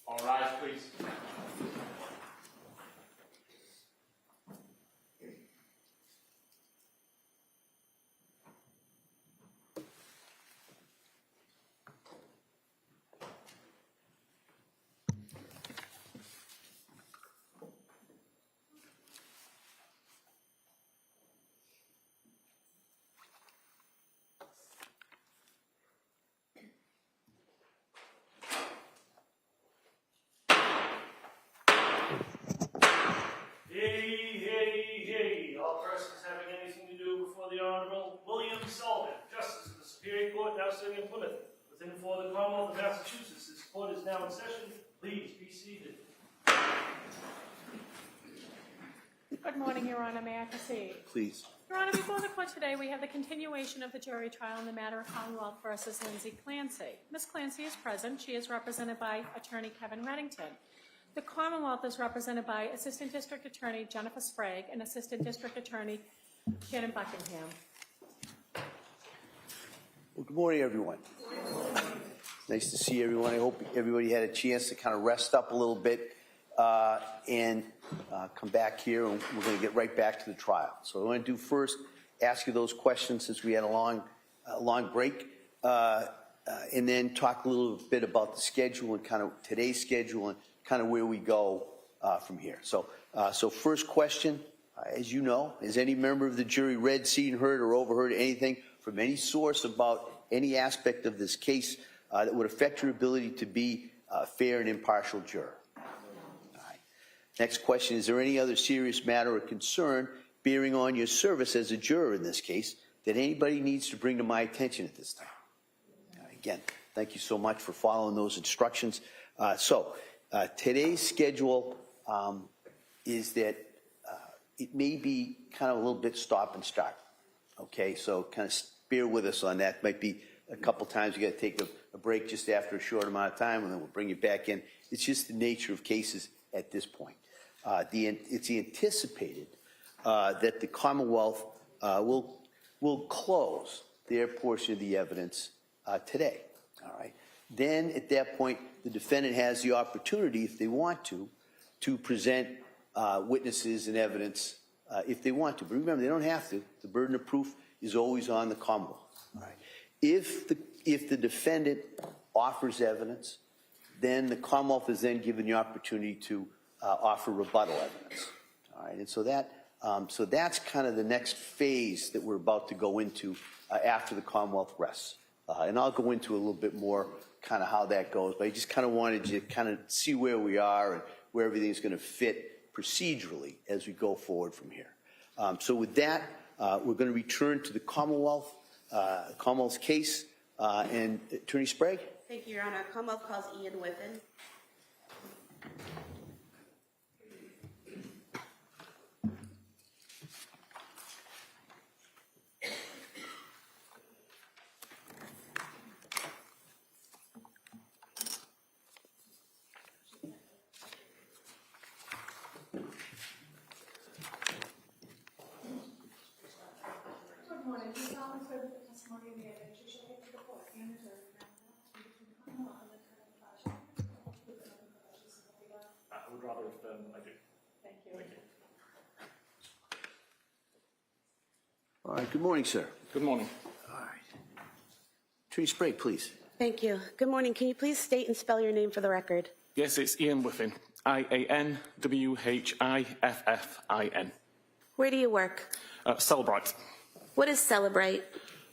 All rise, please. Hey, all persons having anything to do before the Honorable William Sullivan, Justice of the Superior Court, now sitting in Plymouth, within and for the Commonwealth of Massachusetts. This court is now in session. Please be seated. Good morning, Your Honor. May I proceed? Please. Your Honor, before the court today, we have the continuation of the jury trial in the matter of Commonwealth versus Lindsay Clancy. Ms. Clancy is present. She is represented by Attorney Kevin Reddington. The Commonwealth is represented by Assistant District Attorney Jennifer Sprague and Assistant District Attorney Shannon Buckingham. Well, good morning, everyone. Nice to see everyone. I hope everybody had a chance to kind of rest up a little bit and come back here, and we're going to get right back to the trial. So I want to do first, ask you those questions since we had a long break, and then talk a little bit about the schedule and kind of today's schedule and kind of where we go from here. So first question, as you know, has any member of the jury read, seen, heard, or overheard anything from any source about any aspect of this case that would affect your ability to be a fair and impartial juror? All right. Next question, is there any other serious matter or concern bearing on your service as a juror in this case that anybody needs to bring to my attention at this time? Again, thank you so much for following those instructions. Today's schedule is that it may be kind of a little bit stop and start. Okay, so kind of bear with us on that. Might be a couple times you got to take a break just after a short amount of time, and then we'll bring you back in. It's just the nature of cases at this point. It's anticipated that the Commonwealth will close their portion of the evidence today. All right. Then at that point, the defendant has the opportunity, if they want to present witnesses and evidence if they want to. But remember, they don't have to. The burden of proof is always on the Commonwealth. All right. If the defendant offers evidence, then the Commonwealth is then given the opportunity to offer rebuttal evidence. All right. And so that's kind of the next phase that we're about to go into after the Commonwealth rests. And I'll go into a little bit more kind of how that goes, but I just kind of wanted you to kind of see where we are and where everything's going to fit procedurally as we go forward from here. So with that, we're going to return to the Commonwealth's case, and Attorney Sprague. Thank you, Your Honor. Commonwealth calls Ian Whiffen. I would rather I do. Thank you. Thank you. All right. Good morning, sir. Good morning. All right. Attorney Sprague, please. Thank you. Good morning. Can you please state and spell your name for the record? Yes, it's Ian Whiffen. IANWHIFFIN. Where do you work? Celebrite. What is Celebrite?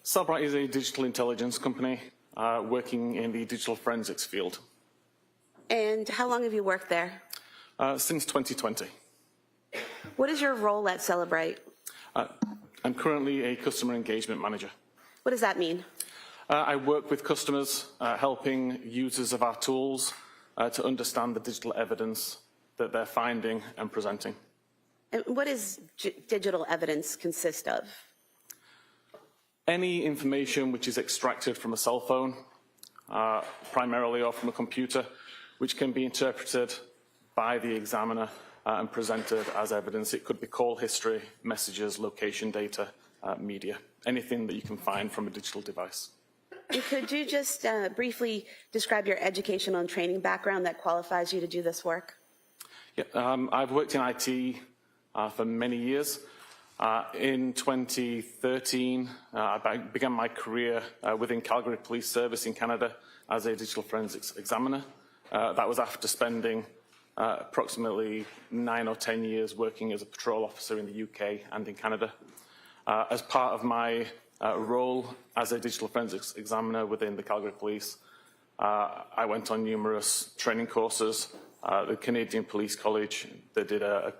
Celebrite is a digital intelligence company working in the digital forensics field. And how long have you worked there? Since 2020. What is your role at Celebrite? I'm currently a customer engagement manager. What does that mean? I work with customers, helping users of our tools to understand the digital evidence that they're finding and presenting. And what does digital evidence consist of? Any information which is extracted from a cell phone, primarily, or from a computer, which can be interpreted by the examiner and presented as evidence. It could be call history, messages, location data, media, anything that you can find from a digital device. And could you just briefly describe your educational and training background that qualifies you to do this work? Yeah, I've worked in IT for many years. In 2013, I began my career within Calgary Police Service in Canada as a digital forensics examiner. That was after spending approximately 9 or 10 years working as a patrol officer in the UK and in Canada. As part of my role as a digital forensics examiner within the Calgary Police, I went on numerous training courses. The Canadian Police College, they did an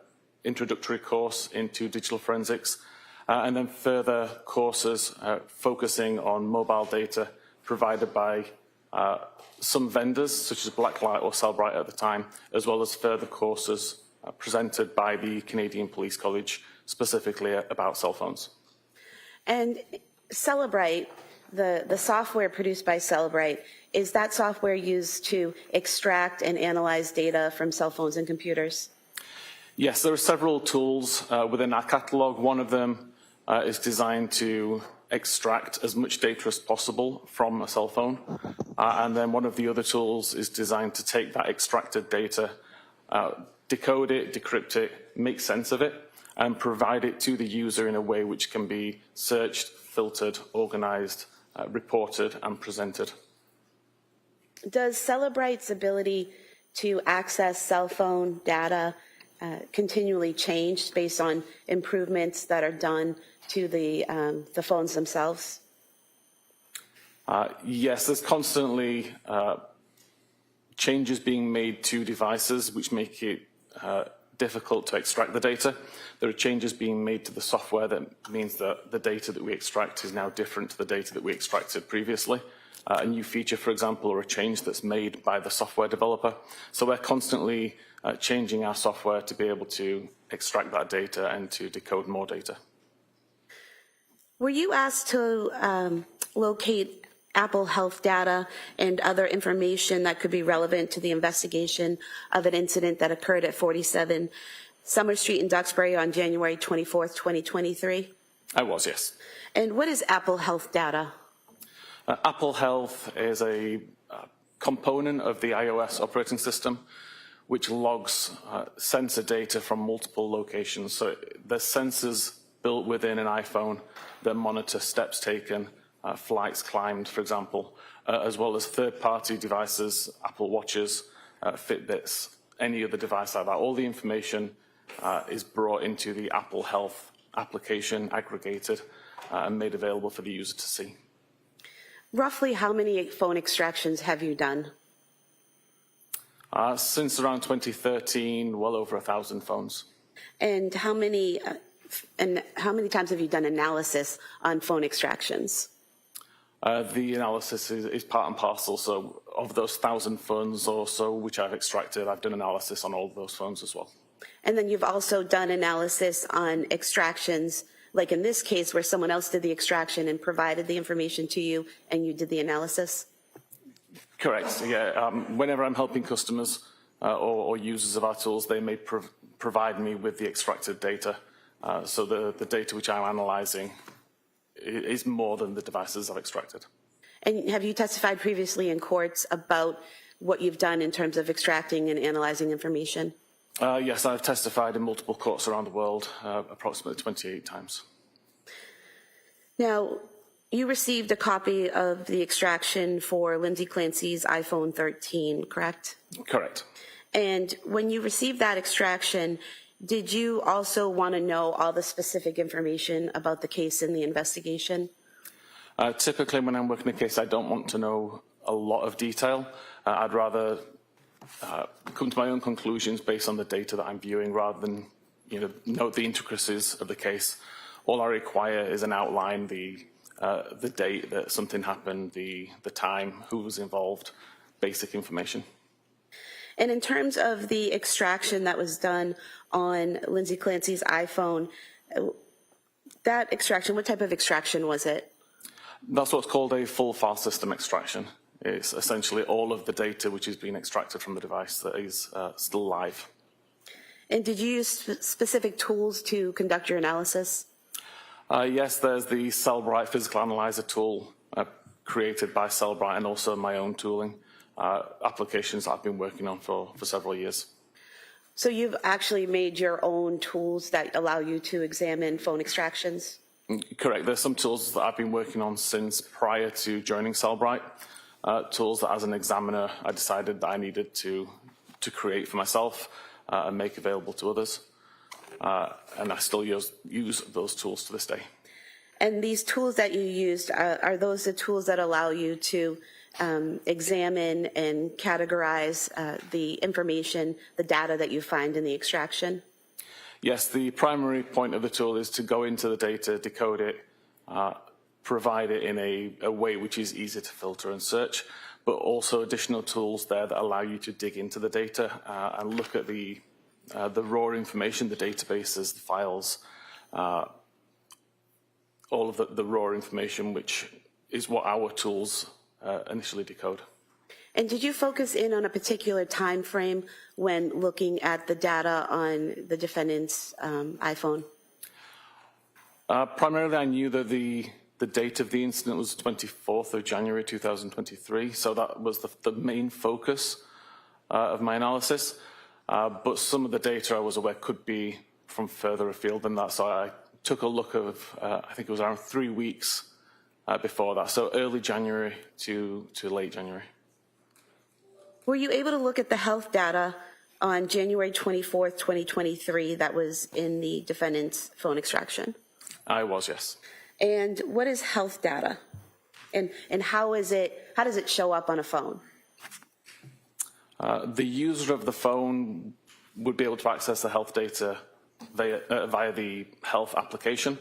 introductory course into digital forensics, and then further courses focusing on mobile data provided by some vendors, such as Blacklight or Cellbrite at the time, as well as further courses presented by the Canadian Police College, specifically about cell phones. And Cellbrite, the software produced by Cellbrite, is that software used to extract and analyze data from cell phones and computers? Yes, there are several tools within our catalogue. One of them is designed to extract as much data as possible from a cell phone. And then one of the other tools is designed to take that extracted data, decode it, decrypt it, make sense of it, and provide it to the user in a way which can be searched, filtered, organized, reported, and presented. Does Cellbrite's ability to access cell phone data continually change based on improvements that are done to the phones themselves? Yes, there's constantly changes being made to devices which make it difficult to extract the data. There are changes being made to the software that means that the data that we extract is now different to the data that we extracted previously. A new feature, for example, or a change that's made by the software developer. So we're constantly changing our software to be able to extract that data and to decode more data. Were you asked to locate Apple Health data and other information that could be relevant to the investigation of an incident that occurred at 47 Summer Street in Duxbury on January 24th, 2023? I was, yes. And what is Apple Health data? Apple Health is a component of the iOS operating system which logs sensor data from multiple locations. So there's sensors built within an iPhone that monitor steps taken, flights climbed, for example, as well as third-party devices, Apple Watches, Fitbits, any other device like that. All the information is brought into the Apple Health application, aggregated, and made available for the user to see. Roughly how many phone extractions have you done? Since around 2013, well over 1,000 phones. And how many times have you done analysis on phone extractions? The analysis is part and parcel. So of those 1,000 phones or so which I've extracted, I've done analysis on all of those phones as well. And then you've also done analysis on extractions, like in this case where someone else did the extraction and provided the information to you and you did the analysis? Correct, yeah. Whenever I'm helping customers or users of our tools, they may provide me with the extracted data. So the data which I'm analyzing is more than the devices I've extracted. And have you testified previously in courts about what you've done in terms of extracting and analyzing information? Yes, I've testified in multiple courts around the world, approximately 28 times. Now, you received a copy of the extraction for Lindsay Clancy's iPhone 13, correct? Correct. And when you received that extraction, did you also want to know all the specific information about the case and the investigation? Typically, when I'm working a case, I don't want to know a lot of detail. I'd rather come to my own conclusions based on the data that I'm viewing rather than know the intricacies of the case. all I require is an outline, the date that something happened, the time, who was involved, basic information. And in terms of the extraction that was done on Lindsay Clancy's iPhone, that extraction, what type of extraction was it? That's what's called a full file system extraction. It's essentially all of the data which is being extracted from the device that is still live. And did you use specific tools to conduct your analysis? Yes, there's the Cellbrite physical analyzer tool created by Cellbrite and also my own tooling. Applications that I've been working on for several years. So you've actually made your own tools that allow you to examine phone extractions? Correct. There's some tools that I've been working on since prior to joining Cellbrite. Tools that as an examiner I decided that I needed to create for myself and make available to others. And I still use those tools to this day. And these tools that you used, are those the tools that allow you to examine and categorize the information, the data that you find in the extraction? Yes, the primary point of the tool is to go into the data, decode it, provide it in a way which is easy to filter and search, but also additional tools there that allow you to dig into the data and look at the raw information, the databases, the files, all of the raw information, which is what our tools initially decode. And did you focus in on a particular time frame when looking at the data on the defendant's iPhone? Primarily, I knew that the date of the incident was 24th of January 2023, so that was the main focus of my analysis. But some of the data I was aware could be from further afield than that, so I took a look of, I think it was around 3 weeks before that, so early January to late January. Were you able to look at the health data on January 24th, 2023 that was in the defendant's phone extraction? I was, yes. And what is health data? And how does it show up on a phone? The user of the phone would be able to access the health data via the health application,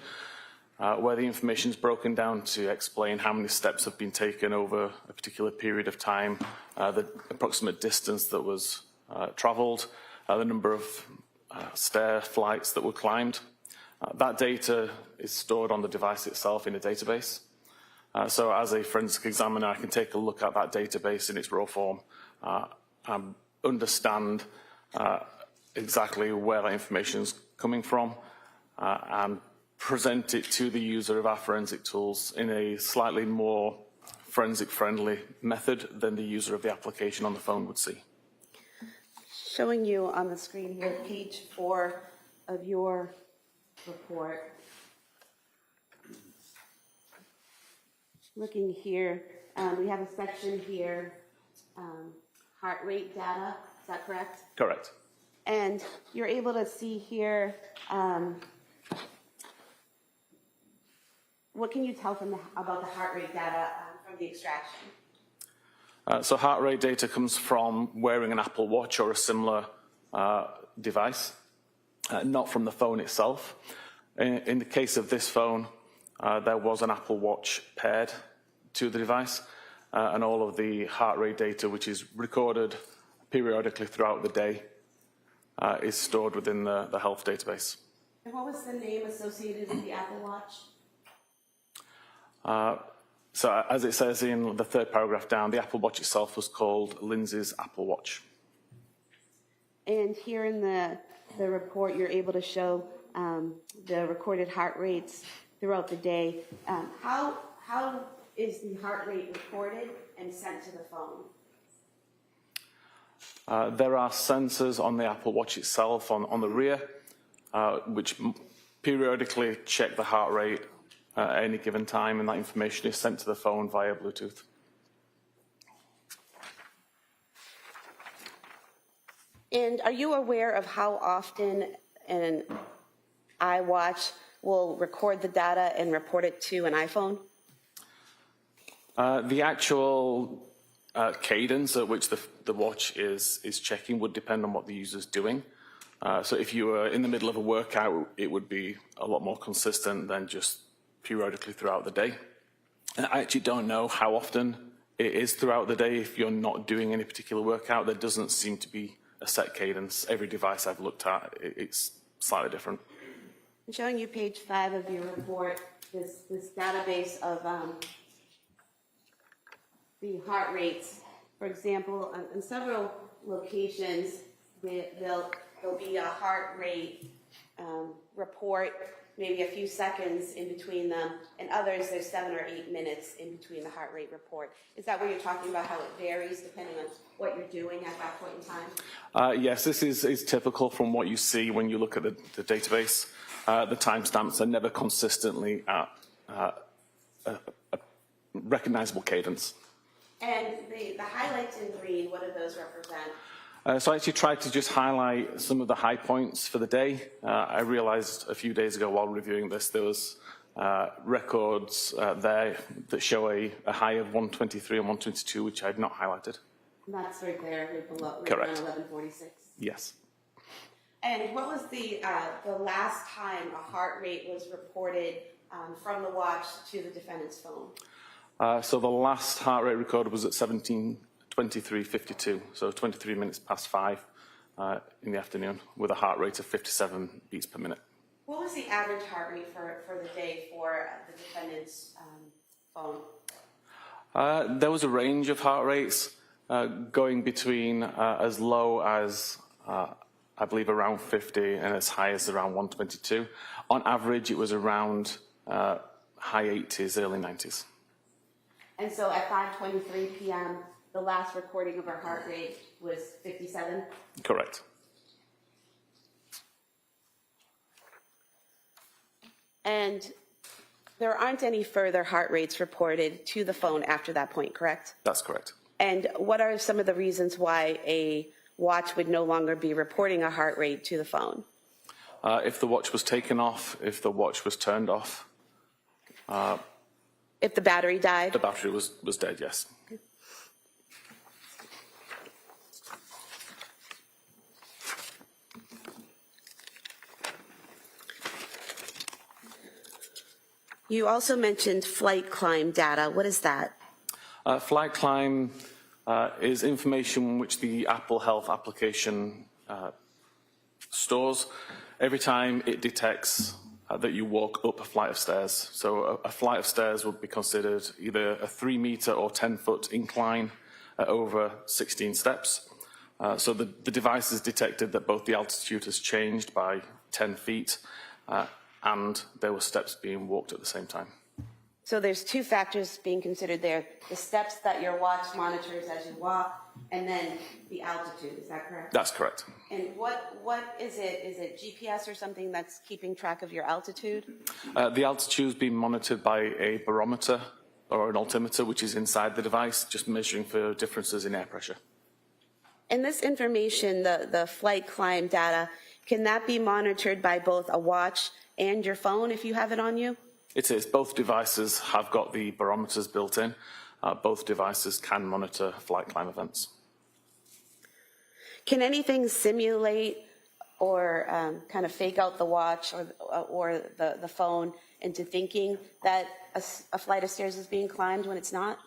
where the information is broken down to explain how many steps have been taken over a particular period of time, the approximate distance that was travelled, the number of stair flights that were climbed. That data is stored on the device itself in a database. So as a forensic examiner, I can take a look at that database in its raw form, and understand exactly where that information is coming from, and present it to the user of our forensic tools in a slightly more forensic-friendly method than the user of the application on the phone would see. Showing you on the screen here, page 4 of your report. Looking here, we have a section here, heart rate data, is that correct? Correct. And you're able to see here, what can you tell about the heart rate data from the extraction? So heart rate data comes from wearing an Apple Watch or a similar device, not from the phone itself. In the case of this phone, there was an Apple Watch paired to the device, and all of the heart rate data, which is recorded periodically throughout the day, is stored within the health database. And what was the name associated with the Apple Watch? So as it says in the third paragraph down, the Apple Watch itself was called Lindsay's Apple Watch. And here in the report, you're able to show the recorded heart rates throughout the day. How is the heart rate recorded and sent to the phone? There are sensors on the Apple Watch itself on the rear, which periodically check the heart rate at any given time, and that information is sent to the phone via Bluetooth. And are you aware of how often an iWatch will record the data and report it to an iPhone? The actual cadence at which the watch is checking would depend on what the user's doing. So if you were in the middle of a workout, it would be a lot more consistent than just periodically throughout the day. And I actually don't know how often it is throughout the day. If you're not doing any particular workout, there doesn't seem to be a set cadence. Every device I've looked at, it's slightly different. I'm showing you page 5 of your report, this database of the heart rates. For example, on several locations, there'll be a heart rate report, maybe a few seconds in between them, and others there's 7 or 8 minutes in between the heart rate report. Is that what you're talking about, how it varies depending on what you're doing at that point in time? Yes, this is typical from what you see when you look at the database. The timestamps are never consistently at a recognizable cadence. And the highlights in green, what do those represent? So I actually tried to just highlight some of the high points for the day. I realized a few days ago while reviewing this, there was records there that show a high of 123 and 122, which I had not highlighted. And that's right there, right below, right Correct. around 1146. Yes. And what was the last time a heart rate was reported from the watch to the defendant's phone? So the last heart rate recorded was at 17:23:52, so 23 minutes past 5 in the afternoon, with a heart rate of 57 beats per minute. What was the average heart rate for the day for the defendant's phone? There was a range of heart rates going between as low as, I believe, around 50 and as high as around 122. On average, it was around high 80s, early 90s. And so at 5:23 p.m., the last recording of her heart rate was 57? Correct. And there aren't any further heart rates reported to the phone after that point, correct? That's correct. And what are some of the reasons why a watch would no longer be reporting a heart rate to the phone? If the watch was taken off, if the watch was turned off, If the battery died? the battery was dead, yes. You also mentioned flight climb data. What is that? Flight climb is information which the Apple Health application stores every time it detects that you walk up a flight of stairs. So a flight of stairs would be considered either a 3-meter or 10-foot incline at over 16 steps. So the device has detected that both the altitude has changed by 10 feet and there were steps being walked at the same time. So there's two factors being considered there. The steps that your watch monitors as you walk, and then the altitude. Is that correct? That's correct. And what is it? Is it GPS or something that's keeping track of your altitude? The altitude is being monitored by a barometer or an altimeter, which is inside the device, just measuring for differences in air pressure. And this information, the flight climb data, can that be monitored by both a watch and your phone if you have it on you? It is. Both devices have got the barometers built in. Both devices can monitor flight climb events. Can anything simulate or kind of fake out the watch or the phone into thinking that a flight of stairs is being climbed when it's not?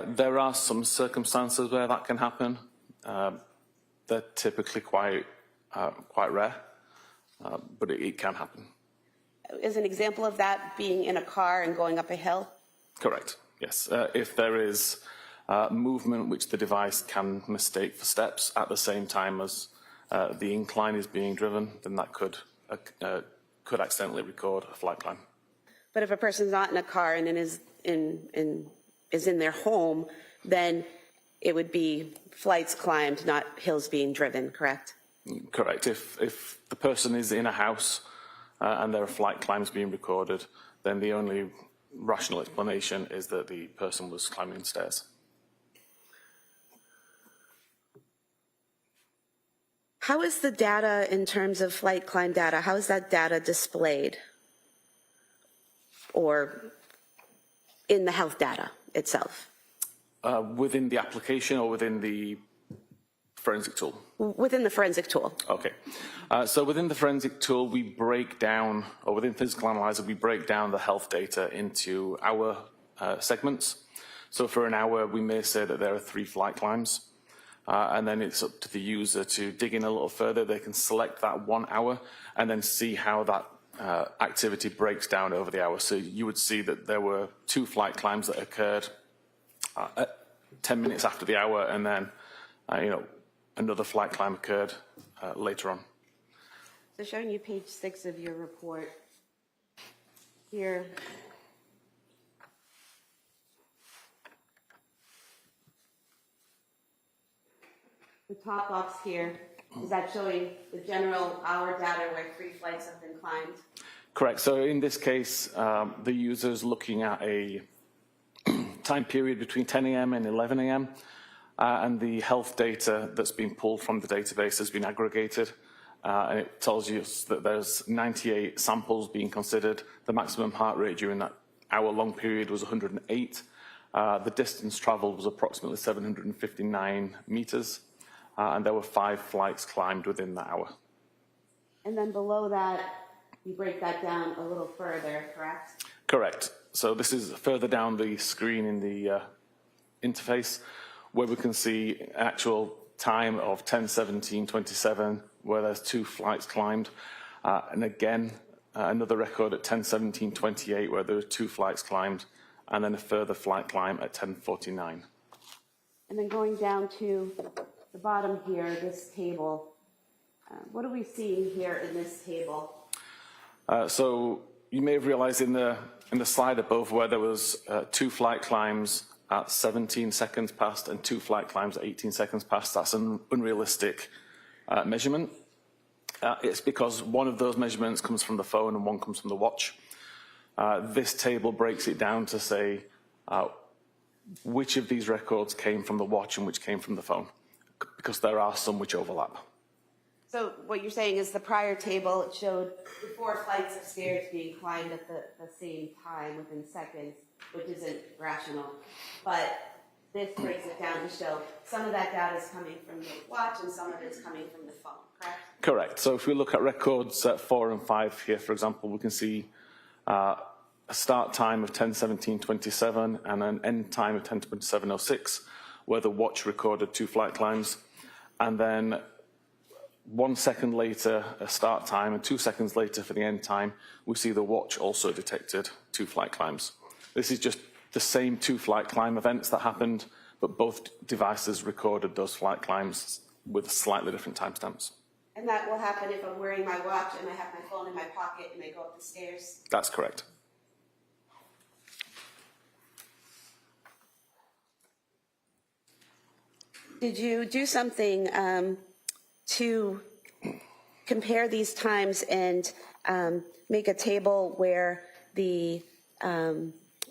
There are some circumstances where that can happen. They're typically quite rare, but it can happen. Is an example of that being in a car and going up a hill? Correct, yes. If there is movement which the device can mistake for steps at the same time as the incline is being driven, then that could accidentally record a flight climb. But if a person's not in a car and is in their home, then it would be flights climbed, not hills being driven, correct? Correct. If the person is in a house and there are flight climbs being recorded, then the only rational explanation is that the person was climbing stairs. How is the data in terms of flight climb data, how is that data displayed? Or in the health data itself? Within the application or within the forensic tool? Within the forensic tool. Okay. So within the forensic tool, we break down, or within Physical Analyzer, we break down the health data into hour segments. So for an hour, we may say that there are 3 flight climbs. And then it's up to the user to dig in a little further. They can select that 1 hour and then see how that activity breaks down over the hour. So you would see that there were 2 flight climbs that occurred at 10 minutes after the hour, and then, another flight climb occurred later on. So showing you page 6 of your report here. The top box here, is that showing the general hour data where 3 flights have been climbed? Correct. So in this case, the user is looking at a time period between 10 a.m. and 11 a.m. And the health data that's been pulled from the database has been aggregated. And it tells you that there's 98 samples being considered. The maximum heart rate during that hour-long period was 108. The distance traveled was approximately 759 meters. And there were 5 flights climbed within that hour. And then below that, you break that down a little further, correct? Correct. So this is further down the screen in the interface, where we can see actual time of 10:17:27, where there's 2 flights climbed. And again, another record at 10:17:28, where there were 2 flights climbed, and then a further flight climb at 10:49. And then going down to the bottom here, this table, what are we seeing here in this table? So you may have realized in the slide above where there was 2 flight climbs at 17 seconds past and 2 flight climbs at 18 seconds past. That's an unrealistic measurement. It's because one of those measurements comes from the phone and one comes from the watch. This table breaks it down to say which of these records came from the watch and which came from the phone, because there are some which overlap. So what you're saying is the prior table, it showed the 4 flights of stairs being climbed at the same time within seconds, which isn't rational. But this breaks it down to show some of that data is coming from the watch and some of it's coming from the phone, correct? Correct. So if we look at records 4 and 5 here, for example, we can see a start time of 10:17:27 and an end time of 10:27:06, where the watch recorded 2 flight climbs. And then 1 second later, a start time, and 2 seconds later for the end time, we see the watch also detected 2 flight climbs. This is just the same 2 flight climb events that happened, but both devices recorded those flight climbs with slightly different timestamps. And that will happen if I'm wearing my watch and I have my phone in my pocket and I go up the stairs? That's correct. Did you do something to compare these times and make a table where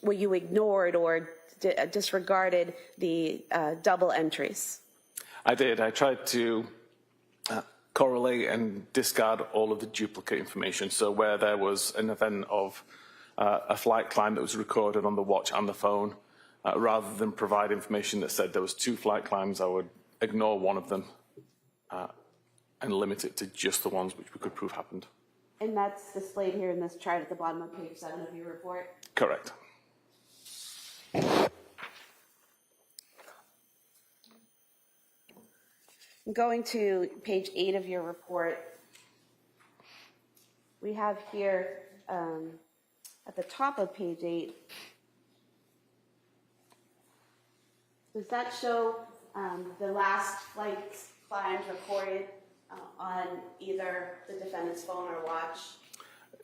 where you ignored or disregarded the double entries? I did. I tried to correlate and discard all of the duplicate information. So where there was an event of a flight climb that was recorded on the watch and the phone, rather than provide information that said there was 2 flight climbs, I would ignore one of them and limit it to just the ones which we could prove happened. And that's displayed here in this chart at the bottom of page 7 of your report? Correct. Going to page 8 of your report, we have here at the top of page 8, does that show the last flight climbs recorded on either the defendant's phone or watch?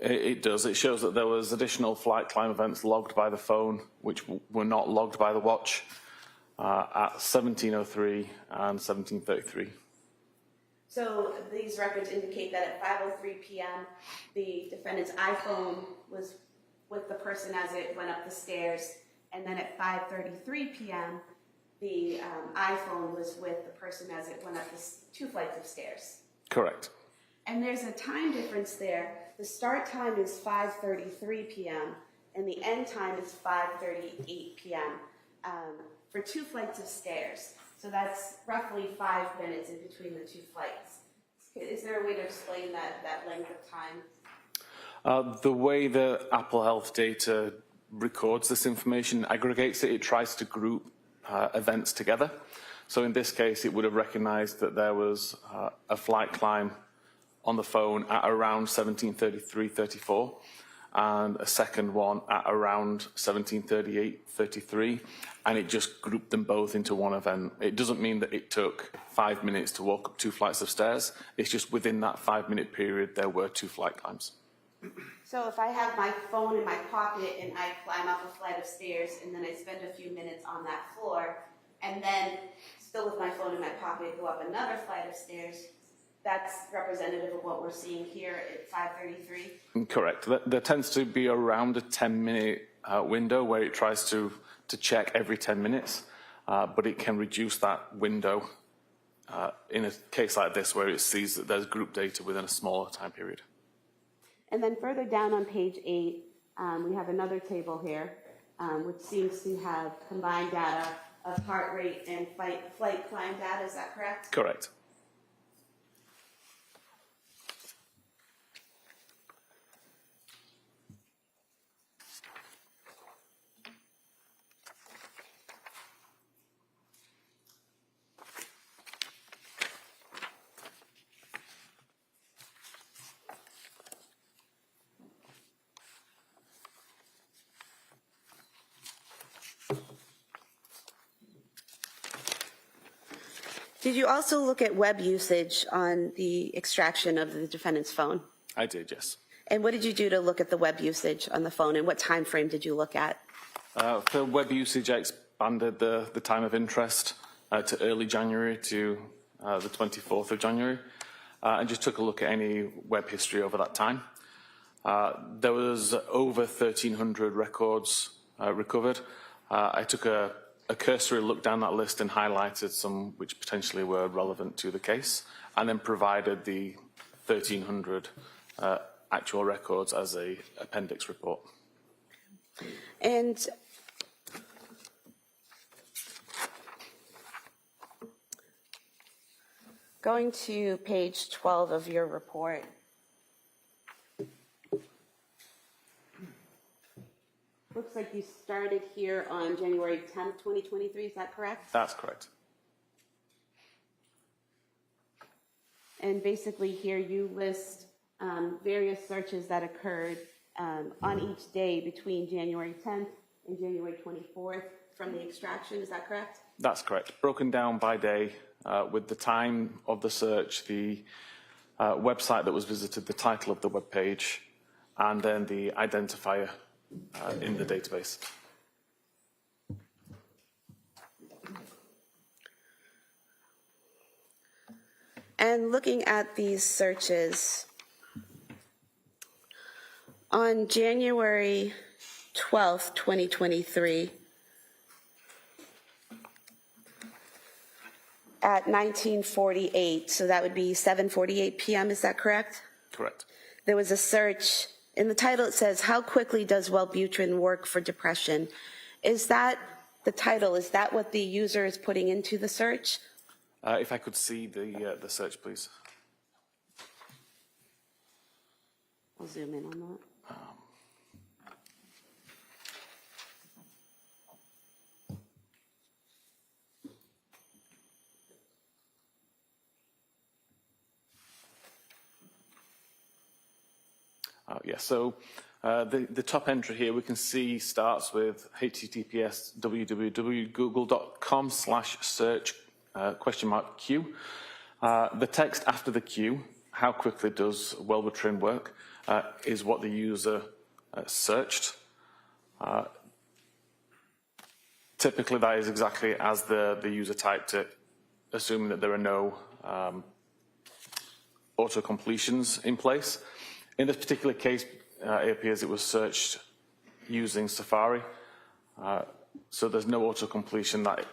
It does. It shows that there was additional flight climb events logged by the phone, which were not logged by the watch, at 17:03 and 17:33. So these records indicate that at 5:03 p.m., the defendant's iPhone was with the person as it went up the stairs, and then at 5:33 p.m., the iPhone was with the person as it went up the 2 flights of stairs. Correct. And there's a time difference there. The start time is 5:33 p.m. and the end time is 5:38 p.m. For 2 flights of stairs. So that's roughly 5 minutes in between the two flights. Is there a way to explain that length of time? The way the Apple Health data records this information, aggregates it, it tries to group events together. So in this case, it would have recognized that there was a flight climb on the phone at around 17:33:34 and a second one at around 17:38:33, and it just grouped them both into one event. It doesn't mean that it took 5 minutes to walk up 2 flights of stairs. It's just within that 5-minute period, there were 2 flight climbs. So if I have my phone in my pocket and I climb up a flight of stairs and then I spend a few minutes on that floor and then still with my phone in my pocket go up another flight of stairs, that's representative of what we're seeing here at 5:33? Correct. There tends to be around a 10-minute window where it tries to check every 10 minutes, but it can reduce that window in a case like this where it sees that there's group data within a smaller time period. And then further down on page 8, we have another table here, which seems to have combined data of heart rate and flight climb data. Is that correct? Correct. Did you also look at web usage on the extraction of the defendant's phone? I did, yes. And what did you do to look at the web usage on the phone, and what time frame did you look at? For web usage, I expanded the time of interest to early January to the 24th of January, and just took a look at any web history over that time. There was over 1,300 records recovered. I took a cursory look down that list and highlighted some which potentially were relevant to the case, and then provided the 1,300 actual records as a appendix report. And going to page 12 of your report, looks like you started here on January 10th, 2023, is that correct? That's correct. And basically here you list various searches that occurred on each day between January 10th and January 24th from the extraction, is that correct? That's correct. Broken down by day with the time of the search, the website that was visited, the title of the web page, and then the identifier in the database. And looking at these searches, on January 12th, 2023, at 19:48, so that would be 7:48 p.m., is that correct? Correct. There was a search. In the title it says, "How quickly does Wellbutrin work for depression?" Is that the title? Is that what the user is putting into the search? If I could see the search, please. I'll zoom in on that. Yes, so the top entry here we can see starts with https www.google.com/search !Q. The text after the Q, how quickly does Wellbutrin work, is what the user searched. Typically that is exactly as the user typed it, assuming that there are no auto-completions in place. In this particular case, it appears it was searched using Safari, so there's no auto-completion. That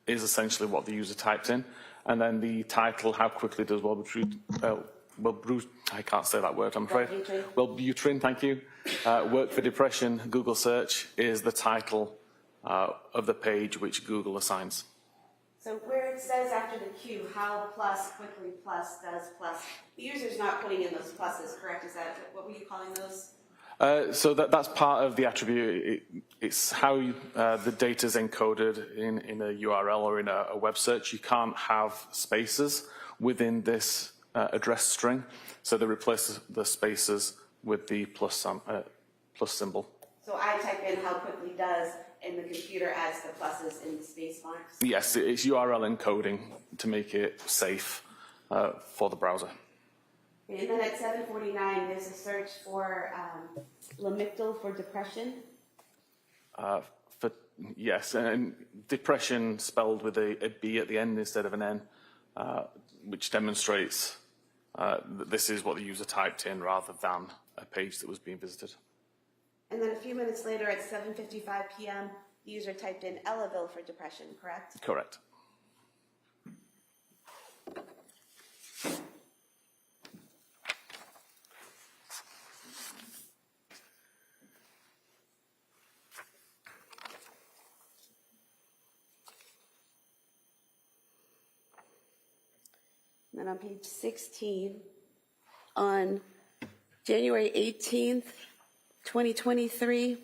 is essentially what the user typed in. And then the title, how quickly does Wellbutrin, I can't say that word, I'm afraid. Wellbutrin, thank you. Work for depression, Google search, is the title of the page which Google assigns. So where it says after the Q, how plus, quickly plus, does plus, the user's not putting in those pluses, correct? Is that, what were you calling those? So that's part of the attribute. It's how the data is encoded in a URL or in a web search. You can't have spaces within this address string, so they replace the spaces with the plus symbol. So I type in how quickly does, and the computer adds the pluses in the space marks? Yes, it's URL encoding to make it safe for the browser. And then at 7:49, there's a search for Lamictal for depression. Yes, and depression spelled with a B at the end instead of an N, which demonstrates that this is what the user typed in rather than a page that was being visited. And then a few minutes later at 7:55 p.m., the user typed in Ellaville for depression, correct? Correct. And then on page 16, on January 18th, 2023,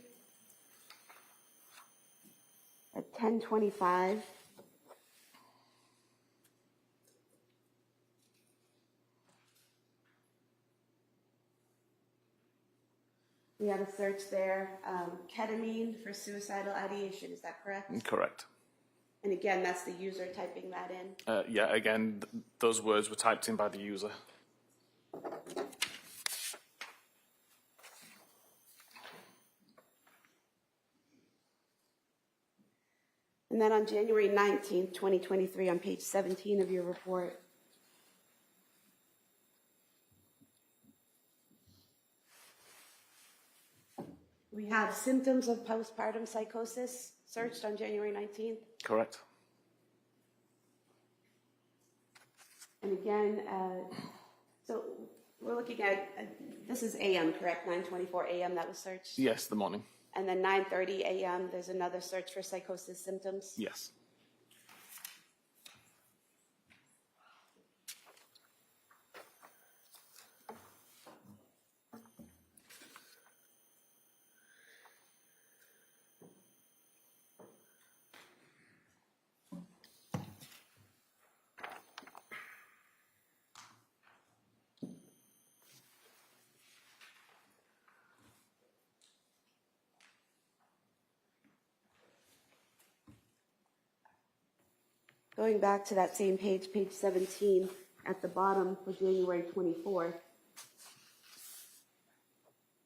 at 10:25, we have a search there, ketamine for suicidal ideation, is that correct? Correct. And again, that's the user typing that in. Yeah, again, those words were typed in by the user. And then on January 19th, 2023, on page 17 of your report, we have symptoms of postpartum psychosis searched on January 19th. Correct. And again, so we're looking at, this is AM, correct? 9:24 AM that was searched? Yes, the morning. And then 9:30 AM, there's another search for psychosis symptoms? Yes. Going back to that same page, page 17, at the bottom for January 24th,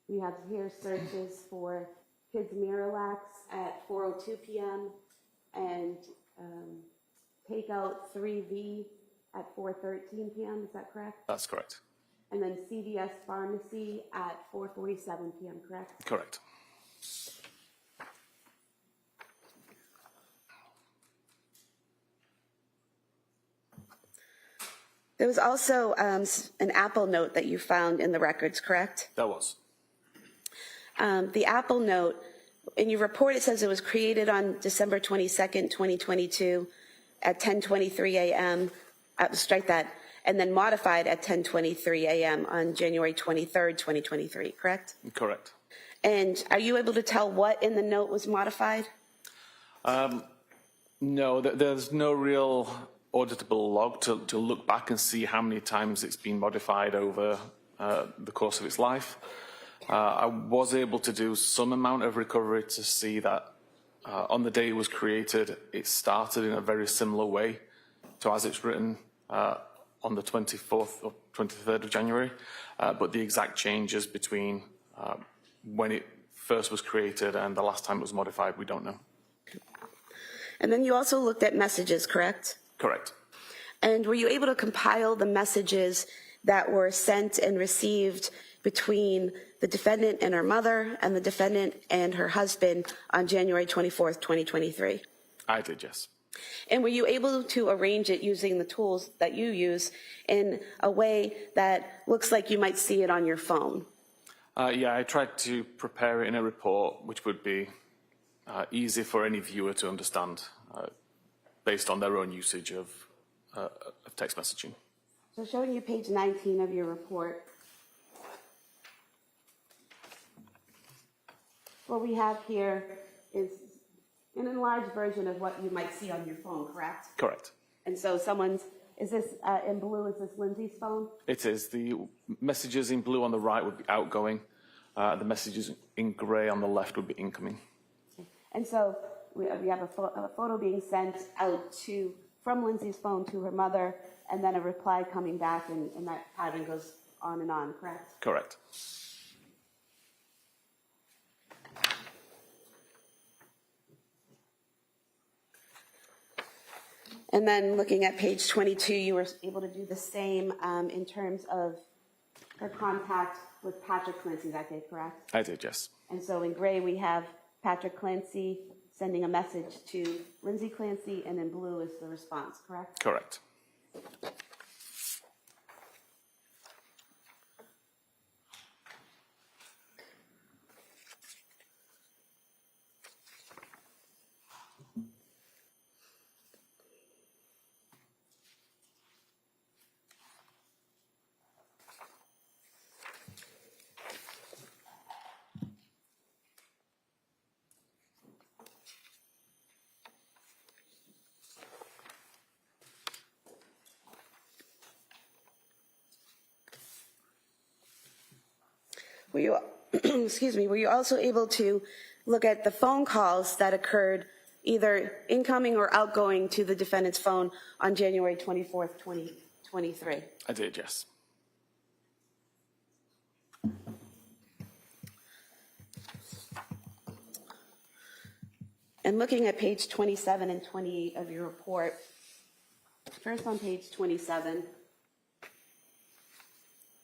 we have here searches for kids Miralax at 4:02 p.m. and Takeout 3V at 4:13 p.m. Is that correct? That's correct. And then CVS Pharmacy at 4:47 p.m. Correct? Correct. There was also an Apple note that you found in the records, correct? That was. The Apple note, in your report it says it was created on December 22nd, 2022 at 10:23 a.m., strike that, and then modified at 10:23 a.m. on January 23rd, 2023, correct? Correct. And are you able to tell what in the note was modified? No, there's no real auditable log to look back and see how many times it's been modified over the course of its life. I was able to do some amount of recovery to see that on the day it was created, it started in a very similar way to as it's written on the 24th or 23rd of January, but the exact changes between when it first was created and the last time it was modified, we don't know. And then you also looked at messages, correct? Correct. And were you able to compile the messages that were sent and received between the defendant and her mother and the defendant and her husband on January 24th, 2023? I did, yes. And were you able to arrange it using the tools that you use in a way that looks like you might see it on your phone? Yeah, I tried to prepare it in a report which would be easy for any viewer to understand. based on their own usage of text messaging. So showing you page 19 of your report, what we have here is an enlarged version of what you might see on your phone, correct? Correct. And so is this in blue, is this Lindsay's phone? It is. The messages in blue on the right would be outgoing. The messages in grey on the left would be incoming. And so we have a photo being sent out from Lindsay's phone to her mother, and then a reply coming back, and that pattern goes on and on, correct? Correct. And then looking at page 22, you were able to do the same in terms of her contact with Patrick Clancy that day, correct? I did, yes. And so in gray, we have Patrick Clancy sending a message to Lindsay Clancy, and in blue is the response, correct? Correct. Were you, were you also able to look at the phone calls that occurred either incoming or outgoing to the defendant's phone on January 24th, 2023? I did, yes. And looking at page 27 and 28 of your report, first on page 27,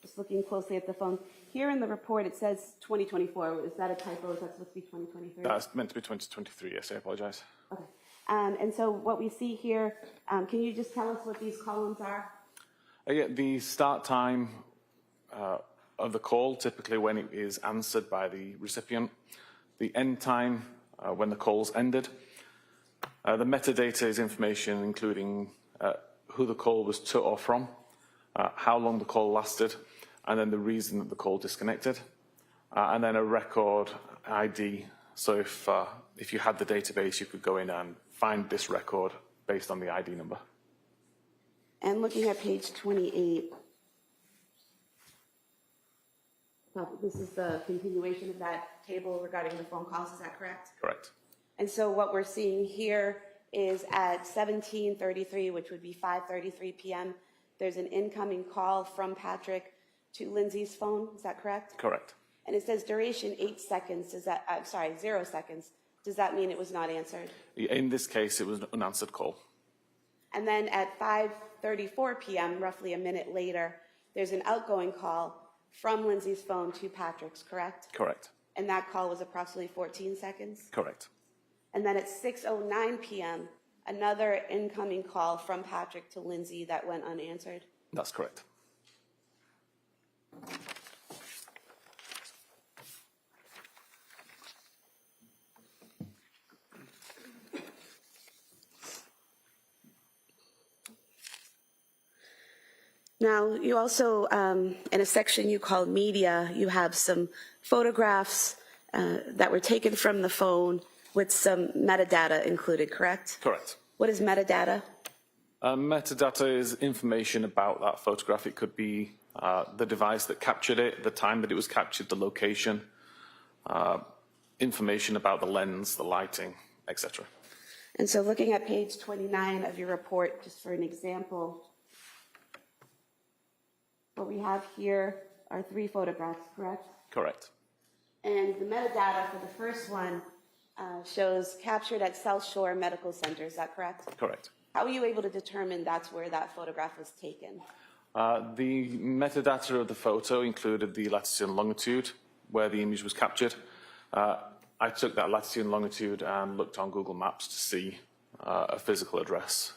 just looking closely at the phone. Here in the report, it says 2024. Is that a typo? Is that supposed to be 2023? That's meant to be 2023, yes, I apologize. Okay. And so what we see here, can you just tell us what these columns are? Yeah, the start time of the call, typically when it is answered by the recipient. The end time, when the call's ended. The metadata is information including who the call was to or from, how long the call lasted, and then the reason that the call disconnected, and then a record ID. So if you had the database, you could go in and find this record based on the ID number. And looking at page 28, this is the continuation of that table regarding the phone calls, is that correct? Correct. And so what we're seeing here is at 17:33, which would be 5:33 p.m., there's an incoming call from Patrick to Lindsay's phone, is that correct? Correct. And it says duration 8 seconds, 0 seconds. Does that mean it was not answered? In this case, it was an unanswered call. And then at 5:34 p.m., roughly a minute later, there's an outgoing call from Lindsay's phone to Patrick's, correct? Correct. And that call was approximately 14 seconds? Correct. And then at 6:09 p.m., another incoming call from Patrick to Lindsay that went unanswered? That's correct. Now, you also, in a section you called media, you have some photographs that were taken from the phone with some metadata included, correct? Correct. What is metadata? Metadata is information about that photograph. It could be the device that captured it, the time that it was captured, the location, information about the lens, the lighting, etc. And so looking at page 29 of your report, just for an example, what we have here are 3 photographs, correct? Correct. And the metadata for the first one shows captured at South Shore Medical Center, is that correct? Correct. How were you able to determine that's where that photograph was taken? The metadata of the photo included the latitude and longitude where the image was captured. I took that latitude and longitude and looked on Google Maps to see a physical address.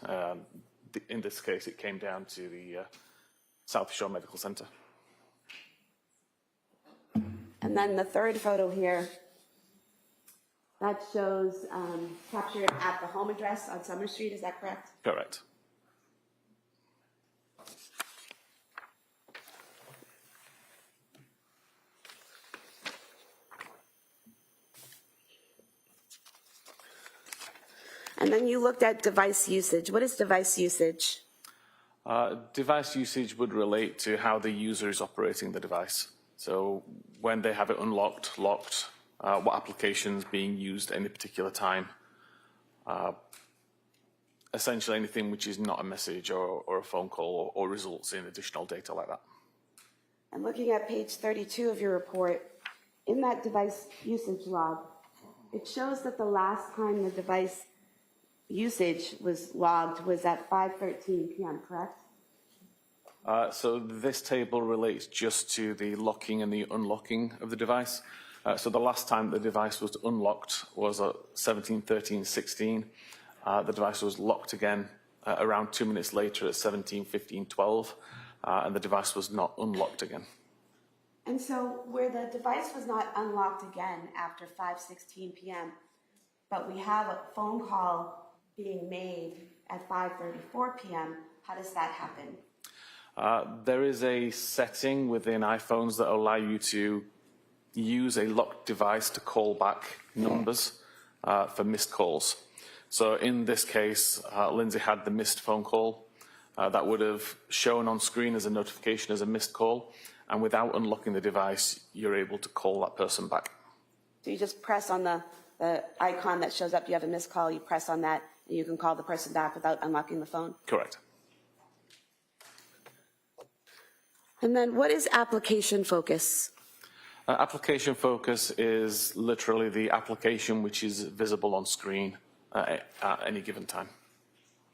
In this case, it came down to the South Shore Medical Center. And then the third photo here that shows captured at the home address on Summer Street, is that correct? Correct. And then you looked at device usage. What is device usage? Device usage would relate to how the user is operating the device. So when they have it unlocked, locked, what applications being used at any particular time. Essentially anything which is not a message or a phone call or results in additional data like that. I'm looking at page 32 of your report. In that device usage log, it shows that the last time the device usage was logged was at 5:13 p.m., correct? So this table relates just to the locking and the unlocking of the device. So the last time the device was unlocked was at 17:13:16. The device was locked again around 2 minutes later at 17:15:12, and the device was not unlocked again. And so where the device was not unlocked again after 5:16 p.m., but we have a phone call being made at 5:34 p.m., how does that happen? There is a setting within iPhones that allow you to use a locked device to call back numbers for missed calls. So in this case, Lindsay had the missed phone call. That would have shown on screen as a notification as a missed call. And without unlocking the device, you're able to call that person back. So you just press on the icon that shows up, you have a missed call, you press on that, and you can call the person back without unlocking the phone? Correct. And then what is application focus? Application focus is literally the application which is visible on screen at any given time.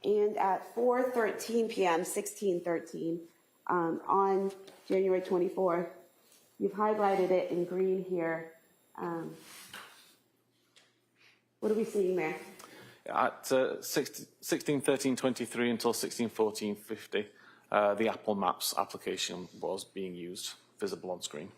And at 4:13 p.m., 16:13, on January 24th, you've highlighted it in green here. What are we seeing there? At 16:13:23 until 16:14:50, the Apple Maps application was being used, visible on screen.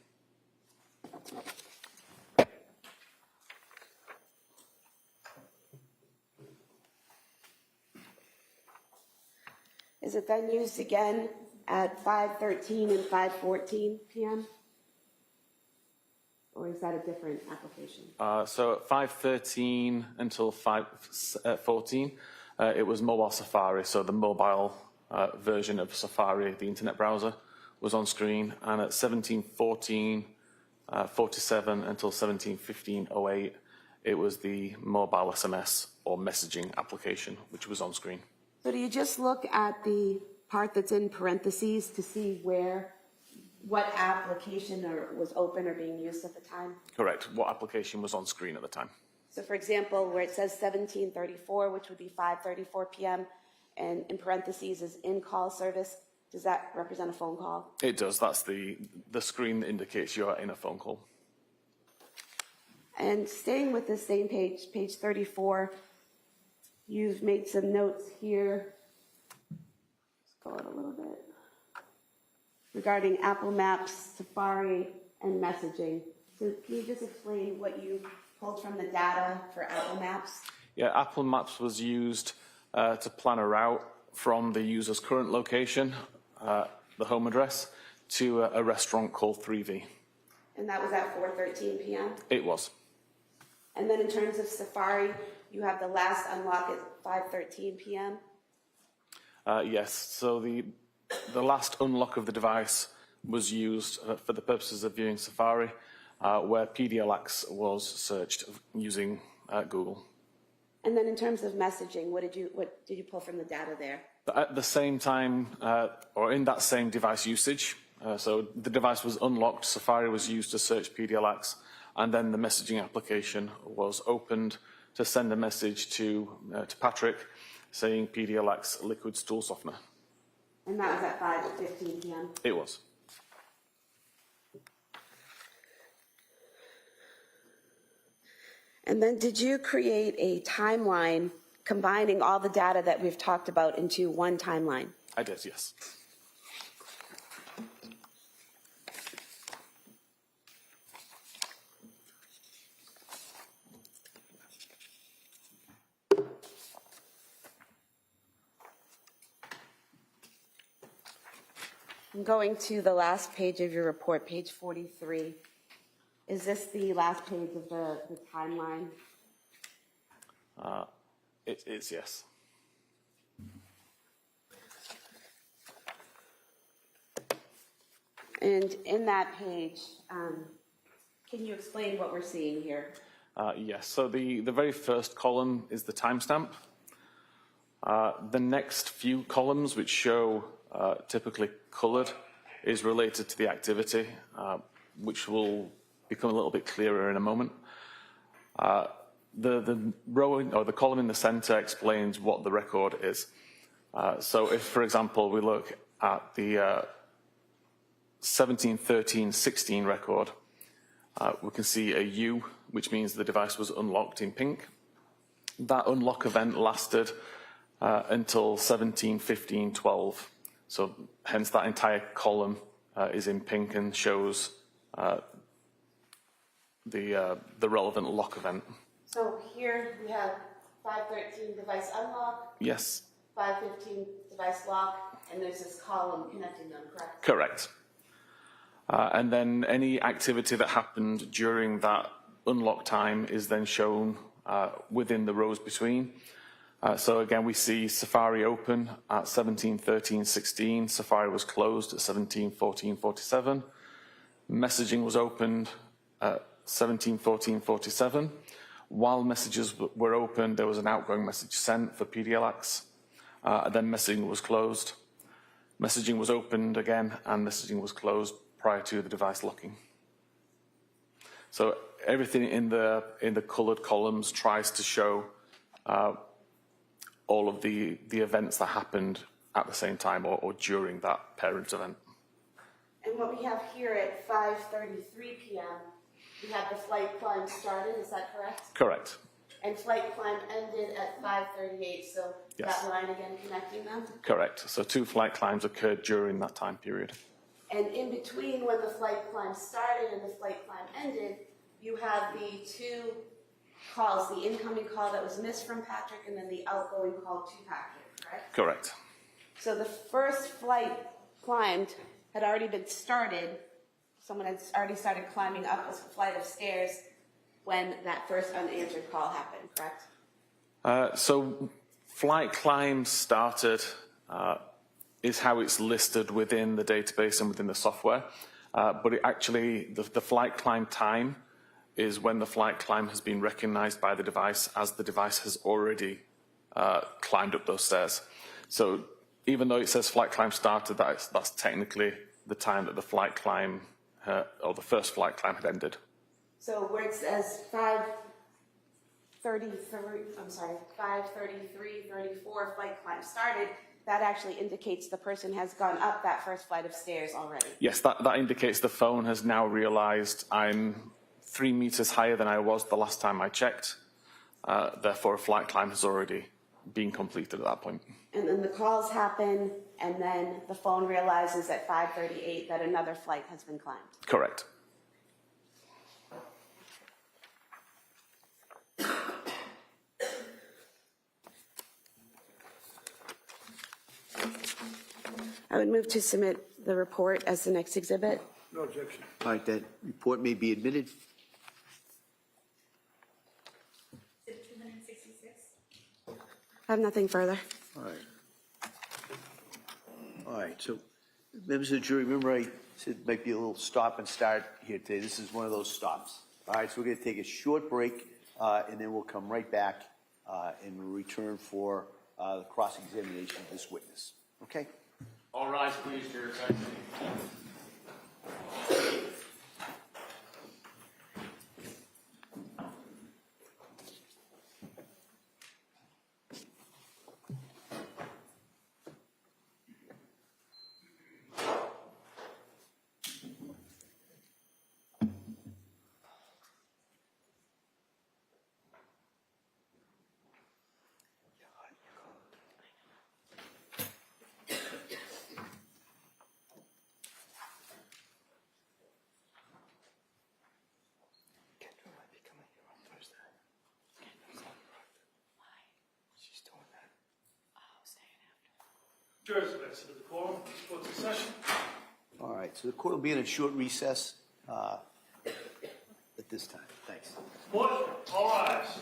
Is it then used again at 5:13 and 5:14 p.m.? Or is that a different application? So at 5:13 until 5:14, it was mobile Safari, so the mobile version of Safari, the internet browser, was on screen. And at 17:14:47 until 17:15:08, it was the mobile SMS or messaging application, which was on screen. So do you just look at the part that's in parentheses to see what application was open or being used at the time? Correct. What application was on screen at the time? So for example, where it says 17:34, which would be 5:34 p.m., and in parentheses is in-call service, does that represent a phone call? It does. That's the screen that indicates you're in a phone call. And staying with the same page, page 34, you've made some notes here. Let's go out a little bit. Regarding Apple Maps, Safari, and messaging. So can you just explain what you pulled from the data for Apple Maps? Yeah, Apple Maps was used to plan a route from the user's current location, the home address, to a restaurant called 3V. And that was at 4:13 p.m.? It was. And then in terms of Safari, you have the last unlock at 5:13 p.m.? Yes, so the last unlock of the device was used for the purposes of viewing Safari, where PDLX was searched using Google. And then in terms of messaging, what did you pull from the data there? At the same time, or in that same device usage, so the device was unlocked, Safari was used to search PDLX, and then the messaging application was opened to send a message to Patrick saying PDLX liquid stool softener. And that was at 5:15 p.m.? It was. And then did you create a timeline combining all the data that we've talked about into one timeline? I did, yes. I'm going to the last page of your report, page 43. Is this the last page of the timeline? It is, yes. And in that page, can you explain what we're seeing here? Yes, so the very first column is the timestamp. The next few columns, which show typically coloured, is related to the activity, which will become a little bit clearer in a moment. The row or the column in the centre explains what the record is. So if, for example, we look at the 17-13-16 record, we can see a U, which means the device was unlocked in pink. That unlock event lasted until 17-15-12. So hence that entire column is in pink and shows the relevant lock event. So here we have 513 device unlock, Yes. 515 device lock, and there's this column connecting them, correct? Correct. And then any activity that happened during that unlock time is then shown within the rows between. So again, we see Safari open at 17-13-16. Safari was closed at 17-14-47. Messaging was opened at 17-14-47. While messages were open, there was an outgoing message sent for PDLX. Then messaging was closed. Messaging was opened again, and messaging was closed prior to the device locking. So everything in the coloured columns tries to show all of the events that happened at the same time or during that parent event. And what we have here at 5:33 p.m., we have the flight climb started, is that correct? Correct. And flight climb ended at 5:38, so Yes. that line again connecting them? Correct. So 2 flight climbs occurred during that time period. And in between when the flight climb started and the flight climb ended, you have the 2 calls, the incoming call that was missed from Patrick and then the outgoing call to Patrick, correct? Correct. So the first flight climbed had already been started. Someone had already started climbing up a flight of stairs when that first unanswered call happened, correct? So flight climb started is how it's listed within the database and within the software. But it actually, the flight climb time is when the flight climb has been recognized by the device as the device has already climbed up those stairs. So even though it says flight climb started, that's technically the time that the flight climb or the first flight climb had ended. So where it says 5:33:34 flight climb started, that actually indicates the person has gone up that first flight of stairs already. Yes, that indicates the phone has now realized I'm 3 meters higher than I was the last time I checked. Therefore, a flight climb has already been completed at that point. And then the calls happen, and then the phone realizes at 5:38 that another flight has been climbed. Correct. I would move to submit the report as the next exhibit. No objection. All right, that report may be admitted. I have nothing further. All right. All right, so members of the jury, remember I said it might be a little stop and start here today. This is one of those stops. All right, so we're going to take a short break, and then we'll come right back and return for the cross-examination of this witness. Okay? All rise, please, for your attention. Jurors have exited the quorum. Court's in session. right, so the court will be in a short recess at this time. Thanks. Court, all rise.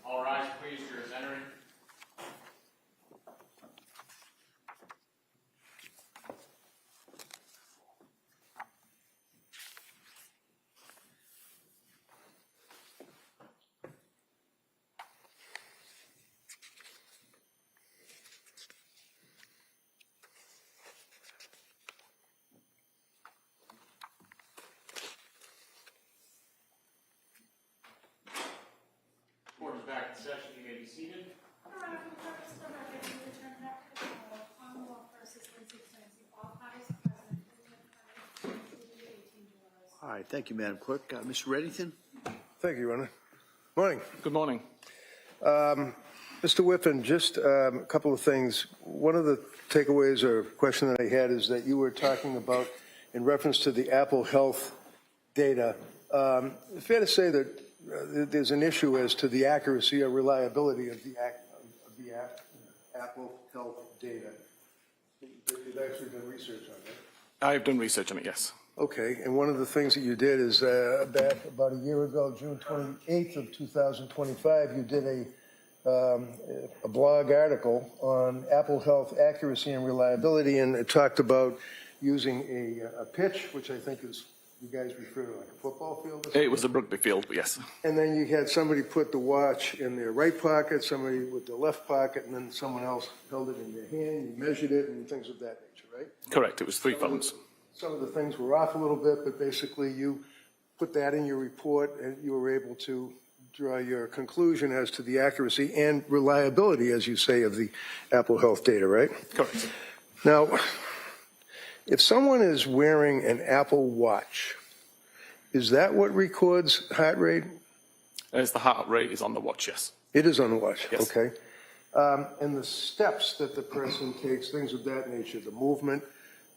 All rise, please. Jurors entering. Court is back in session. You may be seated. Your Honor, for the purpose of the record, we return back to the trial of Commonwealth versus Lindsay Clancy. All parties present, including the 18 jurors. All right, thank you, Madam Clerk. Mr. Reddington? Thank you, Your Honor. Morning. Good morning. Mr. Whiffen, just a couple of things. One of the takeaways or question that I had is that you were talking about, in reference to the Apple Health data, fair to say that there's an issue as to the accuracy or reliability of the Apple Health data. You've actually done research on that. I've done research on it, yes. Okay, and one of the things that you did is back about a year ago, June 28th of 2025, you did a blog article on Apple Health accuracy and reliability, and it talked about using a pitch, which I think is, you guys refer to like a football field or something? It was a rugby field, but yes. And then you had somebody put the watch in their right pocket, somebody with the left pocket, and then someone else held it in their hand, you measured it, and things of that nature, right? Correct, it was 3 phones. Some of the things were off a little bit, but basically you put that in your report and you were able to draw your conclusion as to the accuracy and reliability, as you say, of the Apple Health data, right? Correct. Now, if someone is wearing an Apple Watch, is that what records heart rate? As the heart rate is on the watch, yes. It is on the watch, Yes. okay. And the steps that the person takes, things of that nature, the movement,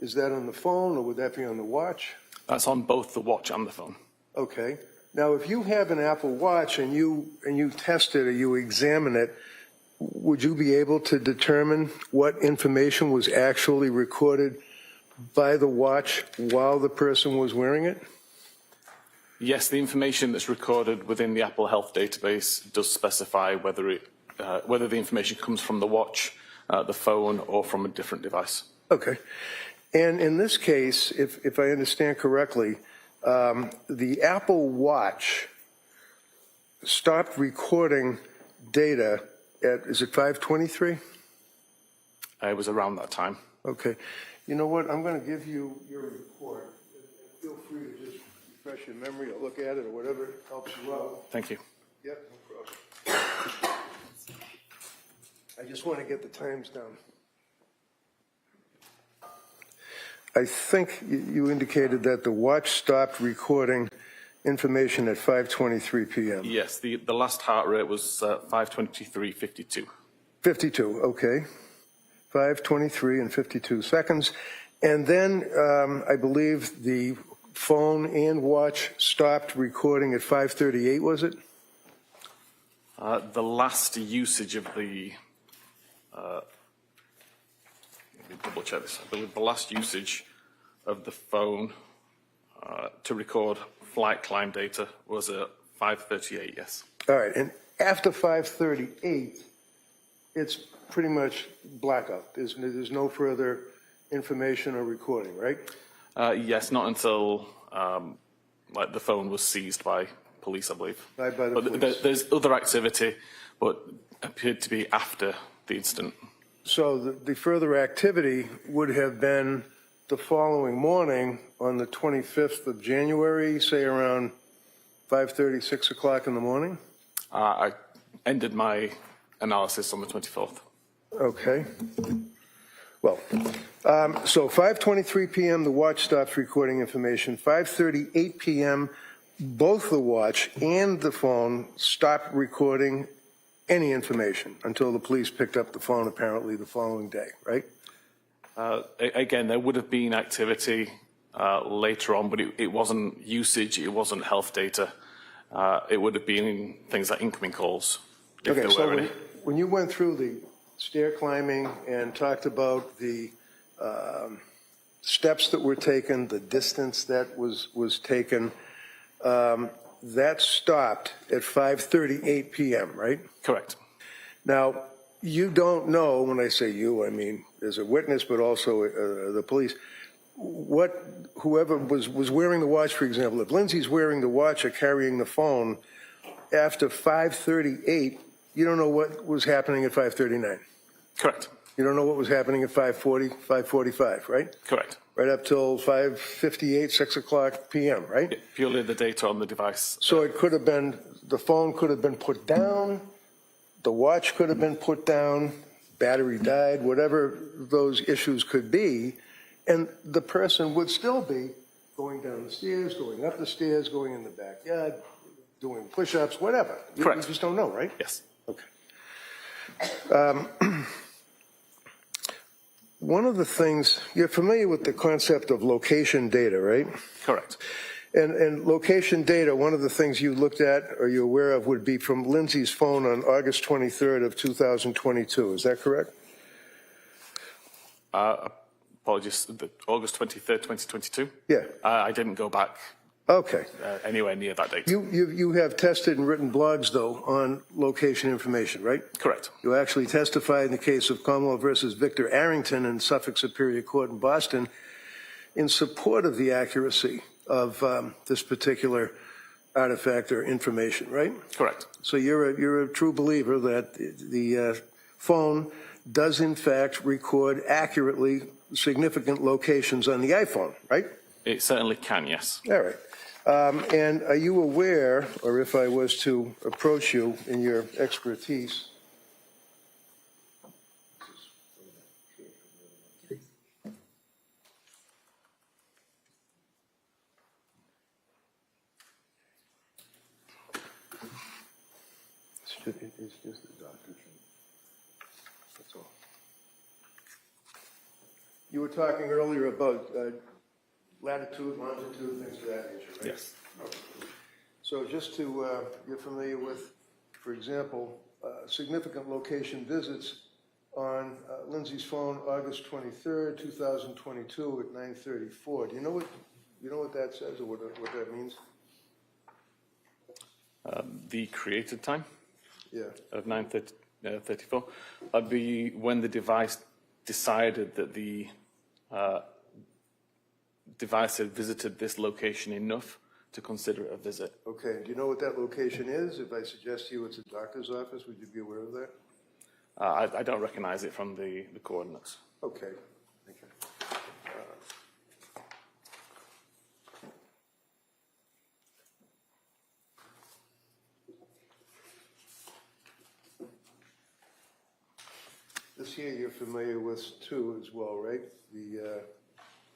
is that on the phone or would that be on the watch? That's on both the watch and the phone. Okay. Now, if you have an Apple Watch and you test it or you examine it, would you be able to determine what information was actually recorded by the watch while the person was wearing it? Yes, the information that's recorded within the Apple Health database does specify whether the information comes from the watch, the phone, or from a different device. Okay. And in this case, if I understand correctly, the Apple Watch stopped recording data at, is it 5:23? It was around that time. Okay. You know what? I'm going to give you your report. Feel free to just refresh your memory or look at it or whatever helps you out. Thank you. Yep, no problem. I just want to get the times down. I think you indicated that the watch stopped recording information at 5:23 p.m. Yes, the last heart rate was 5:23:52. 52, okay. 5:23 and 52 seconds. And then I believe the phone and watch stopped recording at 5:38, was it? The last usage of the, let me double check this. I believe the last usage of the phone to record flight climb data was at 5:38, yes. All right, and after 5:38, it's pretty much blackout. There's no further information or recording, right? Yes, not until like the phone was seized by police, I believe. By the But police. there's other activity, but appeared to be after the incident. So the further activity would have been the following morning on the 25th of January, say around 5:30, 6 o'clock in the morning? I ended my analysis on the 24th. Okay. Well, so 5:23 p.m., the watch stops recording information. 5:38 p.m., both the watch and the phone stopped recording any information until the police picked up the phone apparently the following day, right? Again, there would have been activity later on, but it wasn't usage, it wasn't health data. It would have been things like incoming calls, if there were any. When you went through the stair climbing and talked about the steps that were taken, the distance that was taken, that stopped at 5:38 p.m., right? Correct. Now, you don't know, when I say you, I mean as a witness, but also the police, whoever was wearing the watch, for example, if Lindsay's wearing the watch or carrying the phone, after 5:38, you don't know what was happening at 5:39. Correct. You don't know what was happening at 5:40, 5:45, right? Correct. Right up till 5:58, 6 o'clock p.m., right? Yeah, purely the data on the device. So it could have been, the phone could have been put down, the watch could have been put down, battery died, whatever those issues could be, and the person would still be going down the stairs, going up the stairs, going in the backyard, doing push-ups, whatever. Correct. You just don't know, right? Yes. Okay. One of the things, you're familiar with the concept of location data, right? Correct. And location data, one of the things you looked at or you're aware of would be from Lindsay's phone on August 23rd of 2022. Is that correct? Apologies, August 23rd, 2022? Yeah. I didn't go back Okay. anywhere near that date. You have tested and written blogs, though, on location information, right? Correct. You actually testified in the case of Commonwealth versus Victor Arrington in Suffolk Superior Court in Boston in support of the accuracy of this particular artifact or information, right? Correct. So you're a true believer that the phone does in fact record accurately significant locations on the iPhone, right? It certainly can, yes. All right. And are you aware, or if I was to approach you in your expertise, it's just a doctor. That's all. You were talking earlier about latitude, longitude, things of that nature, right? Yes. Okay. So just to, you're familiar with, for example, significant location visits on Lindsay's phone, August 23rd, 2022 at 9:34. Do you know what that says or what that means? The created time Yeah. of 9:34. That'd be when the device decided that the device had visited this location enough to consider it a visit. Okay. Do you know what that location is? If I suggest to you it's a doctor's office, would you be aware of that? I don't recognize it from the coordinates. Okay. Thank you. This here you're familiar with too as well, right? The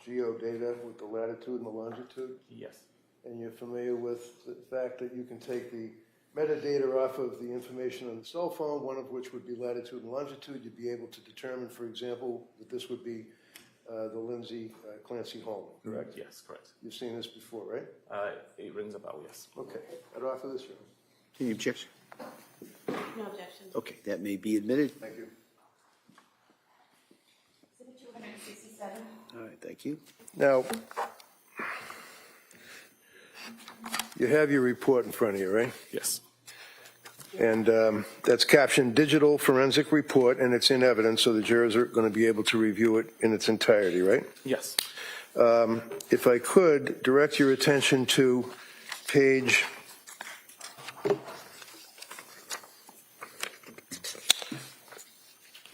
geodata with the latitude and the longitude? Yes. And you're familiar with the fact that you can take the metadata off of the information on the cell phone, one of which would be latitude and longitude. You'd be able to determine, for example, that this would be the Lindsay Clancy home, correct? Yes, correct. You've seen this before, right? It rings a bell, yes. Okay. I'd offer this, Your Honor. Any objection? No objection. Okay, that may be admitted. Thank you. All right, thank you. Now, you have your report in front of you, right? Yes. And that's captioned Digital Forensic Report, and it's in evidence, so the jurors are going to be able to review it in its entirety, right? Yes. If I could direct your attention to page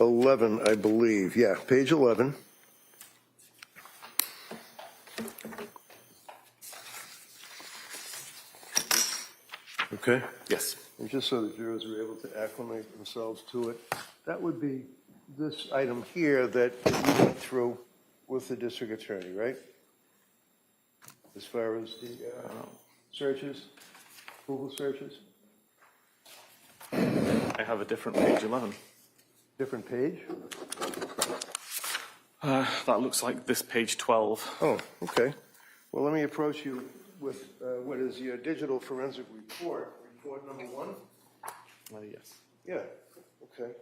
11, I believe. Yeah, page 11. Okay. Yes. and just so the jurors are able to acclimate themselves to it, that would be this item here that you went through with the district attorney, right? As far as the searches, Google searches? I have a different page 11. Different page? That looks like this page 12. Oh, okay. Well, let me approach you with what is your digital forensic report, report number 1? Yes. Yeah, okay.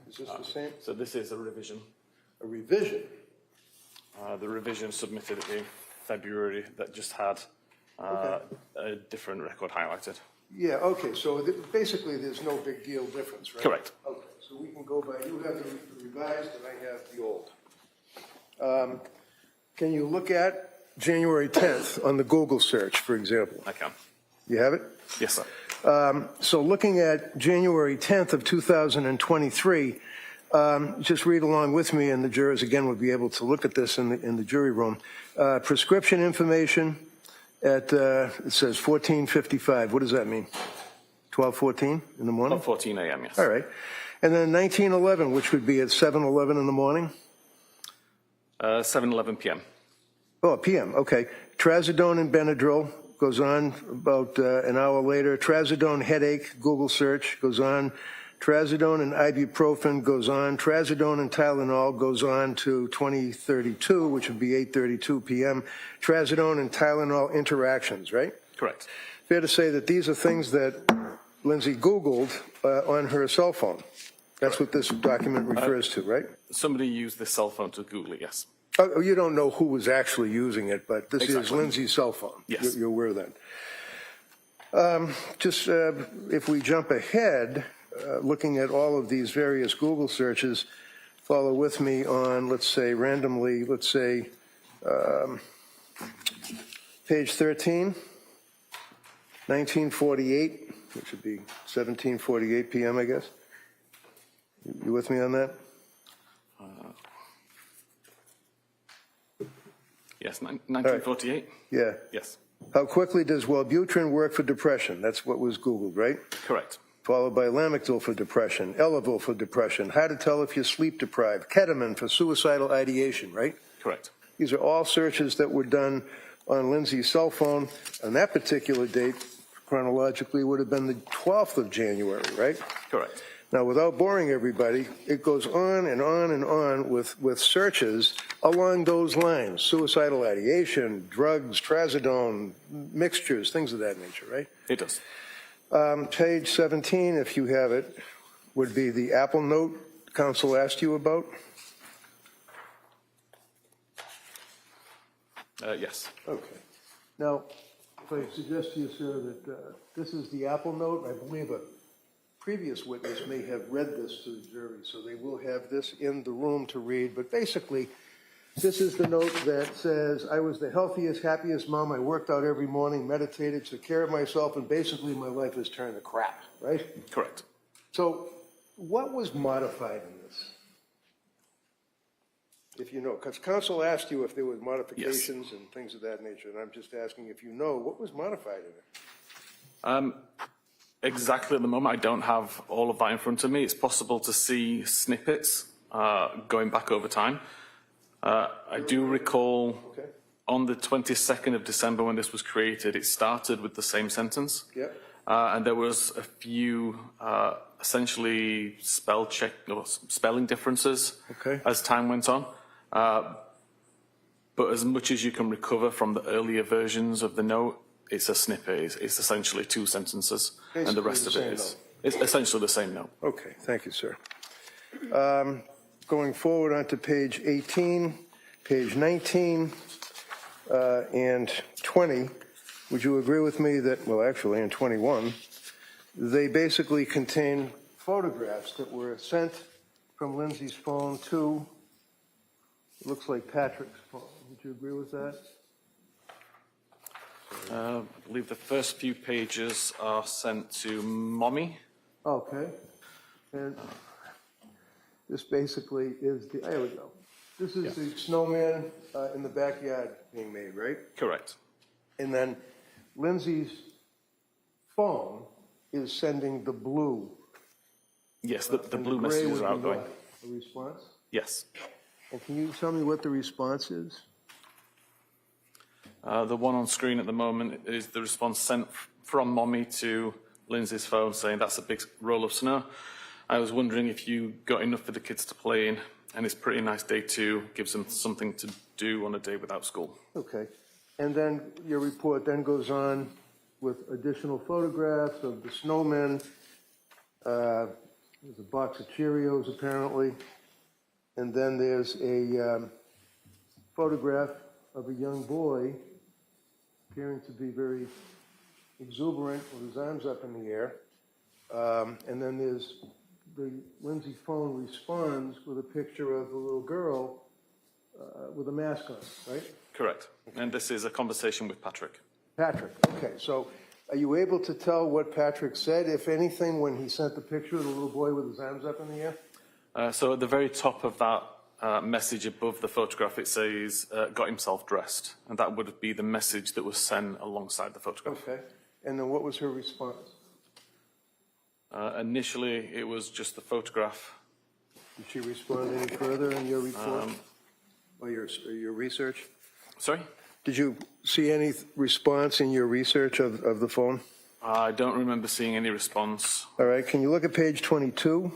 Is this the same? So this is a revision. A revision? The revision submitted in February that just had a different record highlighted. Yeah, okay, so basically there's no big deal difference, right? Correct. Okay, so we can go by, you have the revised and I have the old. Can you look at January 10th on the Google search, for example? I can. You have it? Yes, sir. So looking at January 10th of 2023, just read along with me, and the jurors again would be able to look at this in the jury room. Prescription information at, it says 14:55. What does that mean? 12:14 in the morning? 14 a.m., yes. All right. And then 19:11, which would be at 7:11 in the morning? 7:11 p.m. Oh, PM, okay. Trazodone and Benadryl goes on about an hour later. Trazodone headache, Google search, goes on. Trazodone and ibuprofen goes on. Trazodone and Tylenol goes on to 2032, which would be 8:32 p.m. Trazodone and Tylenol interactions, right? Correct. Fair to say that these are things that Lindsay Googled on her cell phone. That's what this document refers to, right? Somebody used this cell phone to Google it, yes. Oh, you don't know who was actually using it, but this is Exactly. Lindsay's cell phone. Yes. You're aware of that. If we jump ahead, looking at all of these various Google searches, follow with me on, let's say, randomly, let's say, page 13, 1948, which would be 17:48 p.m., I guess. You with me on that? Yes, 1948? Yeah. Yes, How quickly does Wellbutrin work for depression? That's what was Googled, right? correct. Followed by Lamictal for depression, Elavil for depression, how to tell if you're sleep deprived, ketamine for suicidal ideation, right? Correct. These are all searches that were done on Lindsay's cell phone. On that particular date, chronologically, would have been the 12th of January, right? Correct. Now, without boring everybody, it goes on and on and on with searches along those lines. Suicidal ideation, drugs, trazodone, mixtures, things of that nature, right? It does. Page 17, if you have it, would be the Apple Note counsel asked you about. Yes. Okay. Now, if I suggest to you, sir, that this is the Apple Note, I believe a previous witness may have read this to the jury, so they will have this in the room to read. But basically, this is the note that says, I was the healthiest, happiest mom. I worked out every morning, meditated, took care of myself, and basically my life has turned to crap, right? Correct. So what was modified in this? If you know, because counsel asked you if there were modifications and things of that nature, and I'm just asking if you know, what was modified in it? Exactly at the moment, I don't have all of that in front of me. It's possible to see snippets going back over time. I do recall on the 22nd of December when this was created, it started with the same sentence. Yep. And there was a few essentially spelling differences as time went on. But as much as you can recover from the earlier versions of the note, it's a snippet. It's essentially two sentences, Basically and the rest of it is it's essentially the same note. Okay, thank you, sir. Going forward onto page 18, page 19, and 20, would you agree with me that, well, actually, in 21, they basically contain photographs that were sent from Lindsay's phone to, it looks like Patrick's phone. Would you agree with that? I believe the first few pages are sent to Mommy. Okay. And this basically is the, there we go. This is the snowman in the backyard being made, right? Correct. And then Lindsay's phone is sending the blue. Yes, the And blue gray messages would are be outgoing. what? A response? Yes. And can you tell me what the response is? The one on screen at the moment is the response sent from Mommy to Lindsay's phone saying that's a big roll of snow. I was wondering if you got enough for the kids to play in, and it's a pretty nice day too. Gives them something to do on a day without school. Okay. And then your report then goes on with additional photographs of the snowmen. There's a box of Cheerios apparently. And then there's a photograph of a young boy appearing to be very exuberant with his arms up in the air. And then there's the Lindsay phone responds with a picture of a little girl with a mask on, right? Correct. And this is a conversation with Patrick. Patrick, okay. So are you able to tell what Patrick said, if anything, when he sent the picture of the little boy with his arms up in the air? So at the very top of that message above the photograph, it says, got himself dressed. And that would be the message that was sent alongside the photograph. Okay. And then what was her response? Initially, it was just the photograph. Did she respond any further in your report or your research? Sorry? Did you see any response in your research of the phone? I don't remember seeing any response. All right. Can you look at page 22?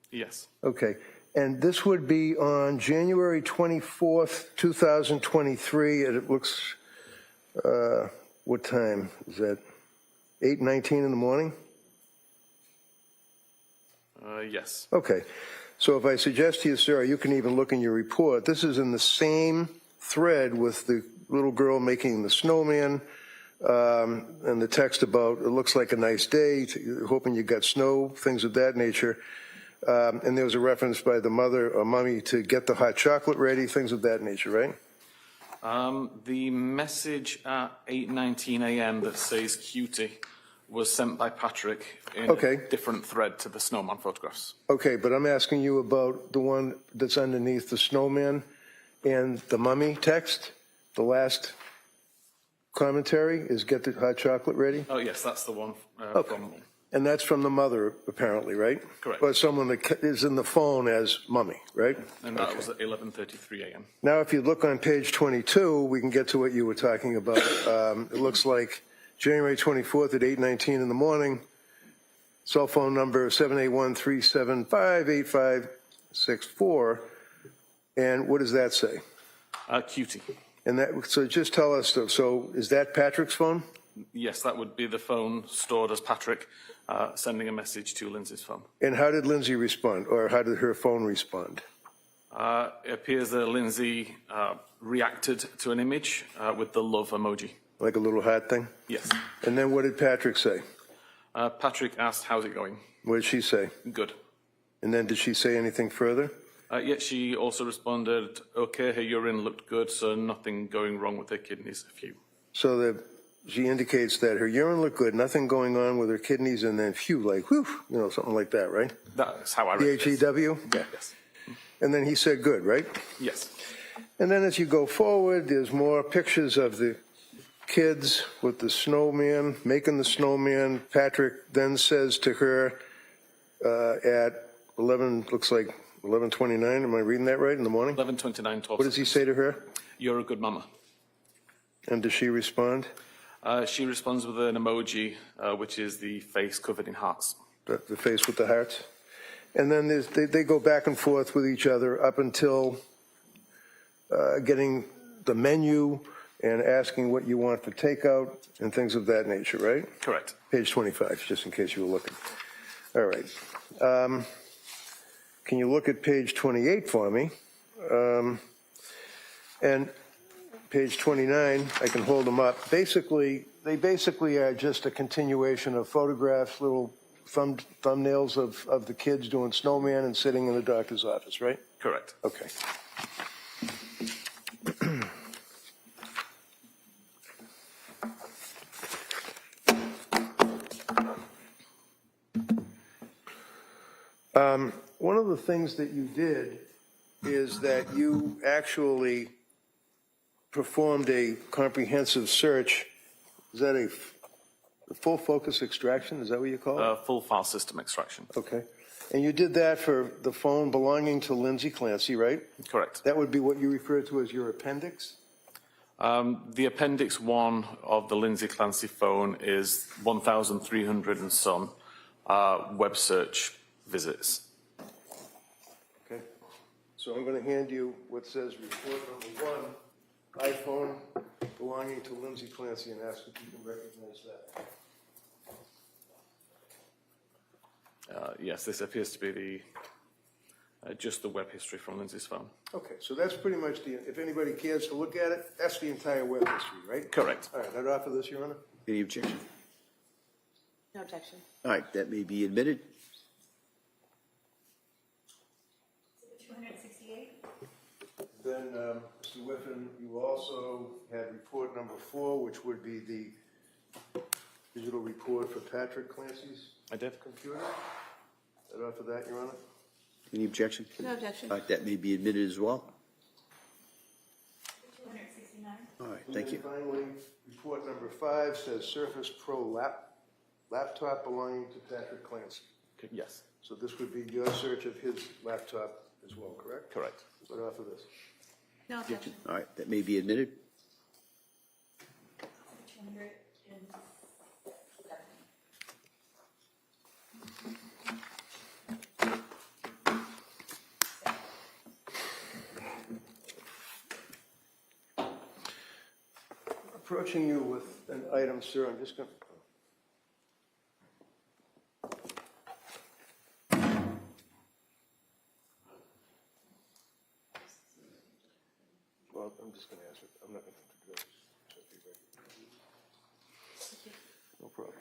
Yes. Okay. And this would be on January 24th, 2023. And it looks, what time is that? 8:19 in the morning? Yes. Okay. So if I suggest to you, sir, you can even look in your report. This is in the same thread with the little girl making the snowman and the text about it looks like a nice day, hoping you got snow, things of that nature. And there was a reference by the mother or mommy to get the hot chocolate ready, things of that nature, right? The message at 8:19 a.m. that says cutie was sent by Patrick in a different thread to the snowman photographs. Okay, but I'm asking you about the one that's underneath the snowman and the mummy text. The last commentary is get the hot chocolate ready. Oh, yes, that's the one from... And that's from the mother, apparently, right? Correct. Or someone that is in the phone as mummy, right? And that was at 11:33 a.m. Now, if you look on page 22, we can get to what you were talking about. It looks like January 24th at 8:19 in the morning, cell phone number 781-375-8564. And what does that say? Cutie. And that, so just tell us, so is that Patrick's phone? Yes, that would be the phone stored as Patrick sending a message to Lindsay's phone. And how did Lindsay respond, or how did her phone respond? It appears that Lindsay reacted to an image with the love emoji. Like a little heart thing? Yes. And then what did Patrick say? Patrick asked, how's it going? What did she say? Good. And then did she say anything further? Yet she also responded, okay, her urine looked good, so nothing going wrong with her kidneys, a few. So that she indicates that her urine looked good, nothing going on with her kidneys, and then phew, like whew, you know, something like that, right? That's how I read it. P-H-E-W? Yeah. Yes. And then he said good, right? Yes. And then as you go forward, there's more pictures of the kids with the snowman, making the snowman. Patrick then says to her at 11, looks like 11:29, am I reading that right, in the morning? 11:29, 12. What does he say to her? You're a good mama. And does she respond? She responds with an emoji, which is the face covered in hearts. The face with the hearts? And then they go back and forth with each other up until getting the menu and asking what you want for takeout and things of that nature, right? Correct. Page 25, just in case you were looking. All right. Can you look at page 28 for me? And page 29, I can hold them up. Basically, they basically are just a continuation of photographs, little thumbnails of the kids doing snowman and sitting in the doctor's office, right? Correct. Okay. One of the things that you did is that you actually performed a comprehensive search. Is that a The full focus extraction, is that what you call it? Full file system extraction. Okay. And you did that for the phone belonging to Lindsay Clancy, right? Correct. That would be what you refer to as your appendix? The appendix 1 of the Lindsay Clancy phone is 1,300 and some web search visits. Okay. So I'm going to hand you what says report number 1, iPhone belonging to Lindsay Clancy, and ask if you can recognize that. Yes, this appears to be the just the web history from Lindsay's phone. Okay, so that's pretty much if anybody cares to look at it, that's the entire web history, right? Correct. All right, I'd offer this, Your Honor. Any objection? No objection. All right, that may be admitted. 268? Then, Mr. Whiffen, you also had report number 4, which would be the digital report for Patrick Clancy's I did. computer. I'd offer that, Your Honor. Any objection? No objection. All right, that may be admitted as well. 269? All right, thank you. And then finally, report number 5 says Surface Pro laptop belonging to Patrick Clancy. Yes. So this would be your search of his laptop as well, correct? Correct. I'd offer this. No objection. All right, that may be admitted. 200 Approaching you with an item, sir, I'm just going to... Well, I'm just going to ask it. I'm not going to do that. No problem.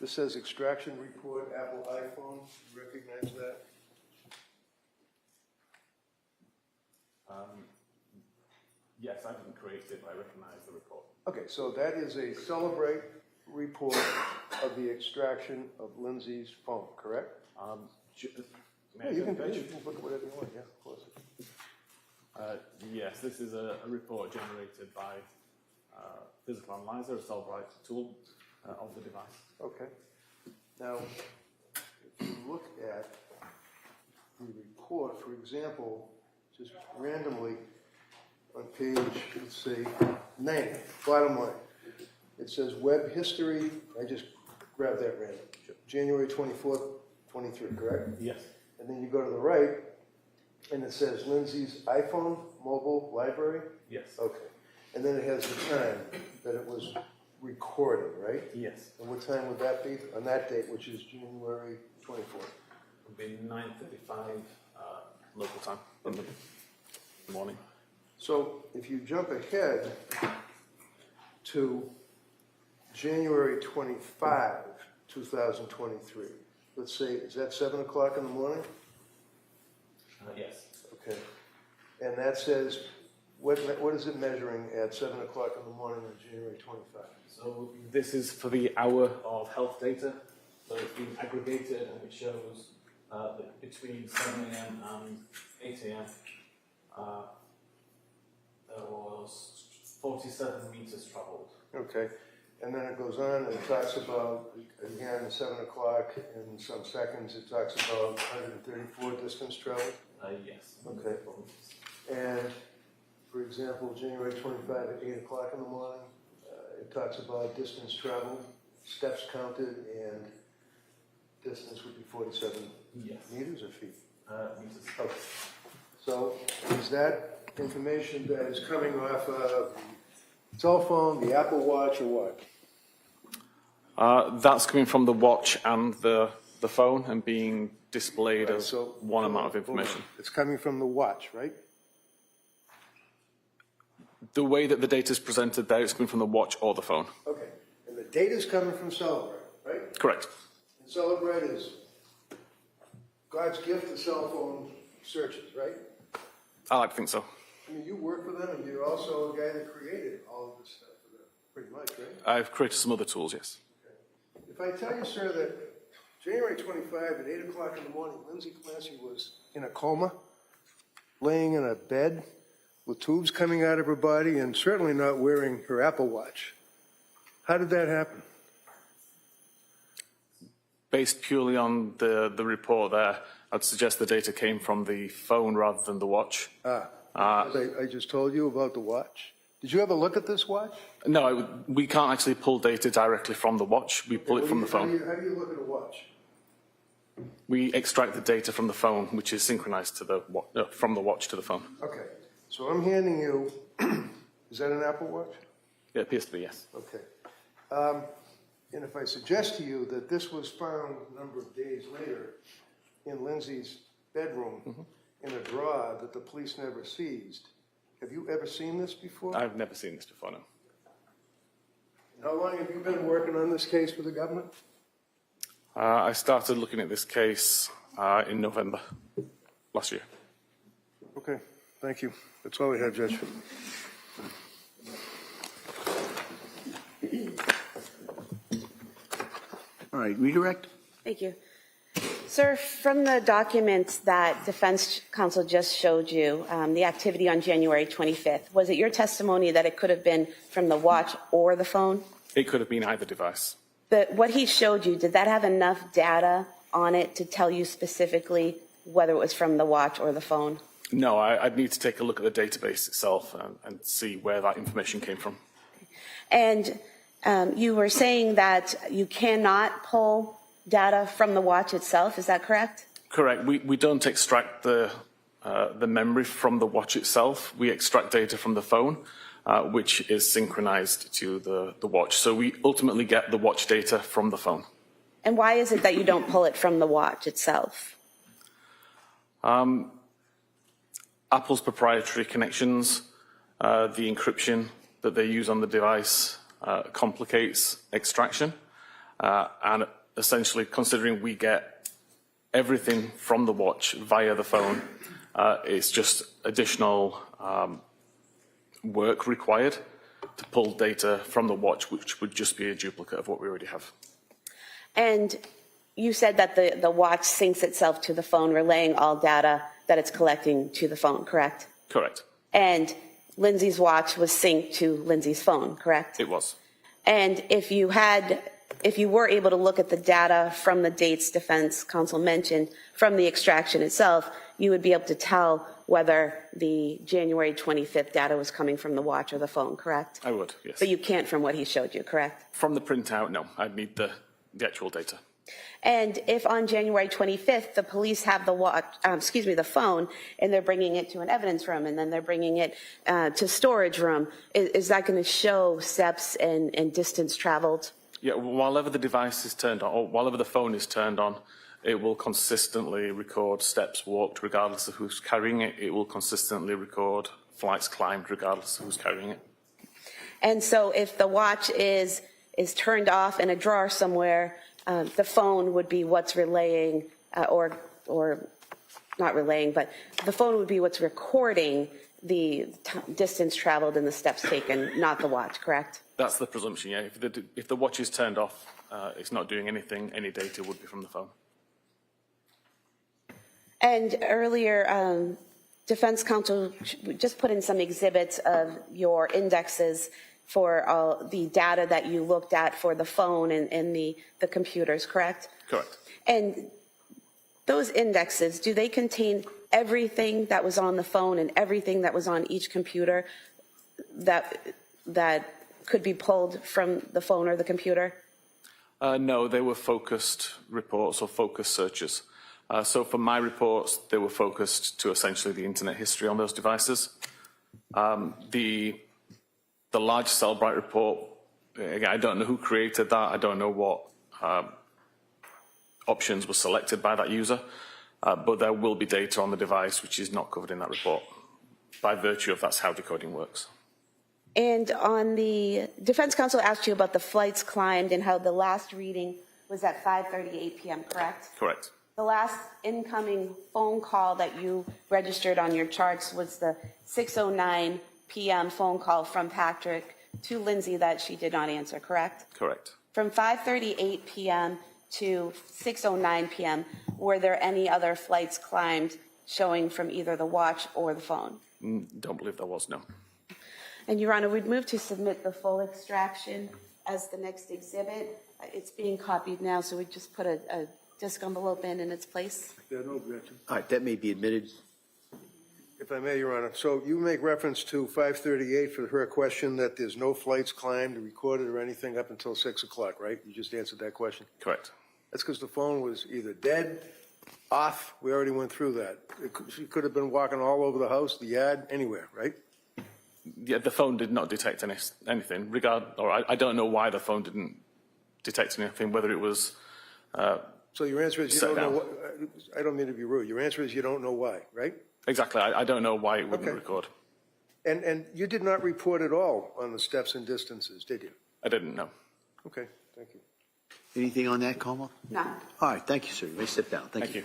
This says extraction report, Apple iPhone. You recognize that? Yes, I didn't create it, but I recognize the report. Okay, so that is a Celebrate report of the extraction of Lindsay's phone, correct? May I Yeah, you take can a page? look at whatever you want, yeah, of course. Yes, this is a report generated by Physical Analyzer, a Celebrite tool of the device. Okay. Now, if you look at the report, for example, just randomly on page, let's say, 9, bottom line, it says web history. I just grabbed that random. January 24th, 23, correct? Yes. And then you go to the right, and it says Lindsay's iPhone mobile library? Yes. Okay. And then it has the time that it was recorded, right? Yes. And what time would that be on that date, which is January 24th? It would be 9:35 local time in the morning. So if you jump ahead to January 25, 2023, let's say, is that 7 o'clock in the morning? Yes. Okay. And that says, what is it measuring at 7 o'clock in the morning on January 25? So this is for the hour of health data. So it's been aggregated and it shows that between 7 a.m. and 8 a.m. There was 47 meters traveled. Okay. And then it goes on and it talks about, again, 7 o'clock in some seconds, it talks about 134 distance traveled. Yes. Okay. And, for example, January 25 at 8 o'clock in the morning, it talks about distance traveled, steps counted, and distance would be 47 Yes. meters or feet. Meters. Okay. So is that information that is coming off of the cell phone, the Apple Watch, or what? That's coming from the watch and the phone and being displayed Right, as so- one amount of Hold on. information. It's coming from the watch, right? The way that the data is presented there, it's coming from the watch or the phone. Okay. And the data's coming from Celebrate, right? Correct. And Celebrate is God's gift to cell phone searches, right? I like to think so. I mean, you work for them, and you're also a guy that created all of this stuff for them, pretty much, right? I've created some other tools, yes. If I tell you, sir, that January 25 at 8 o'clock in the morning, Lindsay Clancy was in a coma, laying in a bed with tubes coming out of her body, and certainly not wearing her Apple Watch, How did that happen? Based purely on the report there, I'd suggest the data came from the phone rather than the watch. As I just told you about the watch. Did you ever look at this watch? No, we can't actually pull data directly from the watch. We pull it from the phone. How do you look at a watch? We extract the data from the phone, which is synchronized to from the watch to the phone. Okay, so I'm handing you, is that an Apple Watch? It appears to be, yes. Okay. And if I suggest to you that this was found a number of days later in Lindsay's bedroom in a drawer that the police never seized, have you ever seen this before? I've never seen this before, no. How long have you been working on this case for the government? I started looking at this case in November last year. Okay, thank you. That's all I have, Judge. All right, redirect. Thank you. Sir, from the documents that defense counsel just showed you, the activity on January 25th, was it your testimony that it could have been from the watch or the phone? It could have been either device. But what he showed you, did that have enough data on it to tell you specifically whether it was from the watch or the phone? No, I'd need to take a look at the database itself and see where that information came from. And you were saying that you cannot pull data from the watch itself, is that correct? Correct. We don't extract the memory from the watch itself. We extract data from the phone, which is synchronized to the watch. So we ultimately get the watch data from the phone. And why is it that you don't pull it from the watch itself? Apple's proprietary connections, the encryption that they use on the device complicates extraction. And essentially, considering we get everything from the watch via the phone, it's just additional work required to pull data from the watch, which would just be a duplicate of what we already have. And you said that the watch syncs itself to the phone, relaying all data that it's collecting to the phone, correct? Correct. And Lindsay's watch was synced to Lindsay's phone, correct? It was. And if you were able to look at the data from the dates defense counsel mentioned from the extraction itself, you would be able to tell whether the January 25th data was coming from the watch or the phone, correct? I would, yes. But you can't from what he showed you, correct? From the printout, no. I'd need the actual data. And if on January 25th, the police have the phone, and they're bringing it to an evidence room, and then they're bringing it to storage room, is that going to show steps and distance traveled? Yeah, whilever the device is turned on, or whilever the phone is turned on, it will consistently record steps walked regardless of who's carrying it. It will consistently record flights climbed regardless of who's carrying it. And so if the watch is turned off in a drawer somewhere, the phone would be what's relaying, or not relaying, but the phone would be what's recording the distance traveled and the steps taken, not the watch, correct? That's the presumption, yeah. If the watch is turned off, it's not doing anything, any data would be from the phone. And earlier, defense counsel just put in some exhibits of your indexes for all the data that you looked at for the phone and the computers, correct? Correct. And those indexes, do they contain everything that was on the phone and everything that was on each computer that could be pulled from the phone or the computer? No, they were focused reports or focused searches. So for my reports, they were focused to essentially the internet history on those devices. The large Cellbrite report, again, I don't know who created that. I don't know what options were selected by that user, but there will be data on the device which is not covered in that report by virtue of that's how decoding works. And on the defense counsel asked you about the flights climbed and how the last reading was at 5:38 p.m., correct? Correct. The last incoming phone call that you registered on your charts was the 6:09 p.m. phone call from Patrick to Lindsay that she did not answer, correct? Correct. From 5:38 p.m. to 6:09 p.m., were there any other flights climbed showing from either the watch or the phone? Don't believe there was, no. And Your Honor, we'd move to submit the full extraction as the next exhibit. It's being copied now, so we just put a disc envelope in its place. Yeah, no objection. All right, that may be admitted. If I may, Your Honor, so you make reference to 538 for her question that there's no flights climbed, recorded, or anything up until 6 o'clock, right? You just answered that question. Correct. That's because the phone was either dead, off, we already went through that. She could have been walking all over the house, the yard, anywhere, right? Yeah, the phone did not detect anything. I don't know why the phone didn't detect anything, whether it was... So your answer is you Set don't know down. what, I don't mean to be rude, your answer is you don't know why, right? Exactly. I don't know why it wouldn't Okay. record. And you did not report at all on the steps and distances, did you? I didn't know. Okay, thank you. Anything on that, Como? No. All right, thank you, sir. You may sit down. Thank you.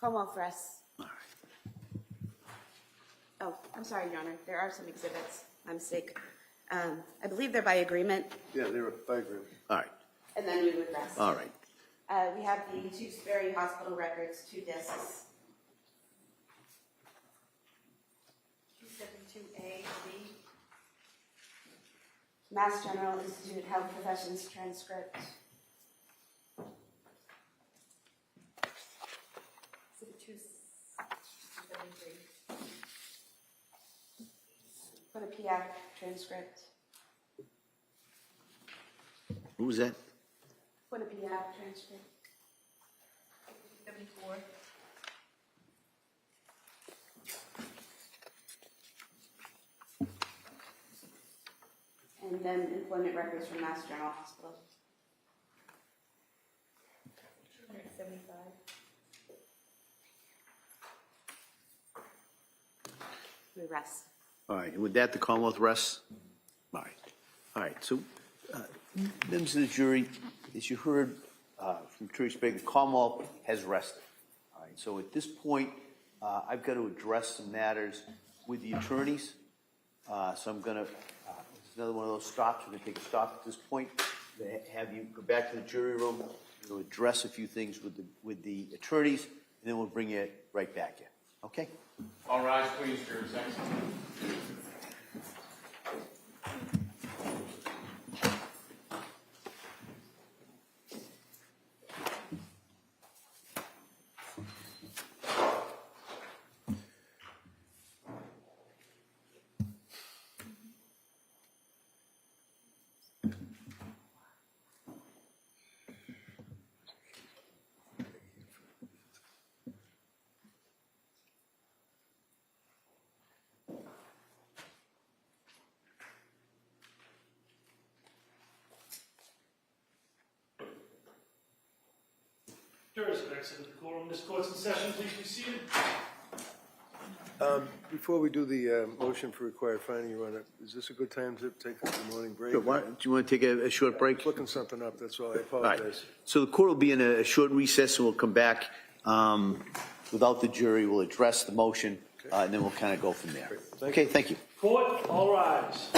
Como for us. Oh, I'm sorry, Your Honor. There are some exhibits. My mistake. I believe they're by agreement, Yeah, they were, I agree. All right, and then we would rest. all right. We have the 2 Sperry Hospital records, 2 discs. 272A, B. Mass General Institute Health Professions transcript. Exhibit 273. Put a PIAC transcript. What was that? Put a PIAC transcript. 74. And then employment records from Mass General Hospital. 275. We rest. All right, and with that, the Commonwealth rests? All right, all right, so, members of the jury, as you heard from Attorney Sprague, the Commonwealth has rested. All right, so at this point, I've got to address some matters with the attorneys. So I'm going to, it's another one of those stops. We're going to take a stop at this point. I'm going to have you go back to the jury room. We'll address a few things with the attorneys, and then we'll bring you right back in. Okay? All rise, please, jurors. Thanks. Jurors have exited the courtroom. This court's in session. Please be seated. Before we do the motion for required finding, Your Honor, is this a good time to take a morning break? Sure, do you want to take a short break? Looking something up, that's all, I All right, apologize. so the court will be in a short recess, and we'll come back without the jury. We'll address the motion, and then we'll kind of go from there. Okay, thank you. Court, all rise.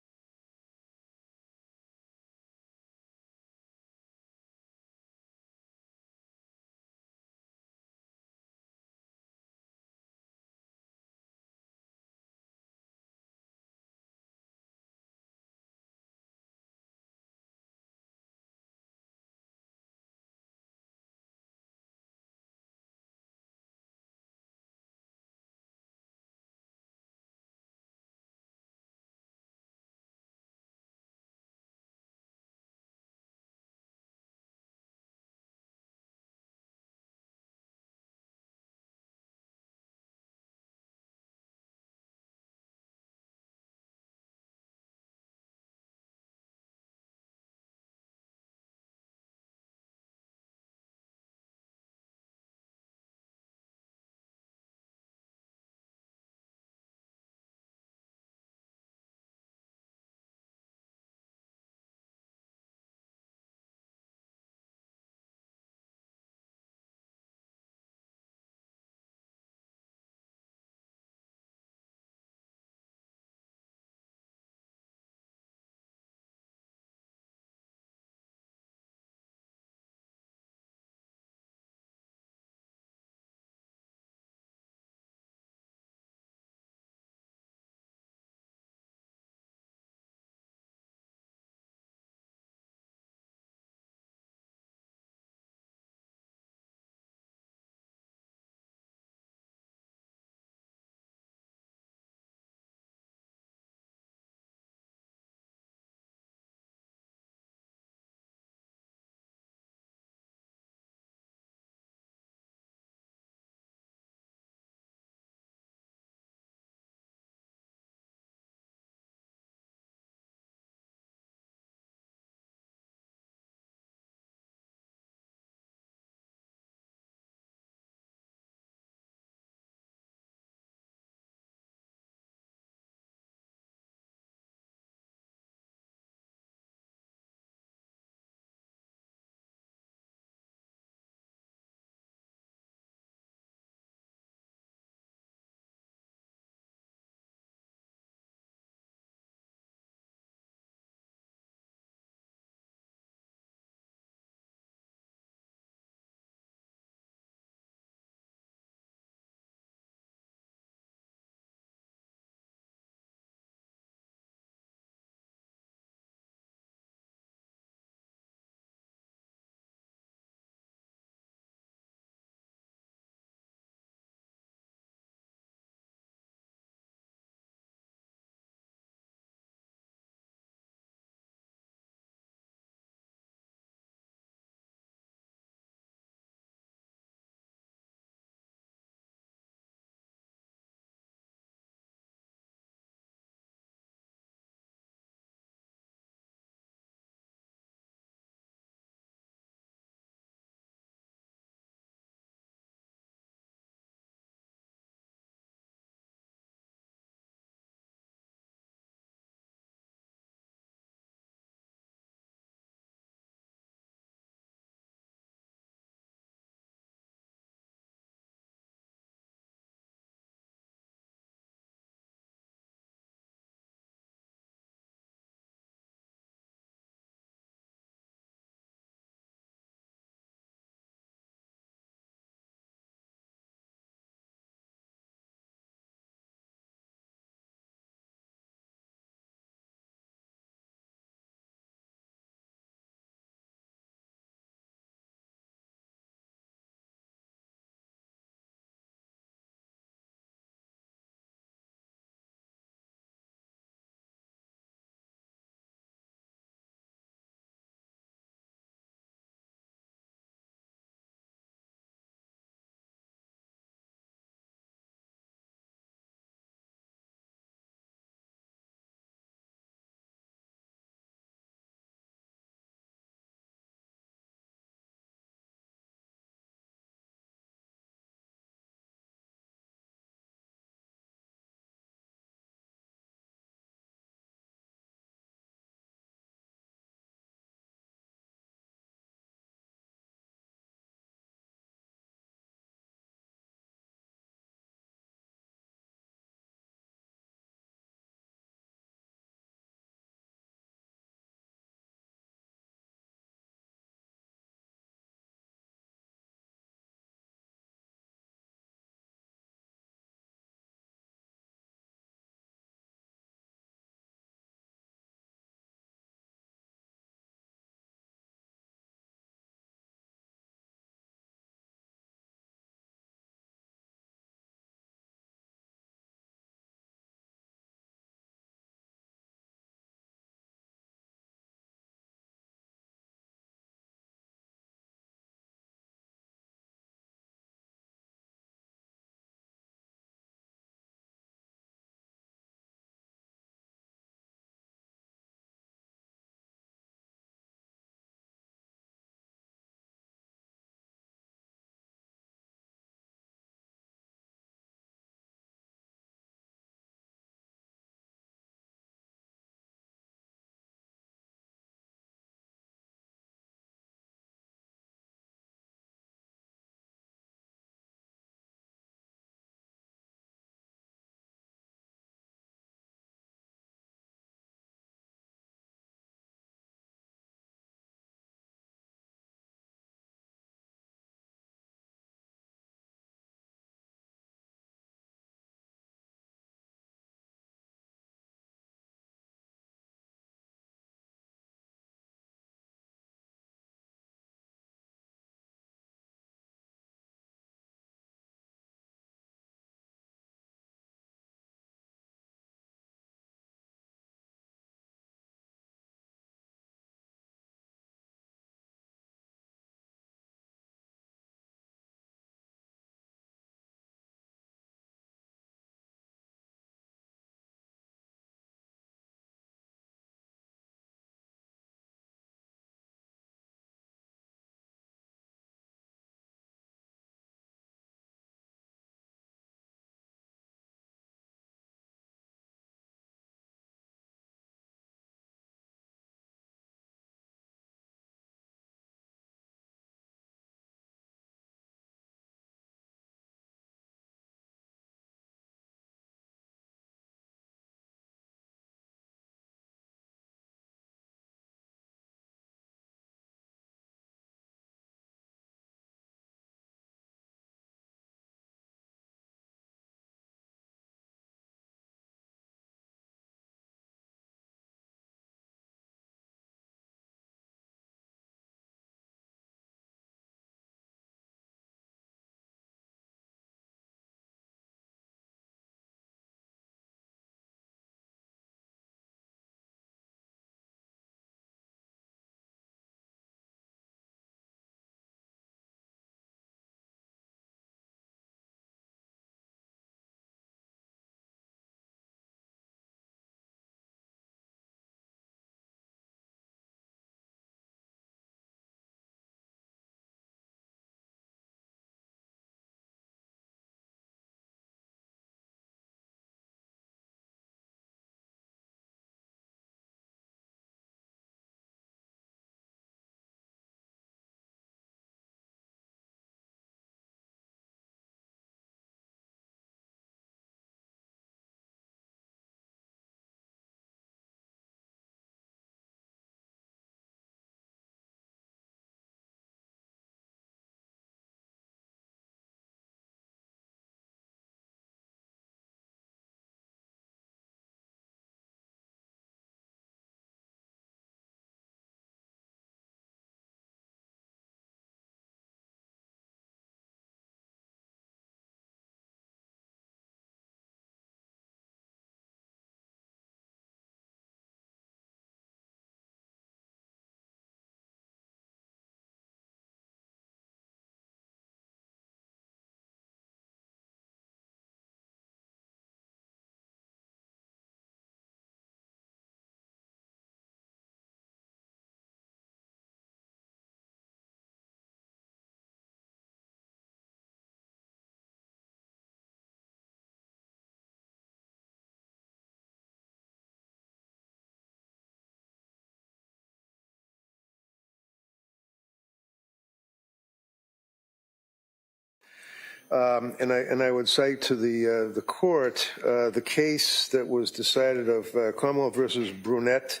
And I would cite to the court the case that was decided of Commonwealth versus Brunette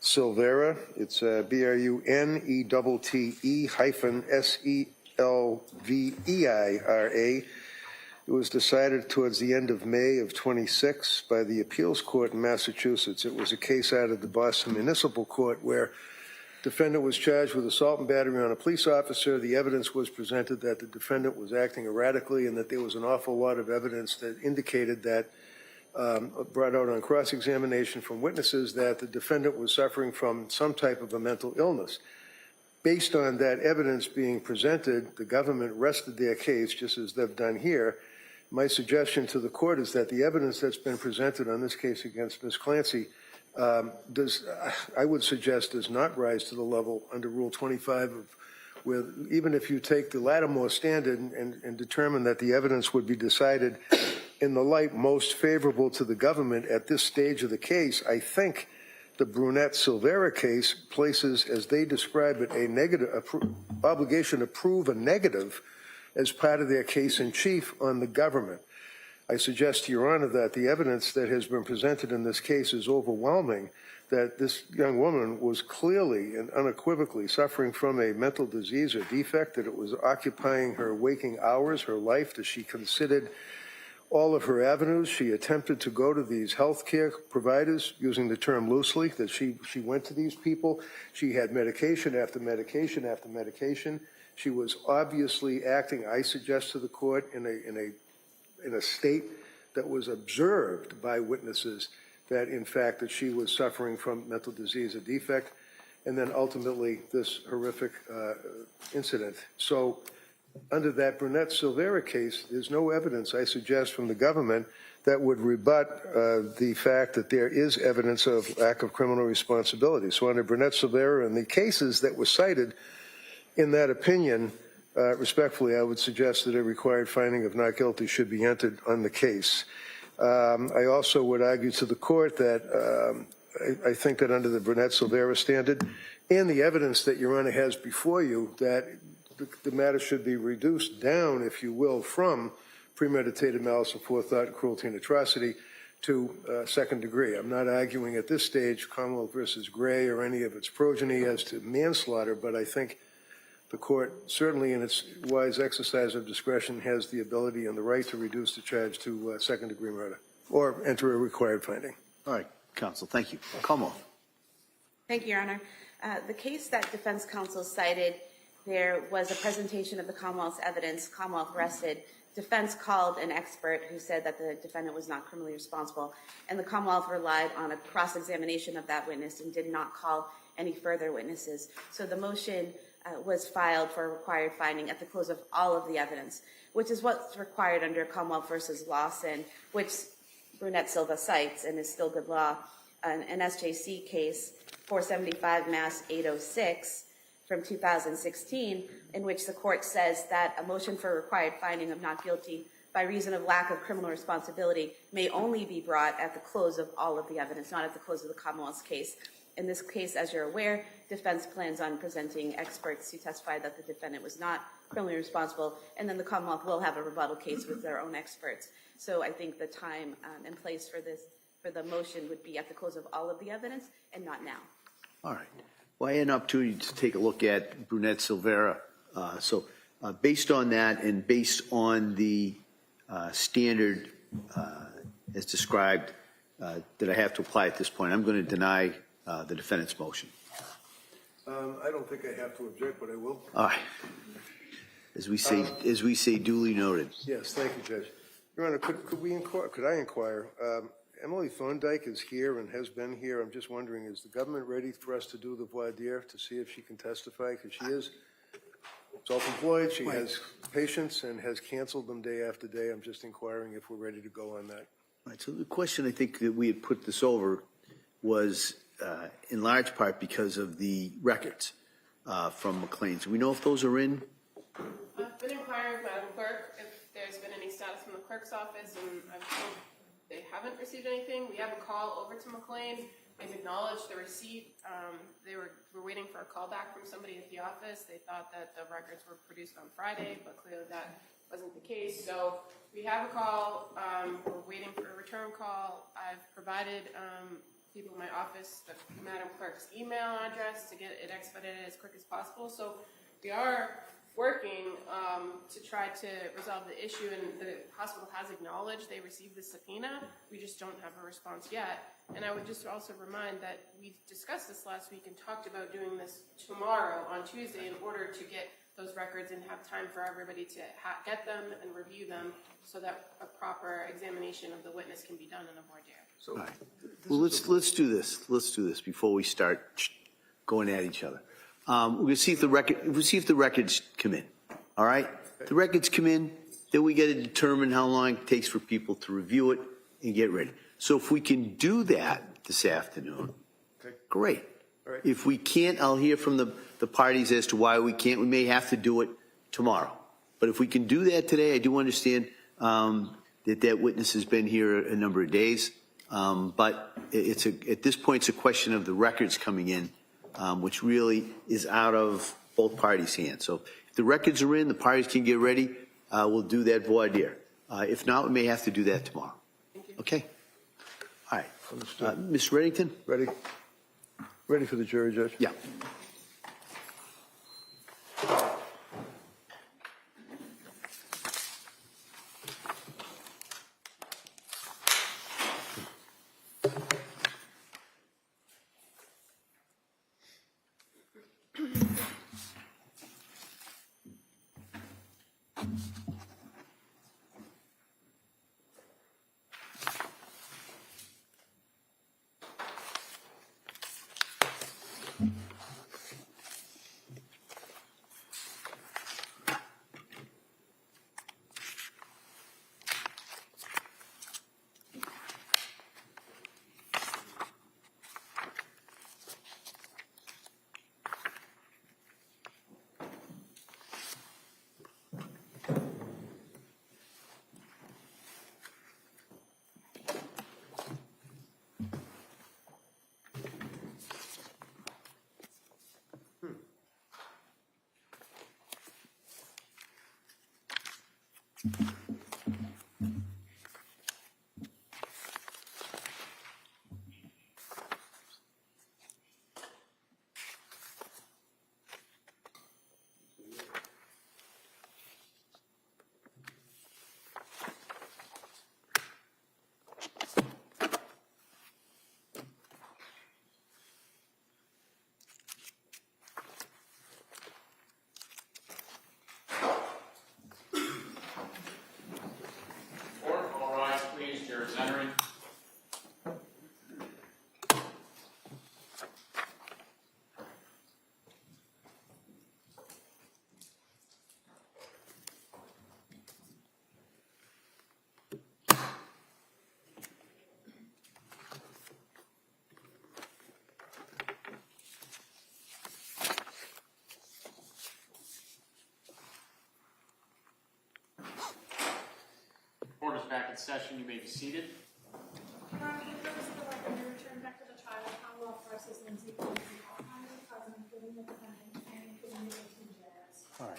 Silvera. It's BRUNETTE-SELVEIRA. It was decided towards the end of May of 26 by the appeals court in Massachusetts. It was a case out of the Boston Municipal Court where defendant was charged with assault and battery on a police officer. The evidence was presented that the defendant was acting erratically and that there was an awful lot of evidence that indicated that, brought out on cross-examination from witnesses, that the defendant was suffering from some type of a mental illness. Based on that evidence being presented, the government rested their case, just as they've done here. My suggestion to the court is that the evidence that's been presented on this case against Ms. Clancy I would suggest does not rise to the level under Rule 25 of where even if you take the Lattimore standard and determine that the evidence would be decided in the light most favorable to the government at this stage of the case, I think the Brunette Silvera case places, as they describe it, a negative obligation to prove a negative as part of their case in chief on the government. I suggest to Your Honor that the evidence that has been presented in this case is overwhelming, that this young woman was clearly and unequivocally suffering from a mental disease or defect, that it was occupying her waking hours, her life, that she considered all of her avenues. She attempted to go to these health care providers, using the term loosely, that she went to these people. She had medication after medication after medication. She was obviously acting, I suggest to the court, in a state that was observed by witnesses that, in fact, that she was suffering from mental disease or defect, and then ultimately this horrific incident. So under that Brunette Silvera case, there's no evidence, I suggest, from the government that would rebut the fact that there is evidence of lack of criminal responsibility. So under Brunette Silvera and the cases that were cited in that opinion, respectfully, I would suggest that a required finding of not guilty should be entered on the case. I also would argue to the court that I think that under the Brunette Silvera standard and the evidence that Your Honor has before you, that the matter should be reduced down, if you will, from premeditated malice, aforethought, cruelty, and atrocity to second degree. I'm not arguing at this stage Commonwealth versus Gray or any of its progeny as to manslaughter, but I think the court, certainly in its wise exercise of discretion, has the ability and the right to reduce the charge to second-degree murder or enter a required finding. All right, counsel, thank you. Como. Thank you, Your Honor. The case that defense counsel cited, there was a presentation of the Commonwealth's evidence. Commonwealth rested. Defense called an expert who said that the defendant was not criminally responsible, and the Commonwealth relied on a cross-examination of that witness and did not call any further witnesses. So the motion was filed for a required finding at the close of all of the evidence, which is what's required under Commonwealth versus Lawson, which Brunette Silva cites and is still good law. An SJC case, 475 Mass 806 from 2016, in which the court says that a motion for a required finding of not guilty by reason of lack of criminal responsibility may only be brought at the close of all of the evidence, not at the close of the Commonwealth's case. In this case, as you're aware, defense plans on presenting experts who testify that the defendant was not criminally responsible, and then the Commonwealth will have a rebuttal case with their own experts. So I think the time and place for the motion would be at the close of all of the evidence and not now. All right. Well, I had an opportunity to take a look at Brunette Silvera. So based on that and based on the standard as described that I have to apply at this point, I'm going to deny the defendant's motion. I don't think I have to object, but I will. All right. As we say, duly noted. Yes, thank you, Judge. Your Honor, could I inquire? Emily Thorndike is here and has been here. I'm just wondering, is the government ready for us to do the voir dire to see if she can testify? Because she is self-employed, she has patients and has canceled them day after day. I'm just inquiring if we're ready to go on that. All right, so the question I think that we had put this over was in large part because of the records from McLean's. Do we know if those are in? I've been inquiring with Madam Clerk if there's been any status from the clerk's office, and I've told they haven't received anything. We have a call over to McLean. They've acknowledged the receipt. They were waiting for a call back from somebody at the office. They thought that the records were produced on Friday, but clearly that wasn't the case. So we have a call, we're waiting for a return call. I've provided people in my office the Madam Clerk's email address to get it expedited as quick as possible. So we are working to try to resolve the issue, and the hospital has acknowledged they received the subpoena. We just don't have a response yet. And I would just also remind that we discussed this last week and talked about doing this tomorrow on Tuesday in order to get those records and have time for everybody to get them and review them so that a proper examination of the witness can be done in a voir dire. So, All right. Well, let's do this. Let's do this before we start going at each other. We're gonna see if the records come in. All right. The records come in, then we got to determine how long it takes for people to review it and get ready. So if we can do that this afternoon, okay. great. All right. If we can't, I'll hear from the parties as to why we can't. We may have to do it tomorrow. But if we can do that today, I do understand that witness has been here a number of days. But at this point, it's a question of the records coming in, which really is out of both parties' hands. So if the records are in, the parties can get ready. We'll do that voir dire. If not, we may have to do that tomorrow. Okay? All right. Understood. Ms. Reddington? Ready? Ready for the jury, Judge? Yeah. All rise, please. Jurors entering. Court is back in session. You may be seated. For the purpose of the record, we return back to the trial of Commonwealth versus Lindsay Clancy. All parties are present, including the defendant, and including the 18 jurors. All right.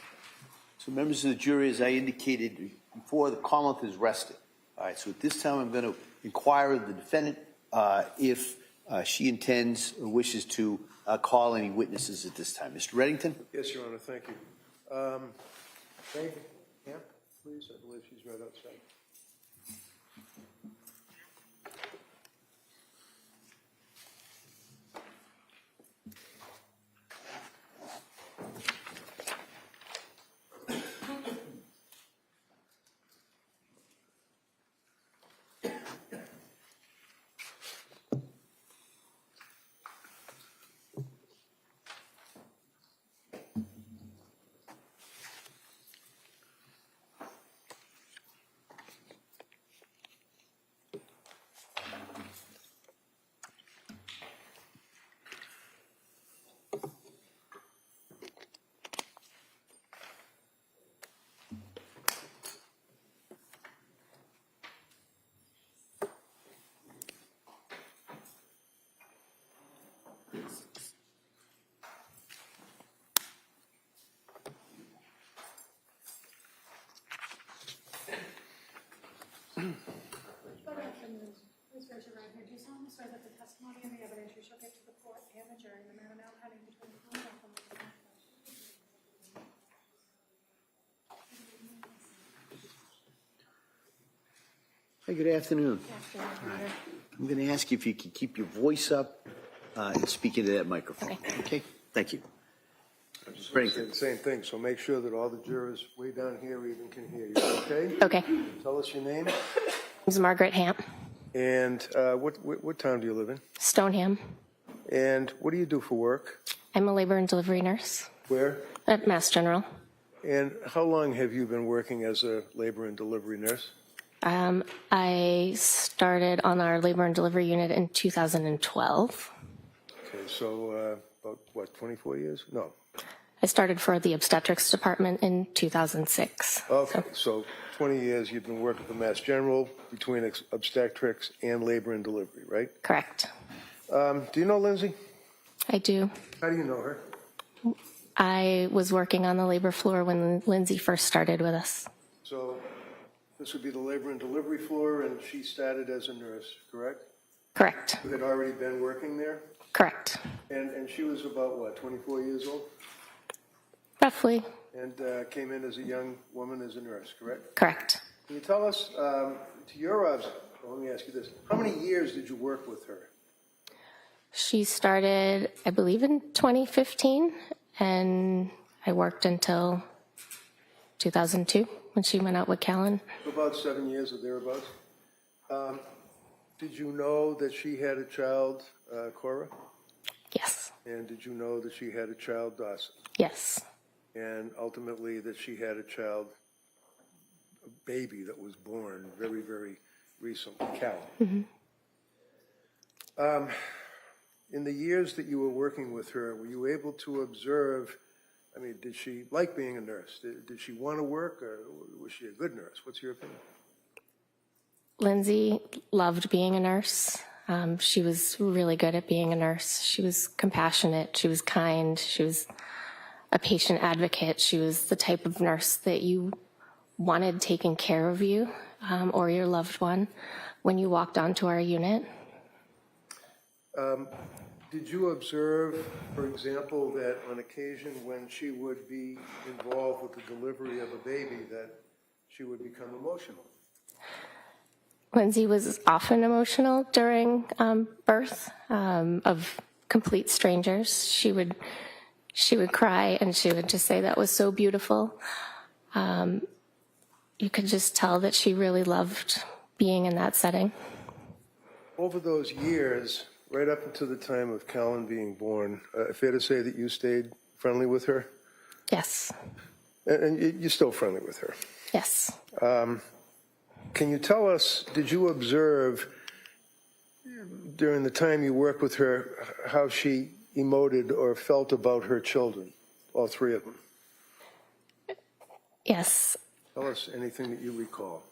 So members of the jury, as I indicated before, the Commonwealth is rested. All right. So at this time, I'm going to inquire of the defendant if she intends or wishes to call any witnesses at this time. Mr. Reddington? Yes, Your Honor, thank you. Thank you. Camp, please, I believe she's right outside. afternoon. Please raise your right hand. Do you solemnly swear that the testimony and the evidence you shall give to the court and the jury in the matter now pending between the Commonwealth and the Hey, good afternoon. I'm going to ask you if you could keep your voice up and speak into that microphone. Okay? Thank you. I'm just going to say the same thing, so make sure that all the jurors way down here even can hear you, okay? Okay. Tell us your name It's Margaret Hamp, and what town do you live in? Stoneham. And what do you do for work? I'm a labor and delivery nurse Where? at Mass General. And how long have you been working as a labor and delivery nurse? I started on our labor and delivery unit in 2012. Okay, so about, what, 24 years? No. I started for the obstetrics department in 2006. Okay, so 20 years you've been working for Mass General between obstetrics and labor and delivery, right? Correct. Do you know Lindsay? I do. How do you know her? I was working on the labor floor when Lindsay first started with us. So this would be the labor and delivery floor, and she started as a nurse, correct? Correct. You had already been working there? Correct. And she was about, what, 24 years old? Roughly. And came in as a young woman as a nurse, correct? Correct. Can you tell us, to your let me ask you this, how many years did you work with her? She started, I believe, in 2015, and I worked until 2002 when she went out with Callan. About 7 years or thereabouts. Did you know that she had a child, Cora? Yes. And did you know that she had a child, Dawson? Yes. And ultimately that she had a child, a baby that was born very, very recently, Callan. In the years that you were working with her, were you able to observe, I mean, did she like being a nurse? Did she want to work, or was she a good nurse? What's your opinion? Lindsay loved being a nurse. She was really good at being a nurse. She was compassionate. She was kind. She was a patient advocate. She was the type of nurse that you wanted taking care of you or your loved one when you walked onto our unit. Did you observe, for example, that on occasion when she would be involved with the delivery of a baby that she would become emotional? Lindsay was often emotional during birth of complete strangers. She would cry and she would just say that was so beautiful. You could just tell that she really loved being in that setting. Over those years, right up until the time of Callan being born, fair to say that you stayed friendly with her? Yes. And you're still friendly with her? Yes. Can you tell us, did you observe during the time you worked with her how she emoted or felt about her children, all three of them? Yes. Tell us anything that you recall.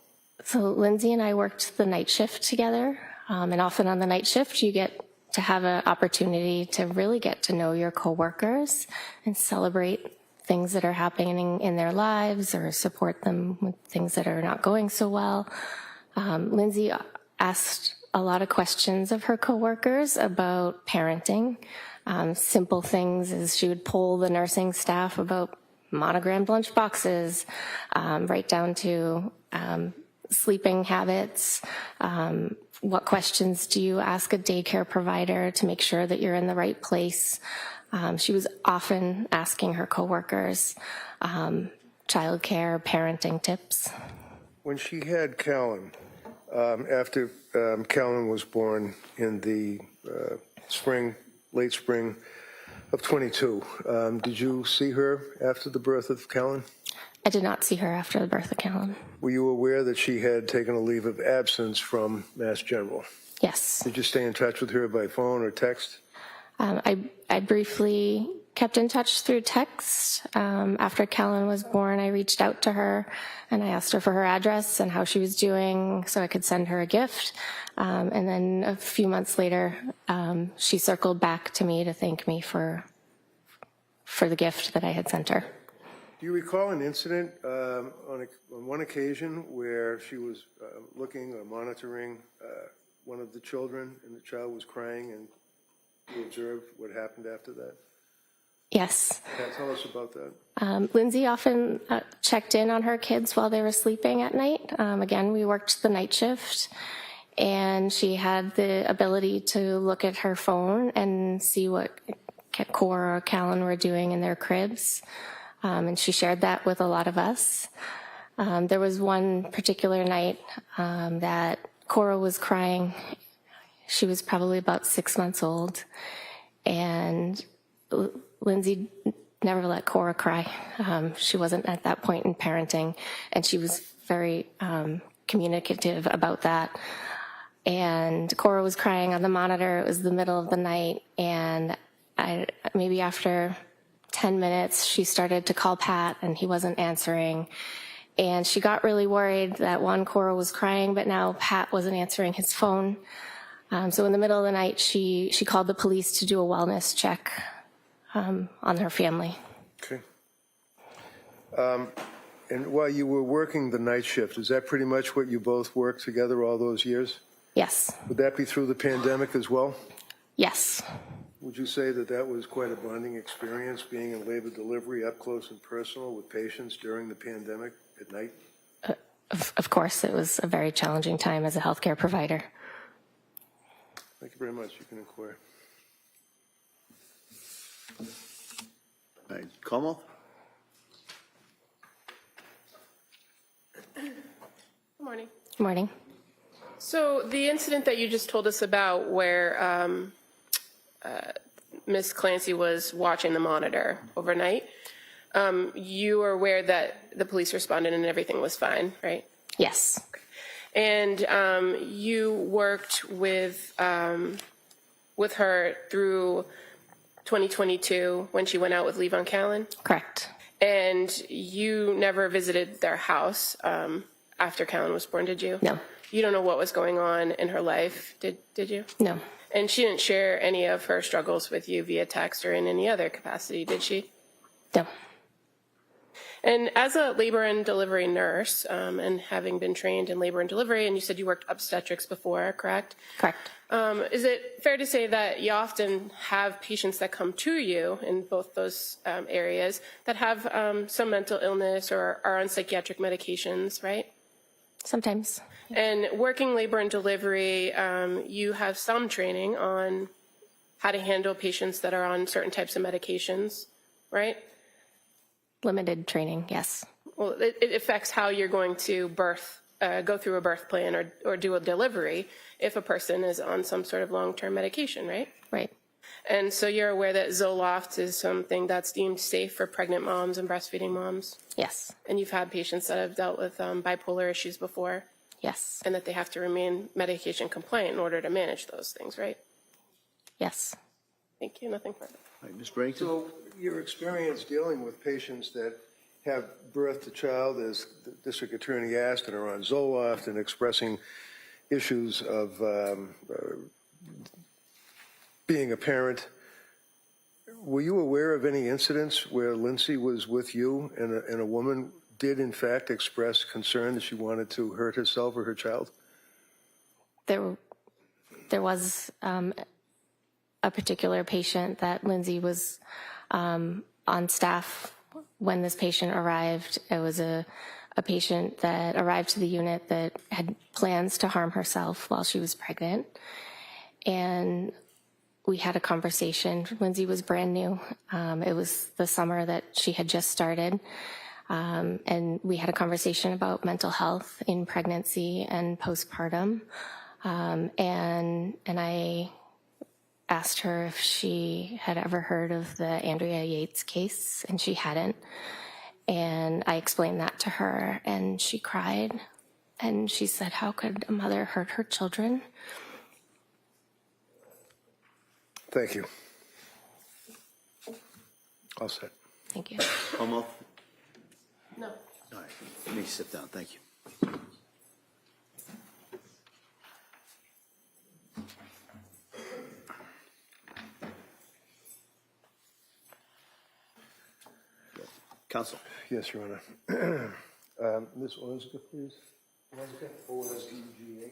So Lindsay and I worked the night shift together, and often on the night shift you get to have an opportunity to really get to know your coworkers and celebrate things that are happening in their lives or support them with things that are not going so well. Lindsay asked a lot of questions of her coworkers about parenting. Simple things as she would poll the nursing staff about monogrammed lunch boxes, right down to sleeping habits. What questions do you ask a daycare provider to make sure that you're in the right place? She was often asking her coworkers childcare, parenting tips. When she had Callan, after Callan was born in the late spring of 22, did you see her after the birth of Callan? I did not see her after the birth of Callan. Were you aware that she had taken a leave of absence from Mass General? Yes. Did you stay in touch with her by phone or text? I briefly kept in touch through text. After Callan was born, I reached out to her and I asked her for her address and how she was doing so I could send her a gift. And then a few months later, she circled back to me to thank me for the gift that I had sent her. Do you recall an incident on one occasion where she was looking or monitoring one of the children and the child was crying and you observed what happened after that? Yes. Tell us about that. Lindsay often checked in on her kids while they were sleeping at night. Again, we worked the night shift, and she had the ability to look at her phone and see what Cora or Callan were doing in their cribs. And she shared that with a lot of us. There was one particular night that Cora was crying. She was probably about 6 months old, and Lindsay never let Cora cry. She wasn't at that point in parenting, and she was very communicative about that. And Cora was crying on the monitor. It was the middle of the night, and maybe after 10 minutes, she started to call Pat, and he wasn't answering. And she got really worried that Cora was crying, but now Pat wasn't answering his phone. So in the middle of the night, she called the police to do a wellness check on her family. Okay. And while you were working the night shift, is that pretty much what you both worked together all those years? Yes. Would that be through the pandemic as well? Yes. Would you say that that was quite a bonding experience, being in labor delivery up close and personal with patients during the pandemic at night? Of course, it was a very challenging time as a healthcare provider. Thank you very much. You can inquire. All right, Como? Good morning. Good morning. So the incident that you just told us about where Ms. Clancy was watching the monitor overnight, you were aware that the police responded and everything was fine, right? Yes. And you worked with her through 2022 when she went out with Levon Callan? Correct. And you never visited their house after Callan was born, did you? No. You don't know what was going on in her life, did you? No. And she didn't share any of her struggles with you via text or in any other capacity, did she? No. And as a labor and delivery nurse, and having been trained in labor and delivery, and you said you worked obstetrics before, correct? Correct. Is it fair to say that you often have patients that come to you in both those areas that have some mental illness or are on psychiatric medications, right? Sometimes. And working labor and delivery, you have some training on how to handle patients that are on certain types of medications, right? Limited training, yes. Well, it affects how you're going to go through a birth plan or do a delivery if a person is on some sort of long-term medication, right? Right. And so you're aware that Zoloft is something that's deemed safe for pregnant moms and breastfeeding moms? Yes. And you've had patients that have dealt with bipolar issues before? Yes. And that they have to remain medication compliant in order to manage those things, right? Yes. Thank you. Nothing further. All right, Ms. Brayton? So your experience dealing with patients that have birthed a child, as the district attorney asked, and are on Zoloft and expressing issues of being a parent, were you aware of any incidents where Lindsay was with you and a woman did in fact express concern that she wanted to hurt herself or her child? There was a particular patient that Lindsay was on staff when this patient arrived. It was a patient that arrived to the unit that had plans to harm herself while she was pregnant. And we had a conversation. Lindsay was brand new. It was the summer that she had just started. And we had a conversation about mental health in pregnancy and postpartum. And I asked her if she had ever heard of the Andrea Yates case, and she hadn't. And I explained that to her, and she cried. And she said, "How could a mother hurt her children?" Thank you. All set. Thank you. Como? No. All right, let me sit down, thank you. Counsel. Yes, Your Honor. Ms. Olenska, please. Olenska, O-L-E-G-A.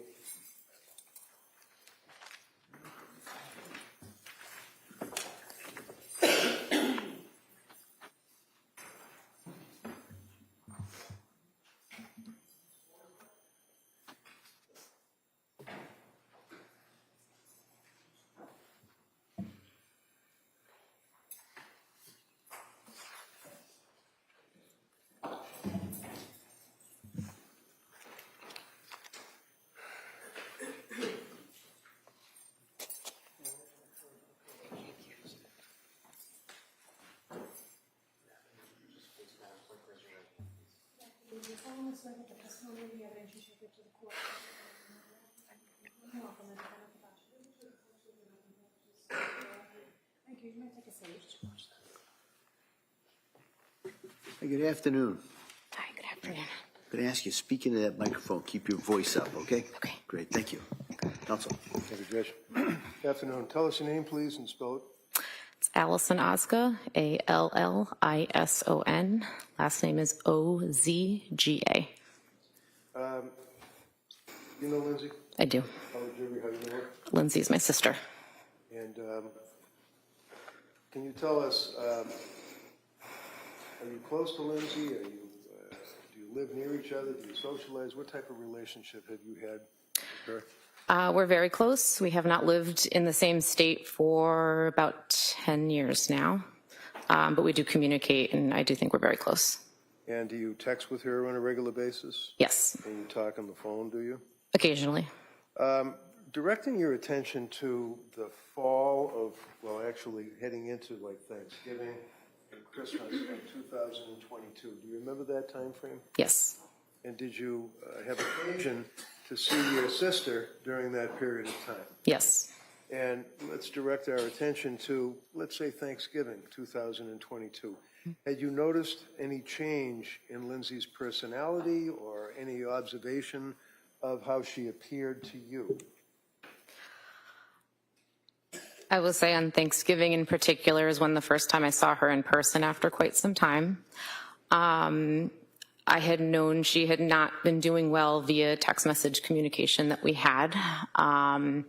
Hey, good afternoon. Hi, good afternoon. I'm going to ask you, speak into that microphone, keep your voice up, okay? Okay. Great, thank you. Counsel. Thank you, Judge. Good afternoon. Tell us your name, please, and spell it. It's Allison Ozga, A-L-L-I-S-O-N. Last name is O-Z-G-A. You know Lindsay? I do. How would you know her? Lindsay's my sister. And can you tell us, are you close to Lindsay? Do you live near each other? Do you socialize? What type of relationship have you had with her? We're very close. We have not lived in the same state for about 10 years now, but we do communicate, and I do think we're very close. And do you text with her on a regular basis? Yes, And you talk on the phone, do you? occasionally. Directing your attention to the fall of, well, actually heading into like Thanksgiving and Christmas of 2022, do you remember that time frame? Yes. And did you have occasion to see your sister during that period of time? Yes. And let's direct our attention to, let's say, Thanksgiving 2022. Had you noticed any change in Lindsay's personality or any observation of how she appeared to you? I will say on Thanksgiving in particular is when the first time I saw her in person after quite some time. I had known she had not been doing well via text message communication that we had. I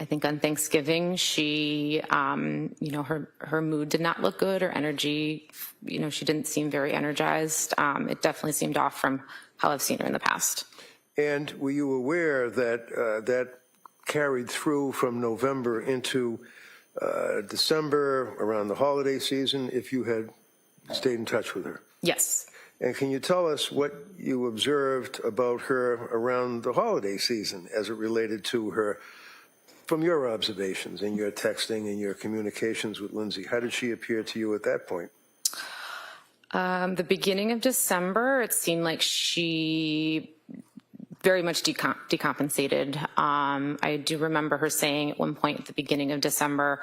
think on Thanksgiving, she, her mood did not look good, her energy, she didn't seem very energized. It definitely seemed off from how I've seen her in the past. And were you aware that that carried through from November into December, around the holiday season, if you had stayed in touch with her? Yes. And can you tell us what you observed about her around the holiday season as it related to her, from your observations and your texting and your communications with Lindsay? How did she appear to you at that point? The beginning of December, it seemed like she very much decompensated. I do remember her saying at one point at the beginning of December,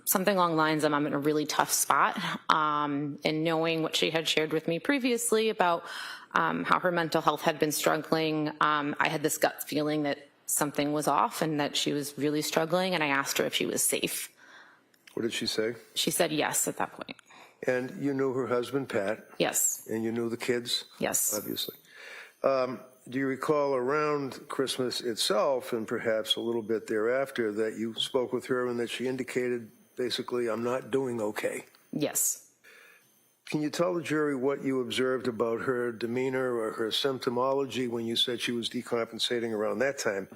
something along the lines of, I'm in a really tough spot. And knowing what she had shared with me previously about how her mental health had been struggling, I had this gut feeling that something was off and that she was really struggling, and I asked her if she was safe. What did she say? She said yes at that point. And you knew her husband, Pat? Yes. And you knew the kids? Yes. Obviously. Do you recall around Christmas itself, and perhaps a little bit thereafter, that you spoke with her and that she indicated, basically, I'm not doing okay? Yes. Can you tell the jury what you observed about her demeanor or her symptomology when you said she was decompensating around that time?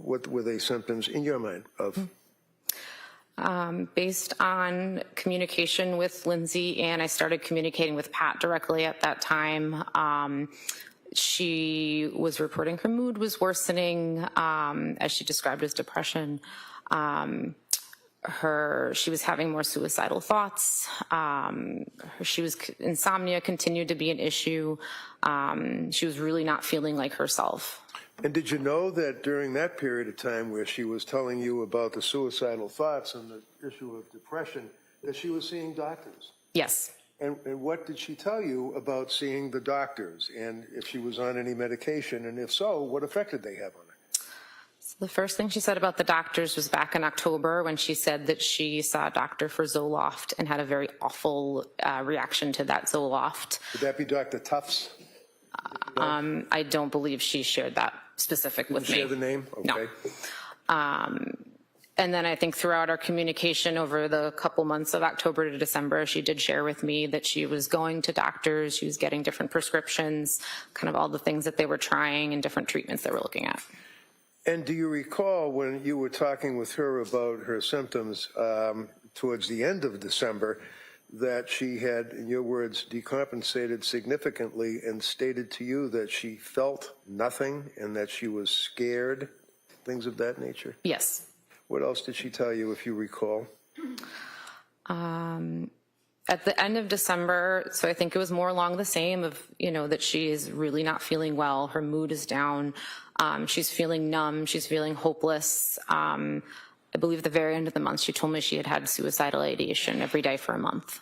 What were they symptoms in your mind of? Based on communication with Lindsay, and I started communicating with Pat directly at that time, she was reporting her mood was worsening, as she described as depression. She was having more suicidal thoughts. Insomnia continued to be an issue. She was really not feeling like herself. And did you know that during that period of time where she was telling you about the suicidal thoughts and the issue of depression, that she was seeing doctors? Yes. And what did she tell you about seeing the doctors, and if she was on any medication, and if so, what effect did they have on her? The first thing she said about the doctors was back in October when she said that she saw a doctor for Zoloft and had a very awful reaction to that Zoloft. Would that be Dr. Tufts? I don't believe she shared that specific with me. Share the name? Okay. No. And then I think throughout our communication over the couple months of October to December, she did share with me that she was going to doctors, she was getting different prescriptions, kind of all the things that they were trying and different treatments they were looking at. And do you recall when you were talking with her about her symptoms towards the end of December that she had, in your words, decompensated significantly and stated to you that she felt nothing and that she was scared, things of that nature? Yes. What else did she tell you, if you recall? At the end of December, so I think it was more along the same of, that she is really not feeling well. Her mood is down. She's feeling numb. She's feeling hopeless. I believe at the very end of the month, she told me she had suicidal ideation every day for a month.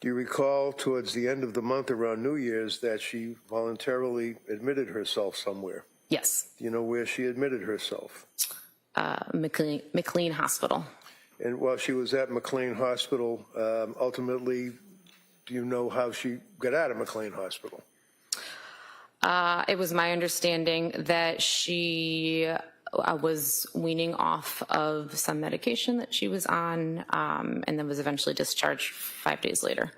Do you recall towards the end of the month around New Year's that she voluntarily admitted herself somewhere? Yes. Do you know where she admitted herself? McLean Hospital. And while she was at McLean Hospital, ultimately, do you know how she got out of McLean Hospital? It was my understanding that she was weaning off of some medication that she was on, and then was eventually discharged 5 days later.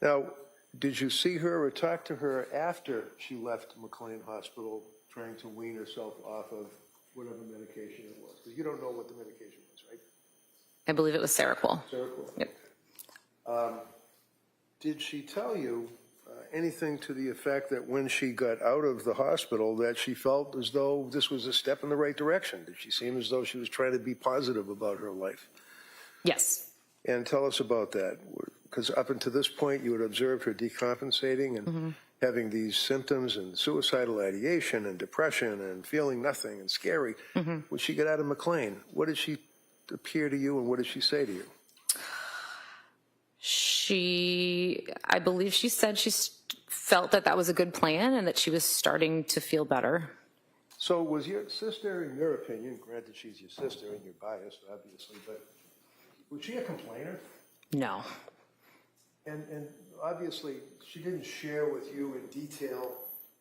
Now, did you see her or talk to her after she left McLean Hospital trying to wean herself off of whatever medication it was? Because you don't know what the medication was, right? I believe it was Seroquel. Seroquel. Yep. Did she tell you anything to the effect that when she got out of the hospital that she felt as though this was a step in the right direction? Did she seem as though she was trying to be positive about her life? Yes. And tell us about that, because up until this point you had observed her decompensating and having these symptoms and suicidal ideation and depression and feeling nothing and scary. When she got out of McLean, what did she appear to you and what did she say to you? I believe she said she felt that was a good plan and that she was starting to feel better. So was your sister, in your opinion, granted she's your sister and you're biased, obviously, but was she a complainer? No. And obviously she didn't share with you in detail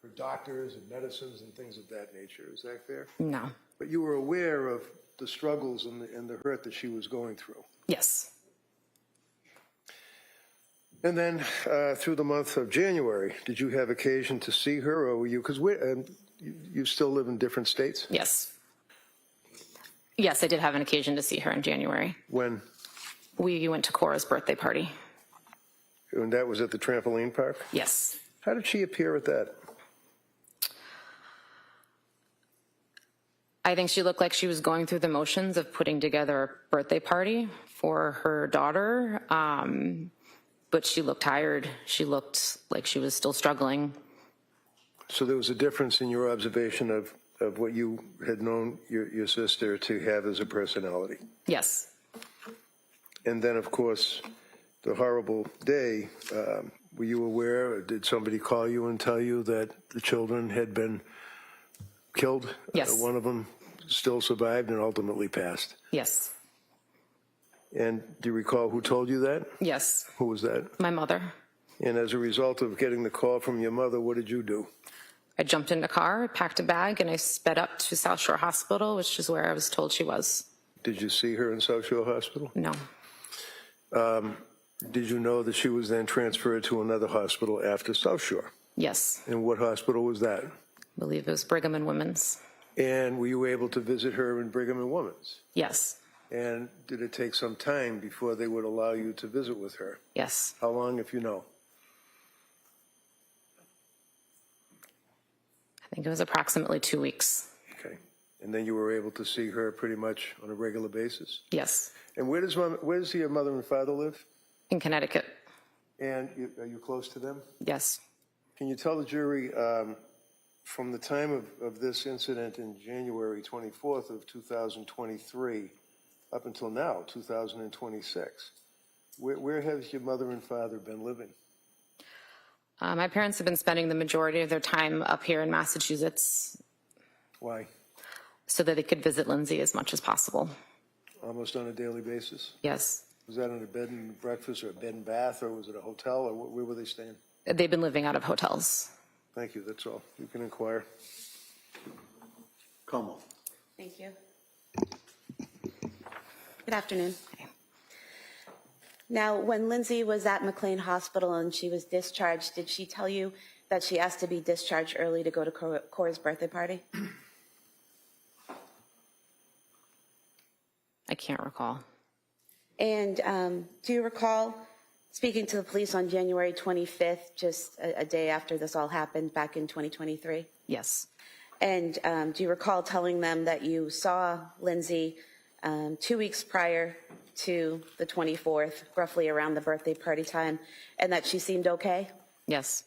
her doctors and medicines and things of that nature. Is that fair? No. But you were aware of the struggles and the hurt that she was going through? Yes. And then through the month of January, did you have occasion to see her, or were you, because you still live in different states? Yes. Yes, I did have an occasion to see her in January. When? We went to Cora's birthday party. And that was at the trampoline park? Yes. How did she appear at that? I think she looked like she was going through the motions of putting together a birthday party for her daughter, but she looked tired. She looked like she was still struggling. So there was a difference in your observation of what you had known your sister to have as a personality? Yes. And then, of course, the horrible day, were you aware, or did somebody call you and tell you that the children had been killed? Yes. One of them still survived and ultimately passed. Yes. And do you recall who told you that? Yes. Who was that? My mother. And as a result of getting the call from your mother, what did you do? I jumped in a car, packed a bag, and I sped up to South Shore Hospital, which is where I was told she was. Did you see her in South Shore Hospital? No. Did you know that she was then transferred to another hospital after South Shore? Yes. And what hospital was that? I believe it was Brigham and Women's. And were you able to visit her in Brigham and Women's? Yes. And did it take some time before they would allow you to visit with her? Yes. How long, if you know? I think it was approximately 2 weeks. Okay. And then you were able to see her pretty much on a regular basis? Yes. And where does your mother and father live? In Connecticut. And are you close to them? Yes. Can you tell the jury, from the time of this incident in January 24th of 2023 up until now, 2026, where have your mother and father been living? My parents have been spending the majority of their time up here in Massachusetts. Why? so that they could visit Lindsay as much as possible. Almost on a daily basis? Yes. Was that in a bed and breakfast or a bed and bath, or was it a hotel, or where were they staying? They've been living out of hotels. Thank you, that's all. You can inquire. Como. Thank you. Good afternoon. Now, when Lindsay was at McLean Hospital and she was discharged, did she tell you that she asked to be discharged early to go to Cora's birthday party? I can't recall. And do you recall speaking to the police on January 25th, just a day after this all happened back in 2023? Yes. And do you recall telling them that you saw Lindsay 2 weeks prior to the 24th, roughly around the birthday party time, and that she seemed okay? Yes.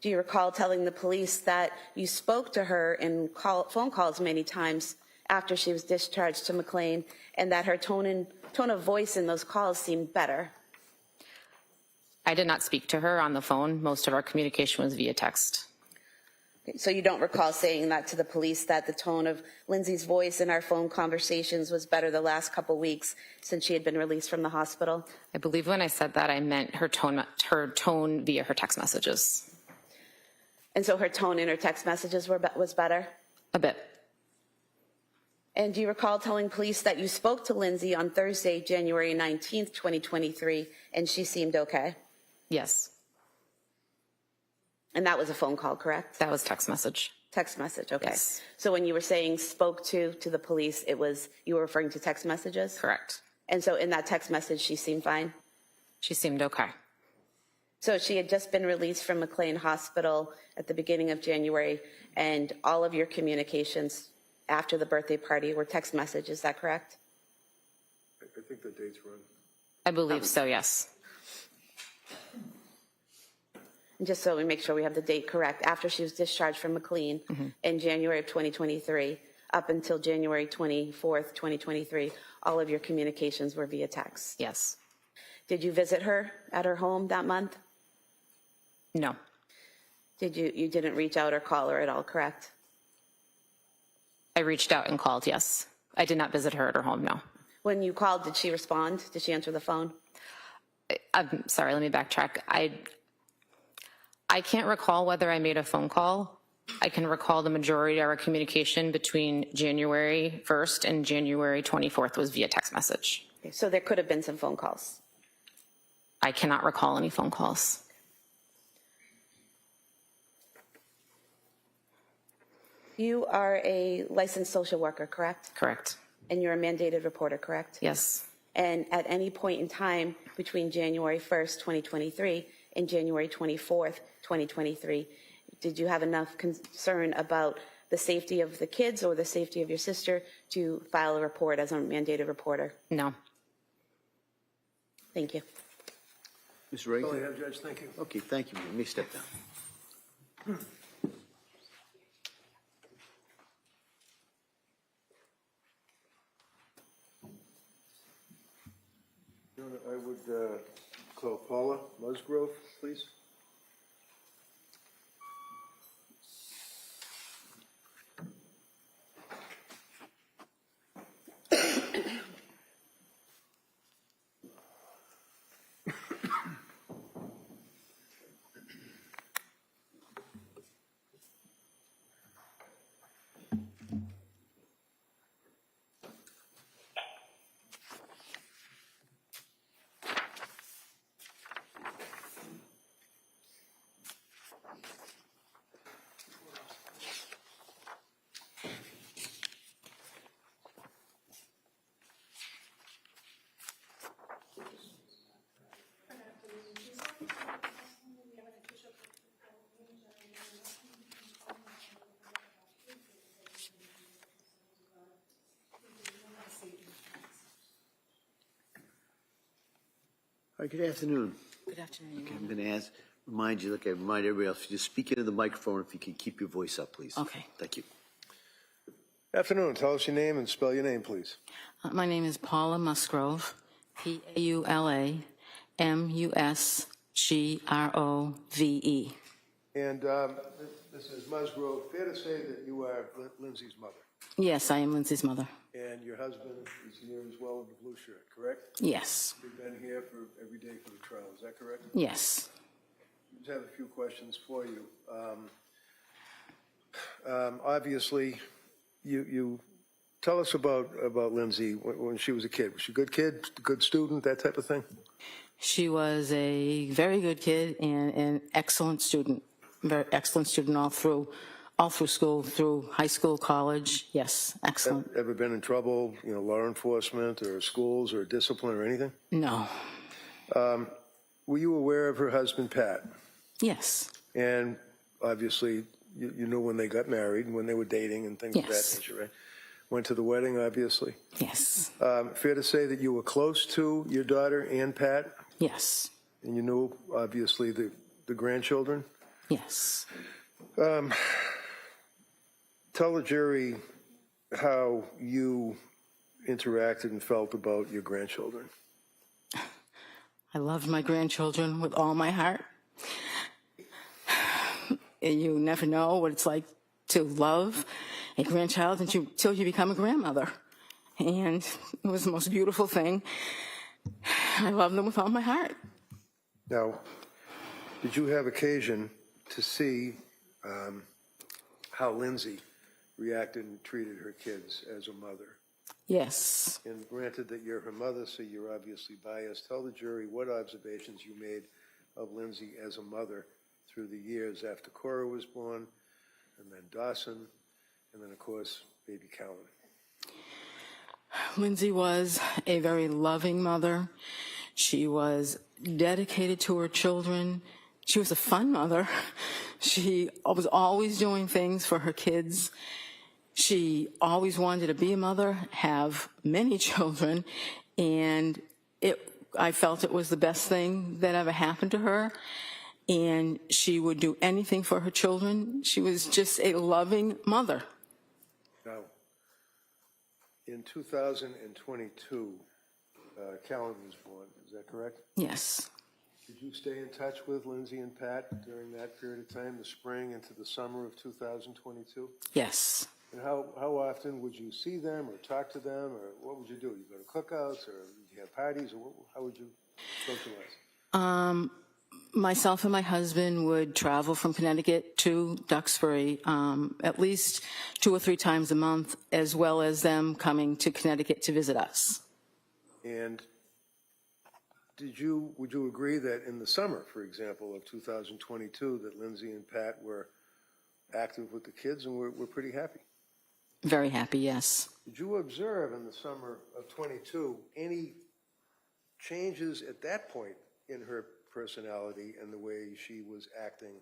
Do you recall telling the police that you spoke to her in phone calls many times after she was discharged to McLean, and that her tone of voice in those calls seemed better? I did not speak to her on the phone. Most of our communication was via text. So you don't recall saying that to the police, that the tone of Lindsay's voice in our phone conversations was better the last couple weeks since she had been released from the hospital? I believe when I said that, I meant her tone via her text messages. And so her tone in her text messages was better? A bit. And do you recall telling police that you spoke to Lindsay on Thursday, January 19th, 2023, and she seemed okay? Yes. And that was a phone call, correct? That was text message. Text message, okay. Yes. So when you were saying spoke to the police, you were referring to text messages? Correct. And so in that text message, she seemed fine? She seemed okay. So she had just been released from McLean Hospital at the beginning of January, and all of your communications after the birthday party were text messages, is that correct? I think the date's wrong. I believe so, yes. And just so we make sure we have the date correct, after she was discharged from McLean in January of 2023, up until January 24th, 2023, all of your communications were via text. Yes. Did you visit her at her home that month? No. You didn't reach out or call her at all, correct? I reached out and called, yes. I did not visit her at her home, no. When you called, did she respond? Did she answer the phone? I'm sorry, let me backtrack. I can't recall whether I made a phone call. I can recall the majority of our communication between January 1st and January 24th was via text message. Okay, so there could have been some phone calls. I cannot recall any phone calls. You are a licensed social worker, correct? Correct. And you're a mandated reporter, correct? Yes. And at any point in time between January 1st, 2023 and January 24th, 2023, did you have enough concern about the safety of the kids or the safety of your sister to file a report as a mandated reporter? No. Thank you. Mr. Reagan? Oh, yeah, Judge, thank you. Okay, thank you. Let me step down. I would call Paula Musgrove, please. All right, good afternoon. Good afternoon. Okay, I'm going to remind you, like I remind everybody else, just speak into the microphone if you can keep your voice up, please. Okay. Thank you. Afternoon, tell us your name and spell your name, please. My name is Paula Musgrove, Paula Musgrove. And Mrs. Musgrove, fair to say that you are Lindsay's mother, Yes, I am Lindsay's mother. and your husband is here as well in the blue shirt, correct? Yes. You've been here for every day for the trial, is that correct? Yes. I just have a few questions for you. Obviously, you tell us about Lindsay when she was a kid. Was she a good kid, good student, that type of thing? She was a very good kid and an excellent student. Very excellent student all through school, through high school, college. Yes, excellent. Ever been in trouble, law enforcement or schools or discipline or anything? No. Were you aware of her husband, Pat? Yes. And obviously, you knew when they got married and when they were dating and things of that Yes. nature, right? Went to the wedding, obviously. Yes. Fair to say that you were close to your daughter and Pat, Yes. and you knew, obviously, the grandchildren? Yes. Tell the jury how you interacted and felt about your grandchildren. I loved my grandchildren with all my heart. And you never know what it's like to love a grandchild until you become a grandmother. And it was the most beautiful thing. I love them with all my heart. Now, did you have occasion to see how Lindsay reacted and treated her kids as a mother? Yes. And granted that you're her mother, so you're obviously biased, tell the jury what observations you made of Lindsay as a mother through the years after Cora was born, and then Dawson, and then, of course, baby Callan. Lindsay was a very loving mother. She was dedicated to her children. She was a fun mother. She was always doing things for her kids. She always wanted to be a mother, have many children, and I felt it was the best thing that ever happened to her. And she would do anything for her children. She was just a loving mother. Now, in 2022, Callan was born, is that correct? Yes. Did you stay in touch with Lindsay and Pat during that period of time, the spring into the summer of 2022? Yes. And how often would you see them or talk to them, or what would you do? You go to cookouts, or would you have parties, or how would you socialize? Myself and my husband would travel from Connecticut to Duxbury at least 2 or 3 times a month, as well as them coming to Connecticut to visit us. And would you agree that in the summer, for example, of 2022, that Lindsay and Pat were active with the kids and were pretty happy? Very happy, yes. Did you observe in the summer of 22 any changes at that point in her personality and the way she was acting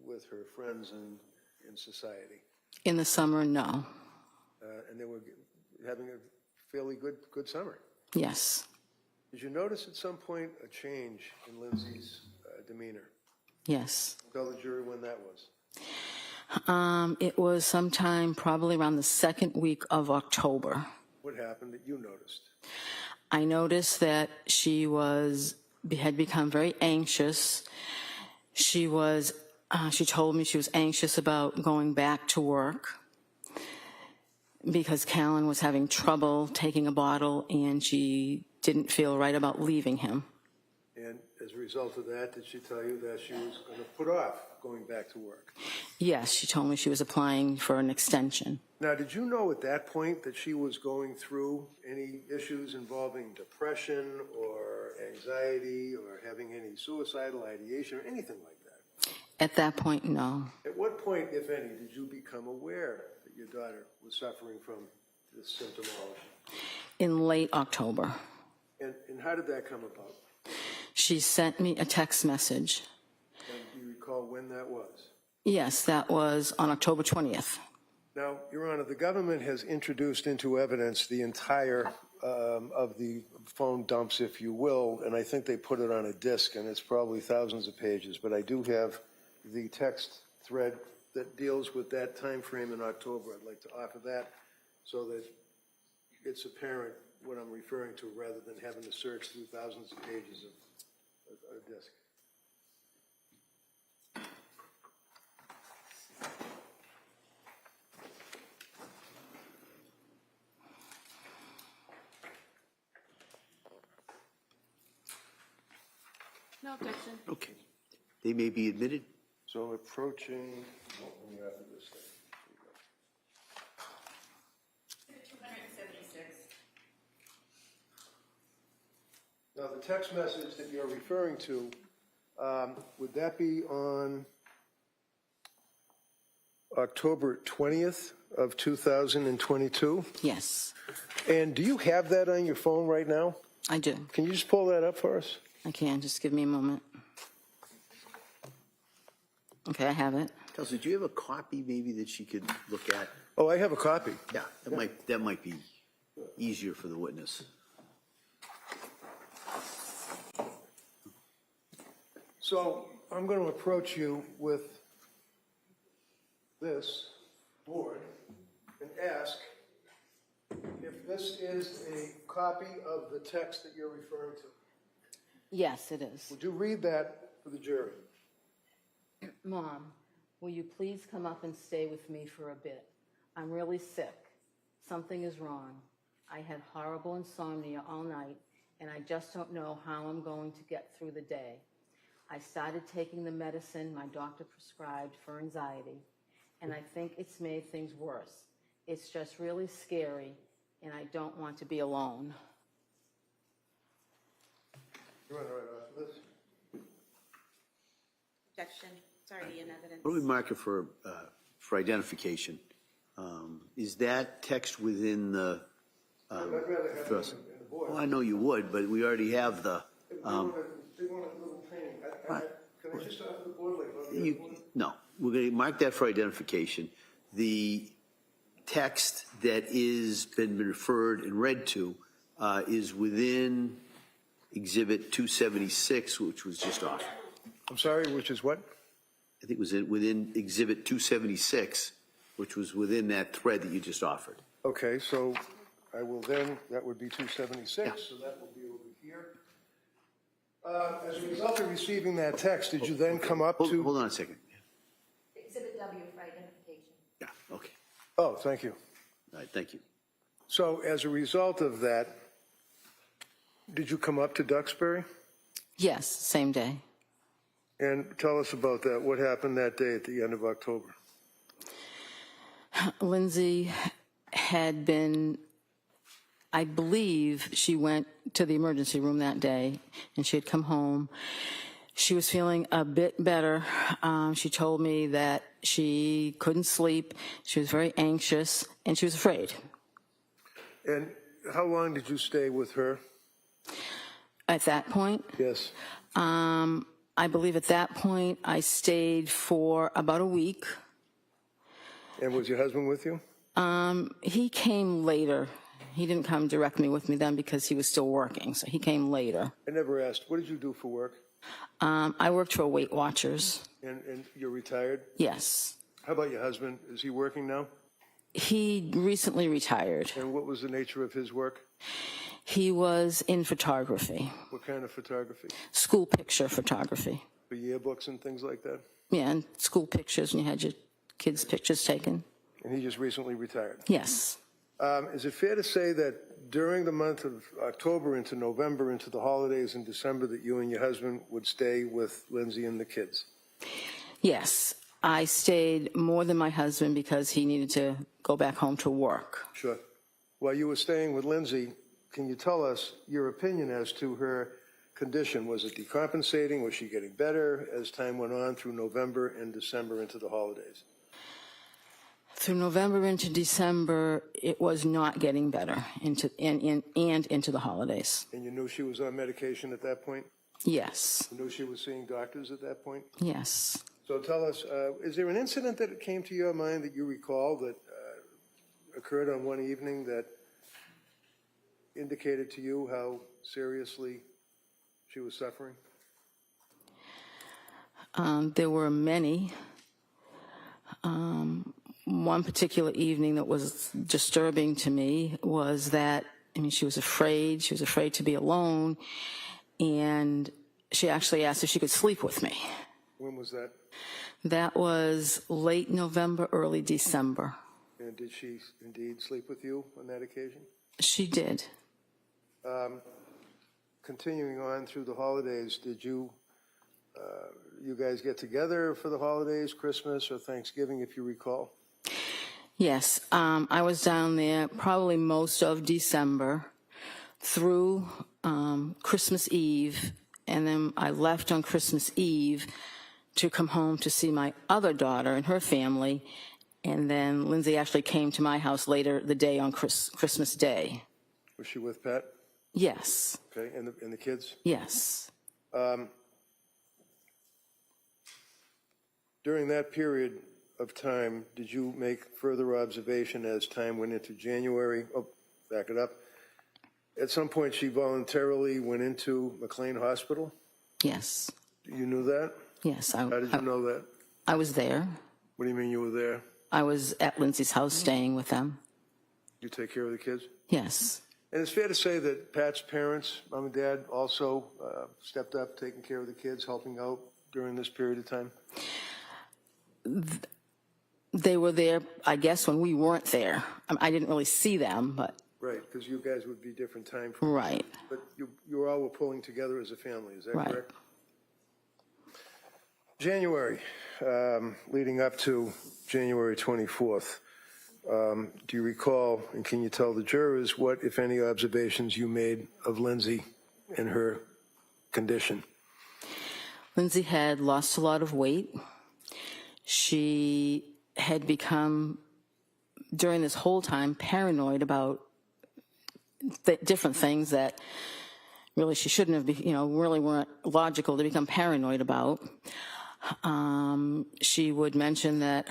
with her friends in society? In the summer, no. And they were having a fairly good summer. Yes. Did you notice at some point a change in Lindsay's demeanor? Yes. Tell the jury when that was. It was sometime probably around the 2nd week of October. What happened that you noticed? I noticed that she had become very anxious. She told me she was anxious about going back to work because Callan was having trouble taking a bottle and she didn't feel right about leaving him. And as a result of that, did she tell you that she was going to put off going back to work? Yes, she told me she was applying for an extension. Now, did you know at that point that she was going through any issues involving depression or anxiety or having any suicidal ideation or anything like that? At that point, no. At what point, if any, did you become aware that your daughter was suffering from this symptomology? In late October. And how did that come about? She sent me a text message. And do you recall when that was? Yes, that was on October 20th. Now, Your Honor, the government has introduced into evidence the entire of the phone dumps, if you will, and I think they put it on a disc, and it's probably thousands of pages, but I do have the text thread that deals with that time frame in October. I'd like to offer that so that it's apparent what I'm referring to rather than having to search through thousands of pages of a disc. No objection. Okay. They may be admitted. So approaching, oh, let me after this thing. 276. Now, the text message that you're referring to, would that be on October 20th of 2022? Yes, And do you have that on your phone right now? I do. Can you just pull that up for us? I can. Just give me a moment. Okay, I have it. Kelsey, do you have a copy maybe that she could look at? Oh, I have a copy. Yeah, that might be easier for the witness. So I'm going to approach you with this board and ask if this is a copy of the text that you're referring to. Yes, it is. Would you read that for the jury? Mom, will you please come up and stay with me for a bit? I'm really sick. Something is wrong. I had horrible insomnia all night, and I just don't know how I'm going to get through the day. I started taking the medicine my doctor prescribed for anxiety, and I think it's made things worse. It's just really scary, and I don't want to be alone. You want to write off this? Objection. It's already in evidence. What do we mark it for identification? Is that text within the? I'd rather have it first- in the board. Well, I know you would, but we already have the. They want a little painting. Can I just have the board like? No, we're going to mark that for identification. The text that is been referred and read to is within Exhibit 276, which was just offered. I'm sorry, which is what? I think it was within Exhibit 276, which was within that thread that you just offered. Okay, so I will then, that would be 276, Yeah. so that will be over here. As a result of receiving that text, did you then come up to? Hold on a second. Exhibit W for identification. Yeah, okay. Oh, thank you. All right, thank you. So as a result of that, did you come up to Duxbury? Yes, same day. And tell us about that. What happened that day at the end of October? Lindsay had been, I believe she went to the emergency room that day, and she had come home. She was feeling a bit better. She told me that she couldn't sleep. She was very anxious, and she was afraid. And how long did you stay with her? At that point, Yes. I believe at that point I stayed for about a week. And was your husband with you? He came later. He didn't come directly with me then because he was still working, so he came later. I never asked. What did you do for work? I worked for Weight Watchers. And you're retired? Yes. How about your husband? Is he working now? He recently retired. And what was the nature of his work? He was in photography, What kind of photography? school picture photography. For yearbooks and things like that? Yeah, and school pictures, and you had your kids' pictures taken. And he just recently retired. Yes. Is it fair to say that during the month of October into November, into the holidays in December, that you and your husband would stay with Lindsay and the kids? Yes. I stayed more than my husband because he needed to go back home to work. Sure. While you were staying with Lindsay, can you tell us your opinion as to her condition? Was it decompensating? Was she getting better as time went on through November and December into the holidays? Through November into December, it was not getting better into the holidays. And you knew she was on medication at that point? Yes. You knew she was seeing doctors at that point? Yes. So tell us, is there an incident that came to your mind that you recall that occurred on one evening that indicated to you how seriously she was suffering? There were many. One particular evening that was disturbing to me was that, she was afraid. She was afraid to be alone. And she actually asked if she could sleep with me. When was that? That was late November, early December. And did she indeed sleep with you on that occasion? She did. Continuing on through the holidays, did you you guys get together for the holidays, Christmas or Thanksgiving, if you recall? Yes, I was down there probably most of December through Christmas Eve, and then I left on Christmas Eve to come home to see my other daughter and her family, and then Lindsay actually came to my house later the day on Christmas Day. Was she with Pat? Yes. Okay, and the kids? Yes. During that period of time, did you make further observation as time went into January? Oh, back it up. At some point, she voluntarily went into McLean Hospital? Yes. You knew that? Yes. How did you know that? I was there. What do you mean you were there? I was at Lindsay's house staying with them. You take care of the kids? Yes. And it's fair to say that Pat's parents, mom and dad, also stepped up, taking care of the kids, helping out during this period of time? They were there, I guess, when we weren't there. I didn't really see them, but. Right, because you guys would be different time frames. Right. But you all were pulling together as a family, is that Right. correct? January, leading up to January 24th, do you recall, and can you tell the jurors what, if any, observations you made of Lindsay and her condition? Lindsay had lost a lot of weight. She had become, during this whole time, paranoid about different things that really she shouldn't have, really weren't logical to become paranoid about. She would mention that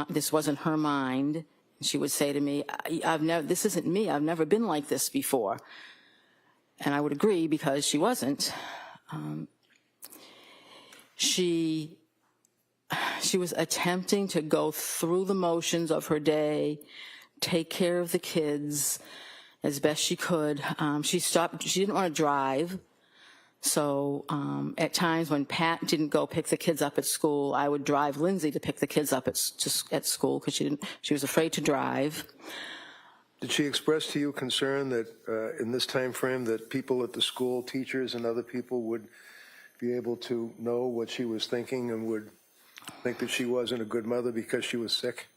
this wasn't her mind. She would say to me, this isn't me. I've never been like this before. And I would agree because she wasn't. She was attempting to go through the motions of her day, take care of the kids as best she could. She didn't want to drive. So at times when Pat didn't go pick the kids up at school, I would drive Lindsay to pick the kids up at school because she was afraid to drive. Did she express to you concern that in this time frame that people at the school, teachers and other people would be able to know what she was thinking and would think that she wasn't a good mother because she was sick?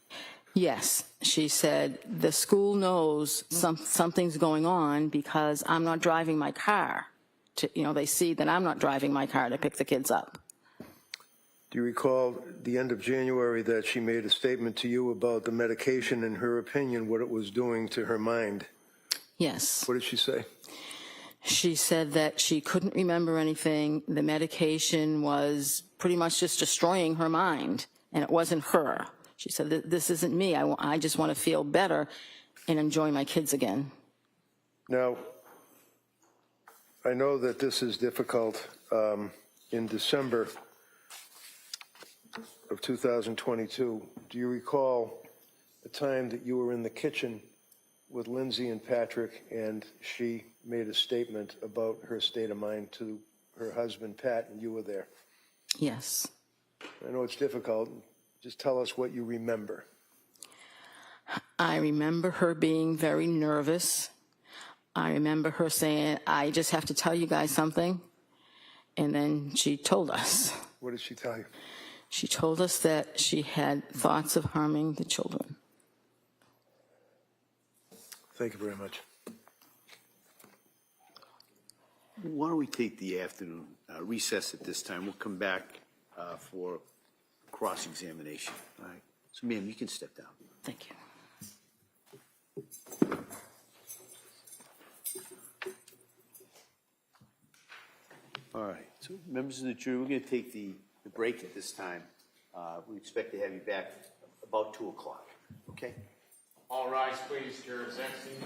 Yes, she said, the school knows something's going on because I'm not driving my car. They see that I'm not driving my car to pick the kids up. Do you recall the end of January that she made a statement to you about the medication, in her opinion, what it was doing to her mind? Yes. What did she say? She said that she couldn't remember anything. The medication was pretty much just destroying her mind, and it wasn't her. She said, this isn't me. I just want to feel better and enjoy my kids again. Now, I know that this is difficult. In December of 2022, do you recall the time that you were in the kitchen with Lindsay and Patrick and she made a statement about her state of mind to her husband, Pat, and you were there? Yes. I know it's difficult. Just tell us what you remember. I remember her being very nervous. I remember her saying, I just have to tell you guys something. And then she told us. What did she tell you? She told us that she had thoughts of harming the children. Thank you very much. Why don't we take the afternoon recess at this time? We'll come back for cross-examination. All right. So, ma'am, you can step down. Thank you. All right. So, members of the jury, we're going to take the break at this time. We expect to have you back about 2 o'clock. Okay? All rise, please. Jurors exiting.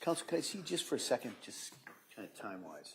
Council, can I see you just for a second, just kind of time-wise?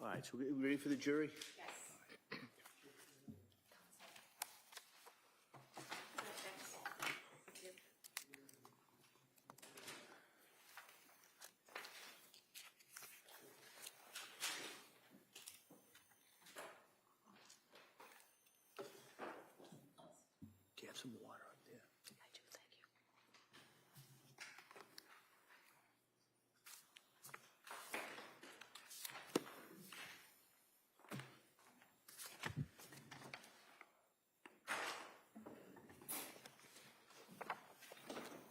All right, so we ready for the jury? Do you have some water up there? I do, thank you.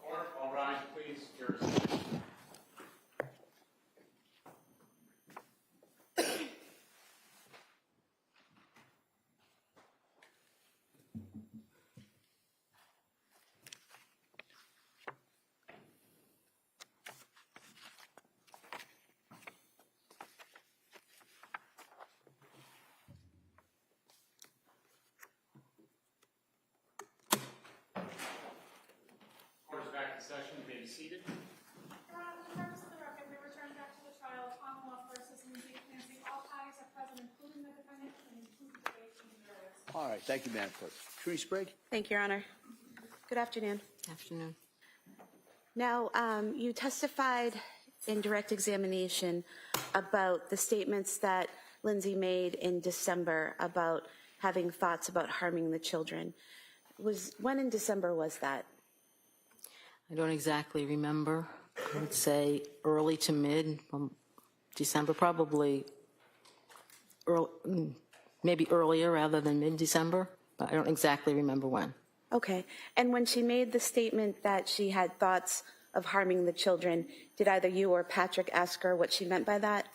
Court, all rise, please. Jurisdiction. Court is back in session. You may be seated. Your Honor, for the purpose of the record, we return back to the trial of Commonwealth versus Lindsay Clancy. All parties are present, including the defendant, and include the debate and jurors. All right, thank you, Madam Clerk. Attorney Sprague? Thank you, Your Honor. Good afternoon. Afternoon. Now, you testified in direct examination about the statements that Lindsay made in December about having thoughts about harming the children. When in December was that? I don't exactly remember. I would say early to mid December, probably maybe earlier rather than mid-December, but I don't exactly remember when. Okay. And when she made the statement that she had thoughts of harming the children, did either you or Patrick ask her what she meant by that?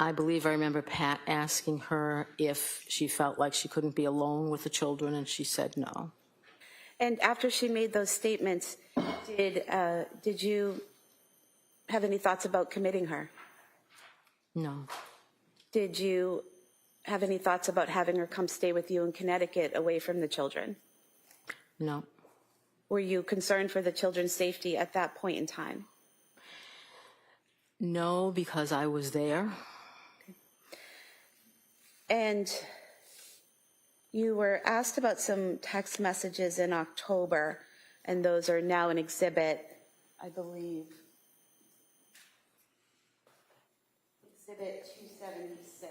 I believe I remember Pat asking her if she felt like she couldn't be alone with the children, and she said no. And after she made those statements, did you have any thoughts about committing her? No. Did you have any thoughts about having her come stay with you in Connecticut away from the children? No. Were you concerned for the children's safety at that point in time? No, because I was there. And you were asked about some text messages in October, and those are now an exhibit, I believe. Exhibit 276.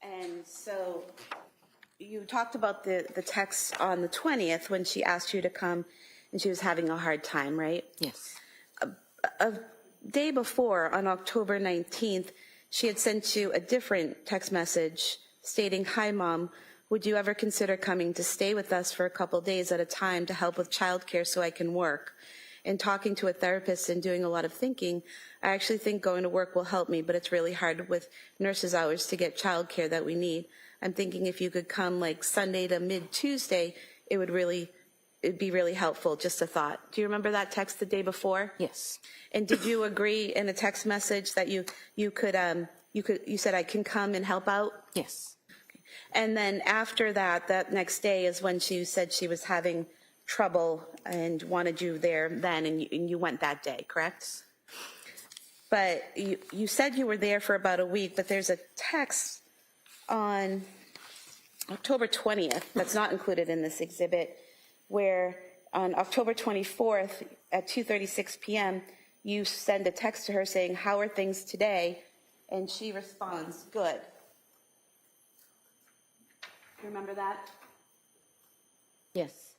And so you talked about the text on the 20th when she asked you to come and she was having a hard time, right? Yes. A day before, on October 19th, she had sent you a different text message stating, "Hi, Mom, would you ever consider coming to stay with us for a couple days at a time to help with childcare so I can work?" And talking to a therapist and doing a lot of thinking, I actually think going to work will help me, but it's really hard with nurses' hours to get childcare that we need. I'm thinking if you could come like Sunday to mid-Tuesday, it'd be really helpful, just a thought. Do you remember that text the day before? Yes. And did you agree in a text message that you said I can come and help out? Yes. And then after that, that next day is when she said she was having trouble and wanted you there then, and you went that day, correct? But you said you were there for about a week, but there's a text on October 20th that's not included in this exhibit, where on October 24th at 2:36 p.m., you send a text to her saying, "How are things today?" And she responds, "Good." You remember that? Yes.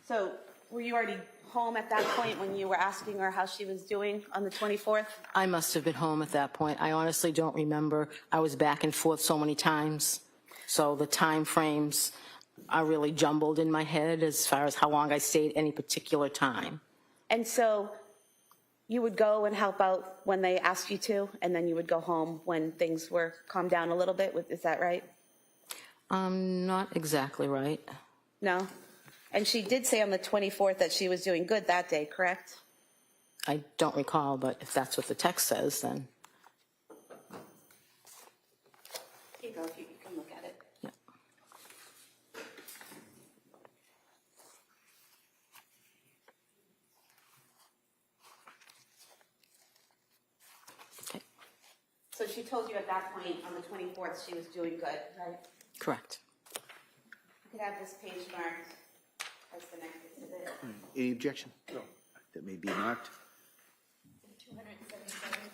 So were you already home at that point when you were asking her how she was doing on the 24th? I must have been home at that point. I honestly don't remember. I was back and forth so many times. So the time frames are really jumbled in my head as far as how long I stayed any particular time. And so you would go and help out when they asked you to, and then you would go home when things were calmed down a little bit. Is that right? Not exactly right. No? And she did say on the 24th that she was doing good that day, correct? I don't recall, but if that's what the text says, then Here you go, if you can look at it. yeah. Okay. So she told you at that point on the 24th she was doing good, right? Correct. You could have this page marked as the next exhibit. Any objection? No. That may be marked. 277.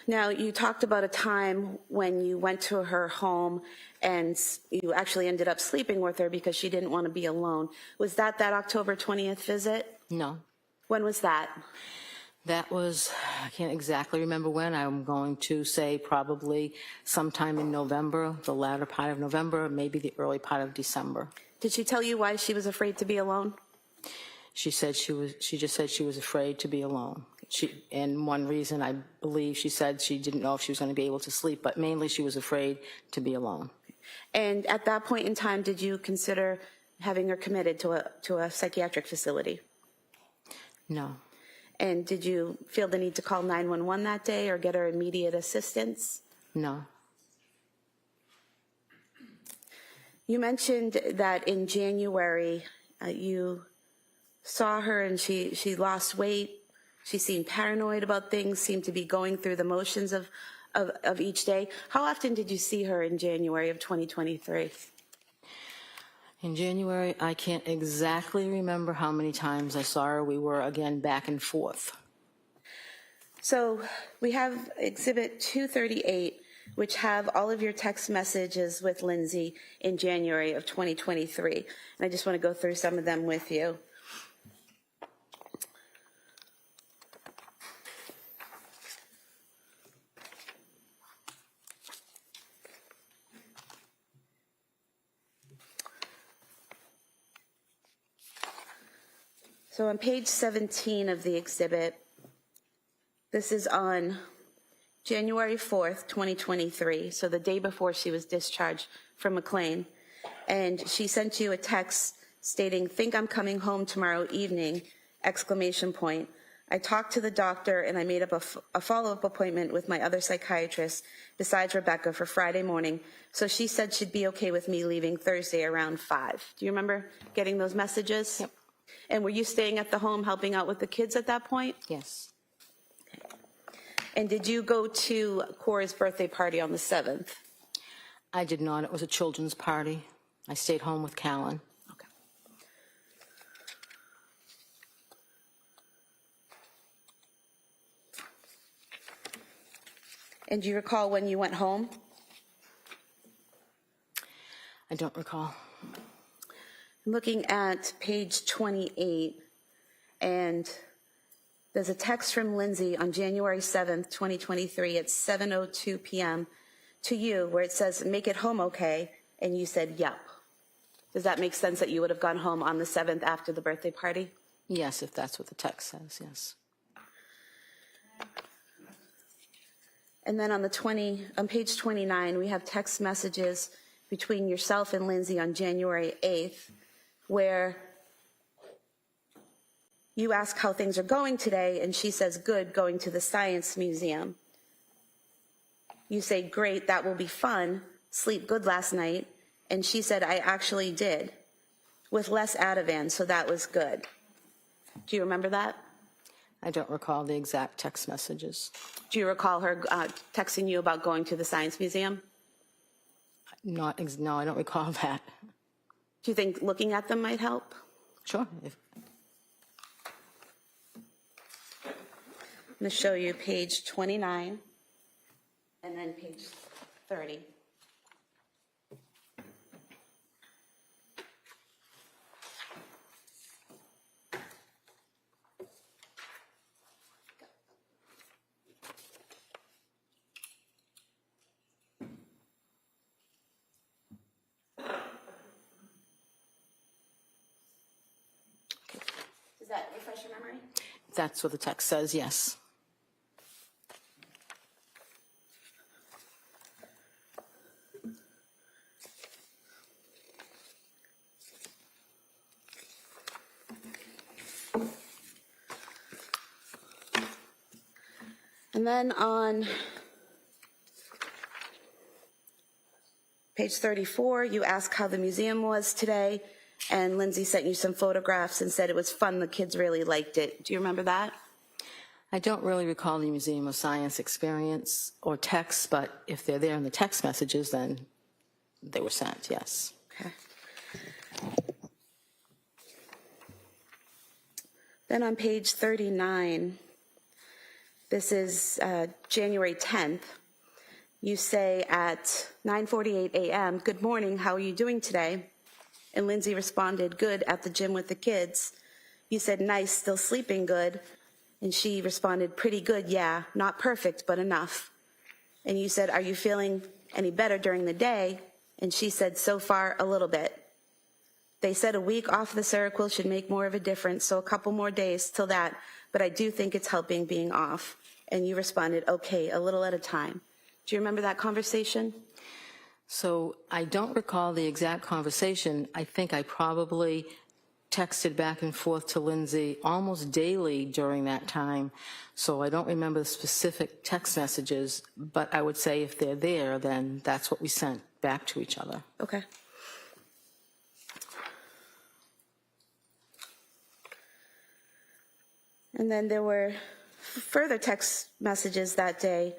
Now, you talked about a time when you went to her home and you actually ended up sleeping with her because she didn't want to be alone. Was that October 20th visit? No. When was that? That was, I can't exactly remember when. I'm going to say probably sometime in November, the latter part of November, maybe the early part of December. Did she tell you why she was afraid to be alone? She just said she was afraid to be alone. And one reason, I believe, she said she didn't know if she was going to be able to sleep, but mainly she was afraid to be alone. And at that point in time, did you consider having her committed to a psychiatric facility? No. And did you feel the need to call 911 that day or get her immediate assistance? No. You mentioned that in January you saw her and she lost weight. She seemed paranoid about things, seemed to be going through the motions of each day. How often did you see her in January of 2023? In January, I can't exactly remember how many times I saw her. We were, again, back and forth. So we have Exhibit 238, which have all of your text messages with Lindsay in January of 2023. And I just want to go through some of them with you. So on page 17 of the exhibit, this is on January 4th, 2023, so the day before she was discharged from McLean. And she sent you a text stating, "Think I'm coming home tomorrow evening, !" I talked to the doctor and I made up a follow-up appointment with my other psychiatrist besides Rebecca for Friday morning. So she said she'd be okay with me leaving Thursday around 5. Do you remember getting those messages? Yep. And were you staying at the home helping out with the kids at that point? Yes. And did you go to Cora's birthday party on the 7th? I did not. It was a children's party. I stayed home with Callan. Okay. And do you recall when you went home? I don't recall. I'm looking at page 28, and there's a text from Lindsay on January 7th, 2023 at 7:02 p.m. to you where it says, "Make it home okay," and you said, "Yep." Does that make sense that you would have gone home on the 7th after the birthday party? Yes, if that's what the text says, yes. And then on page 29, we have text messages between yourself and Lindsay on January 8th, where you ask how things are going today, and she says, "Good, going to the Science Museum." You say, "Great, that will be fun. Sleep good last night." And she said, "I actually did, with less Ativan, so that was good." Do you remember that? I don't recall the exact text messages. Do you recall her texting you about going to the Science Museum? No, I don't recall that. Do you think looking at them might help? Sure. I'm going to show you page 29 and then page 30. Does that refresh your memory? That's what the text says, yes. And then on page 34, you ask how the museum was today, and Lindsay sent you some photographs and said it was fun, the kids really liked it. Do you remember that? I don't really recall the Museum of Science experience or text, but if they're there in the text messages, then they were sent, yes. Okay. Then on page 39, this is January 10th. You say at 9:48 a.m., "Good morning, how are you doing today?" And Lindsay responded, "Good, at the gym with the kids." You said, "Nice, still sleeping good?" And she responded, "Pretty good, yeah, not perfect, but enough." And you said, "Are you feeling any better during the day?" And she said, "So far, a little bit." They said a week off the Seroquel should make more of a difference, so a couple more days till that, but I do think it's helping being off. And you responded, "Okay, a little at a time." Do you remember that conversation? So I don't recall the exact conversation. I think I probably texted back and forth to Lindsay almost daily during that time, so I don't remember the specific text messages, but I would say if they're there, then that's what we sent back to each other. Okay. And then there were further text messages that day.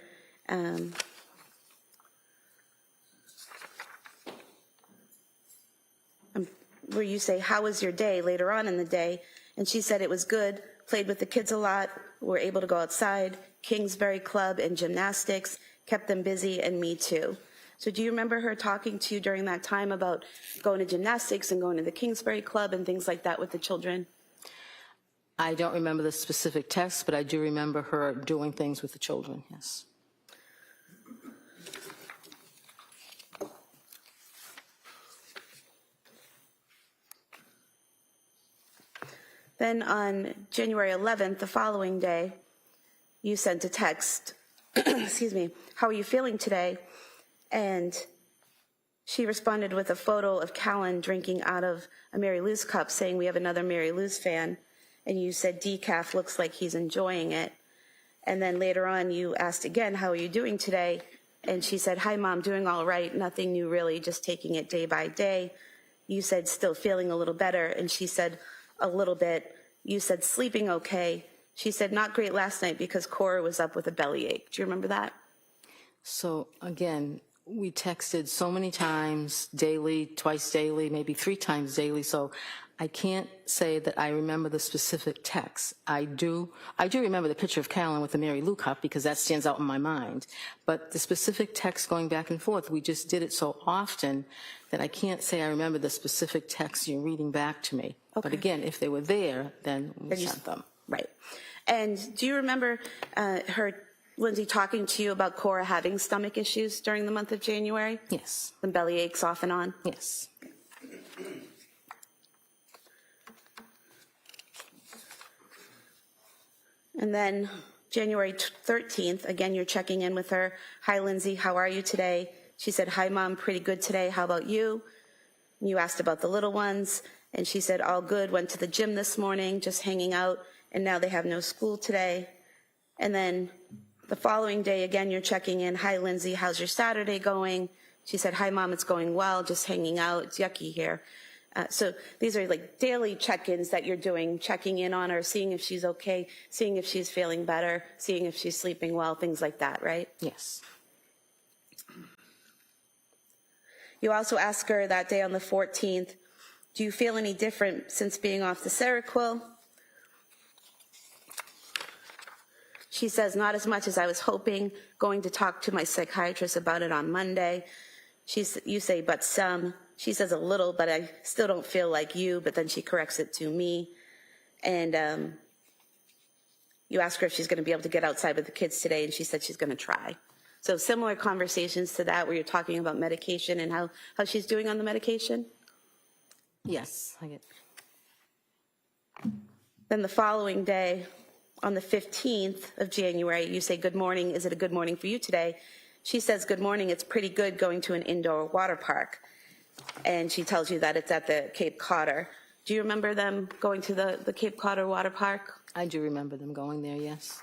Where you say, "How was your day?" later on in the day. And she said it was good, played with the kids a lot, were able to go outside, Kingsbury Club and gymnastics, kept them busy, and me too. So do you remember her talking to you during that time about going to gymnastics and going to the Kingsbury Club and things like that with the children? I don't remember the specific text, but I do remember her doing things with the children, yes. Then on January 11th, the following day, you sent a text, excuse me, "How are you feeling today?" And she responded with a photo of Callan drinking out of a Mary Lou's cup, saying, "We have another Mary Lou's fan." And you said, "Decaf looks like he's enjoying it." And then later on, you asked again, "How are you doing today?" And she said, "Hi, Mom, doing all right. Nothing new, really, just taking it day by day." You said, "Still feeling a little better." And she said, "A little bit." You said, "Sleeping okay." She said, "Not great last night because Cora was up with a bellyache." Do you remember that? So again, we texted so many times, daily, twice daily, maybe 3 times daily, so I can't say that I remember the specific text. I do remember the picture of Callan with the Mary Lou cup because that stands out in my mind. But the specific text going back and forth, we just did it so often that I can't say I remember the specific text you're reading back to me. Okay. But again, if they were there, then we sent them. Right. And do you remember Lindsay, talking to you about Cora having stomach issues during the month of January? Yes. And belly aches off and on? Yes. And then January 13th, again, you're checking in with her. "Hi, Lindsay, how are you today?" She said, "Hi, Mom, pretty good today. How about you?" And you asked about the little ones, and she said, "All good, went to the gym this morning, just hanging out, and now they have no school today." And then the following day, again, you're checking in. "Hi, Lindsay, how's your Saturday going?" She said, "Hi, Mom, it's going well, just hanging out. It's yucky here." So these are like daily check-ins that you're doing, checking in on her, seeing if she's okay, seeing if she's feeling better, seeing if she's sleeping well, things like that, right? Yes. You also asked her that day on the 14th, "Do you feel any different since being off the Seroquel?" She says, "Not as much as I was hoping, going to talk to my psychiatrist about it on Monday." You say, "But some." She says, "A little, but I still don't feel like you," but then she corrects it to me. And you ask her if she's going to be able to get outside with the kids today, and she said she's going to try. So similar conversations to that where you're talking about medication and how she's doing on the medication. Yes, I get. Then the following day, on the 15th of January, you say, "Good morning. Is it a good morning for you today?" She says, "Good morning. It's pretty good going to an indoor water park." And she tells you that it's at the Cape Cotter. Do you remember them going to the Cape Cotter water park? I do remember them going there, yes.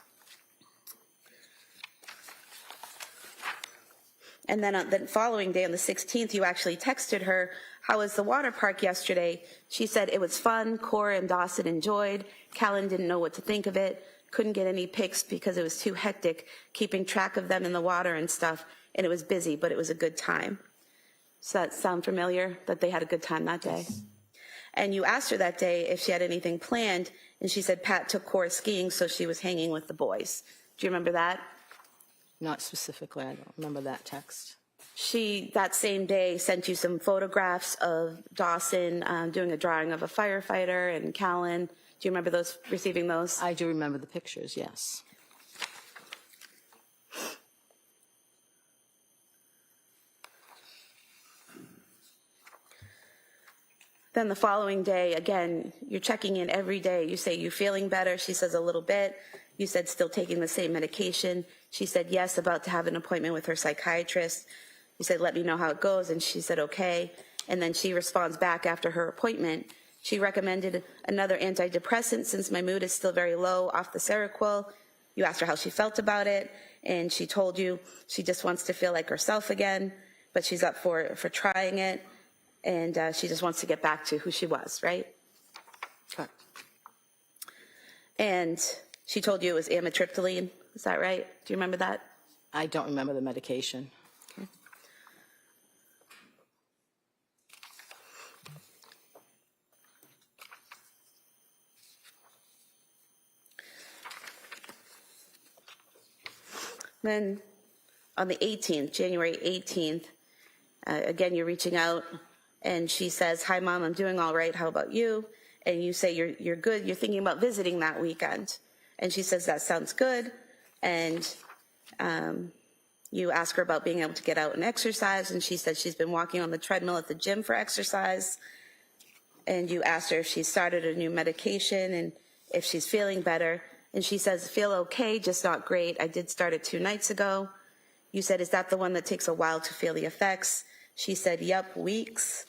And then on the following day, on the 16th, you actually texted her, How was the water park yesterday? She said it was fun. Cora and Dawson enjoyed. Callan didn't know what to think of it. Couldn't get any pics because it was too hectic keeping track of them in the water and stuff. And it was busy, but it was a good time. Does that sound familiar, that they had a good time that day? And you asked her that day if she had anything planned, and she said Pat took Cora skiing, so she was hanging with the boys. Do you remember that? Not specifically, I don't remember that text. She, that same day, sent you some photographs of Dawson doing a drawing of a firefighter and Callan. Do you remember those, receiving those? I do remember the pictures, yes. Then the following day, again, you're checking in every day. You say, you feeling better? She says, a little bit. You said, still taking the same medication. She said, yes, about to have an appointment with her psychiatrist. You said, let me know how it goes. And she said, okay. And then she responds back after her appointment. She recommended another antidepressant since my mood is still very low off the Seroquel. You asked her how she felt about it. And she told you she just wants to feel like herself again, but she's up for trying it. And she just wants to get back to who she was, right? Correct. And she told you it was amitriptyline. Is that right? Do you remember that? I don't remember the medication. Okay. Then on the 18th, January 18th, again, you're reaching out. And she says, hi, Mom, I'm doing all right. How about you? And you say, you're good. You're thinking about visiting that weekend. And she says, that sounds good. And you ask her about being able to get out and exercise. And she said she's been walking on the treadmill at the gym for exercise. And you asked her if she started a new medication and if she's feeling better. And she says, feel okay, just not great. I did start it 2 nights ago. You said, is that the one that takes a while to feel the effects? She said, yep, weeks.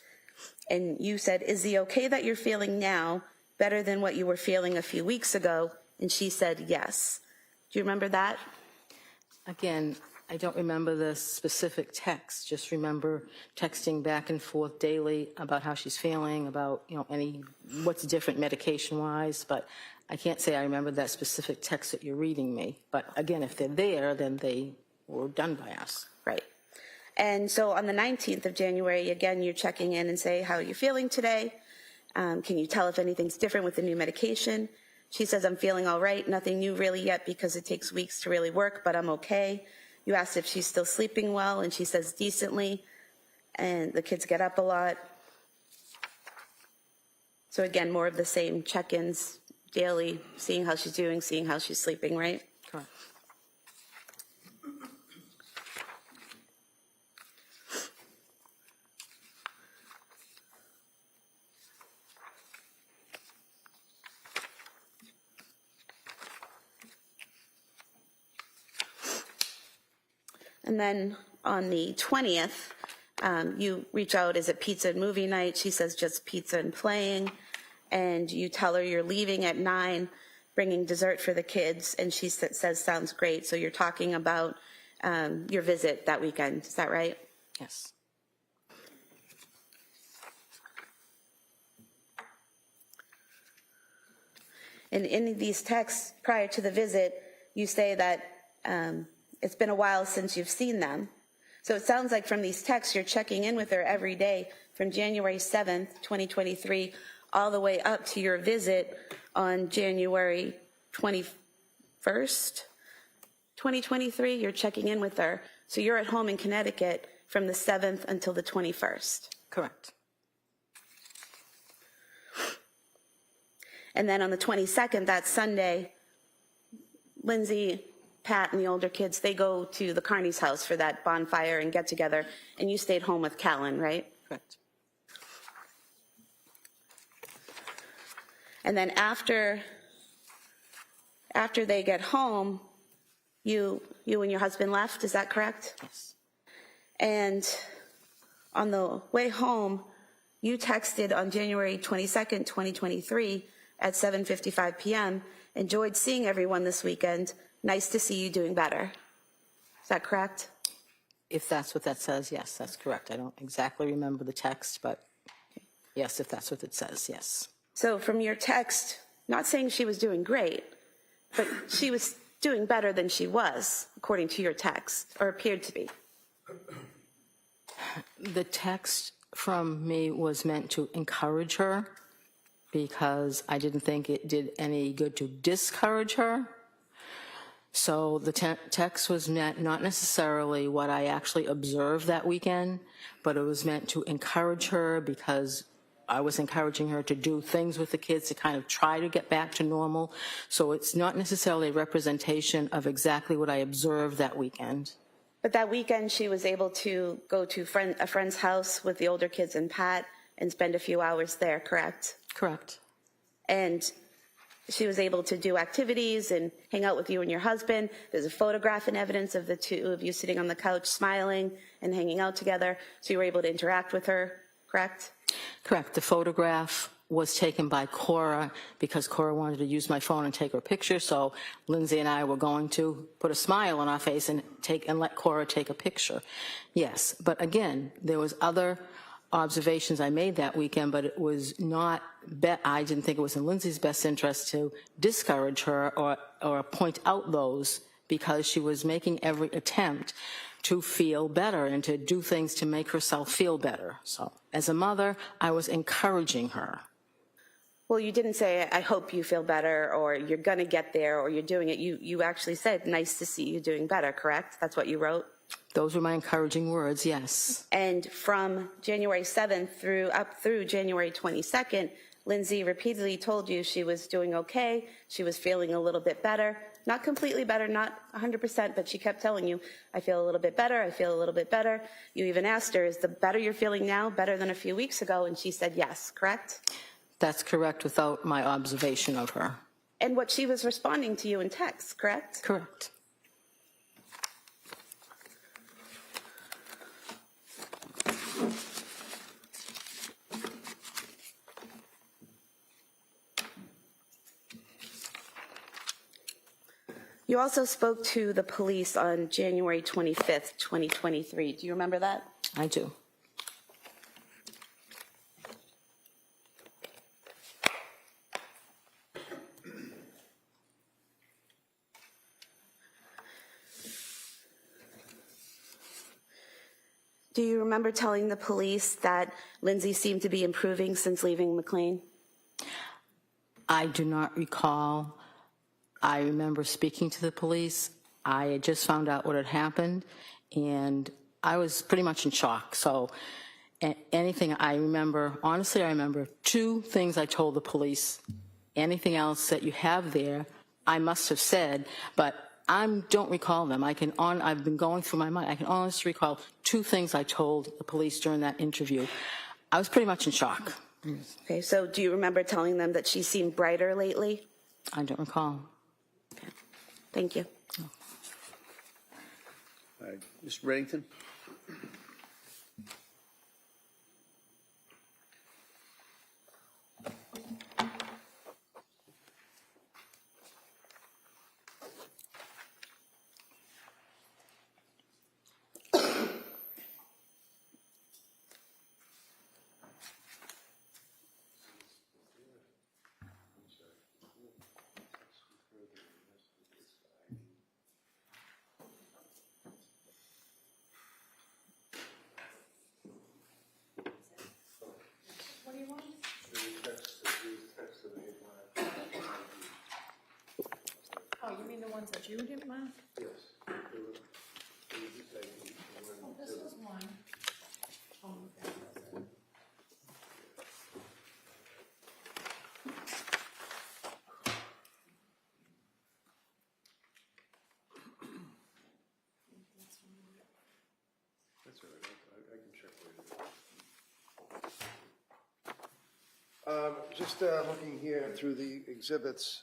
And you said, is the okay that you're feeling now better than what you were feeling a few weeks ago? And she said, yes. Do you remember that? Again, I don't remember the specific text, just remember texting back and forth daily about how she's feeling, about, what's different medication-wise, but I can't say I remember that specific text that you're reading me. But again, if they're there, then they were done by us. Right. And so on the 19th of January, again, you're checking in and say, how are you feeling today? Can you tell if anything's different with the new medication? She says, I'm feeling all right. Nothing new really yet because it takes weeks to really work, but I'm okay. You asked if she's still sleeping well, and she says decently. And the kids get up a lot. So again, more of the same check-ins daily, seeing how she's doing, seeing how she's sleeping, right? Correct. And then on the 20th, you reach out, is it pizza and movie night? She says just pizza and playing. And you tell her you're leaving at 9, bringing dessert for the kids. And she says, sounds great. So you're talking about your visit that weekend. Is that right? Yes. And in these texts prior to the visit, you say that it's been a while since you've seen them. So it sounds like from these texts, you're checking in with her every day from January 7th, 2023, all the way up to your visit on January 21st, 2023. You're checking in with her. So you're at home in Connecticut from the 7th until the 21st. Correct. And then on the 22nd, that Sunday, Lindsay, Pat, and the older kids, they go to the Carney's house for that bonfire and get together, and you stayed home with Callan, right? Correct. And then after they get home, you and your husband left, is that correct? Yes. And on the way home, you texted on January 22nd, 2023 at 7:55 p.m., enjoyed seeing everyone this weekend. Nice to see you doing better. Is that correct? If that's what that says, yes, that's correct. I don't exactly remember the text, but Yes, if that's what it says, yes. So from your text, not saying she was doing great, but she was doing better than she was, according to your text, or appeared to be. The text from me was meant to encourage her because I didn't think it did any good to discourage her. So the text was meant not necessarily what I actually observed that weekend, but it was meant to encourage her because I was encouraging her to do things with the kids to kind of try to get back to normal. So it's not necessarily a representation of exactly what I observed that weekend. But that weekend, she was able to go to a friend's house with the older kids and Pat and spend a few hours there, correct? Correct. And she was able to do activities and hang out with you and your husband. There's a photograph and evidence of the two of you sitting on the couch smiling and hanging out together. So you were able to interact with her, correct? Correct. The photograph was taken by Cora because Cora wanted to use my phone and take her picture. So Lindsay and I were going to put a smile on our face and let Cora take a picture. Yes, but again, there was other observations I made that weekend, but it was not. I didn't think it was in Lindsay's best interest to discourage her or point out those because she was making every attempt to feel better and to do things to make herself feel better. So as a mother, I was encouraging her. Well, you didn't say, I hope you feel better, or you're going to get there, or you're doing it. You actually said, nice to see you doing better, correct? That's what you wrote? Those were my encouraging words, yes. And from January 7th up through January 22nd, Lindsay repeatedly told you she was doing okay, she was feeling a little bit better. Not completely better, not 100%, but she kept telling you, I feel a little bit better, I feel a little bit better. You even asked her, is the better you're feeling now better than a few weeks ago? And she said yes, correct? That's correct without my observation of her. And what she was responding to you in text, correct? Correct. You also spoke to the police on January 25th, 2023. Do you remember that? I do. Do you remember telling the police that Lindsay seemed to be improving since leaving McLean? I do not recall. I remember speaking to the police. I had just found out what had happened, and I was pretty much in shock. So anything I remember, honestly, I remember two things I told the police. Anything else that you have there, I must have said, but I don't recall them. I've been going through my mind. I can honestly recall two things I told the police during that interview. I was pretty much in shock. Okay, so do you remember telling them that she seemed brighter lately? I don't recall. Okay. Thank you. All right, Mr. Reddington? What do you want? Oh, you mean the ones that you didn't mark? Yes. Oh, this is one. Oh, okay. That's all right, I can check later. Just looking here through the exhibits,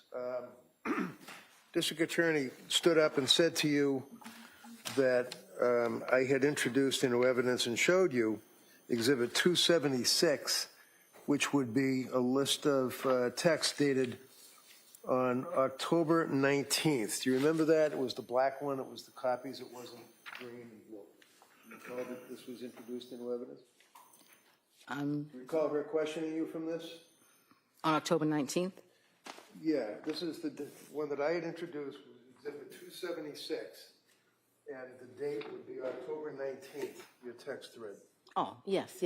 District Attorney stood up and said to you that I had introduced into evidence and showed you Exhibit 276, which would be a list of text dated on October 19th. Do you remember that? It was the black one. It was the copies. It wasn't green and blue. You recall that this was introduced into evidence? Recall her questioning you from this? On October 19th? Yeah, this is the one that I had introduced, was Exhibit 276, and the date would be October 19th, your text thread. Oh, yes,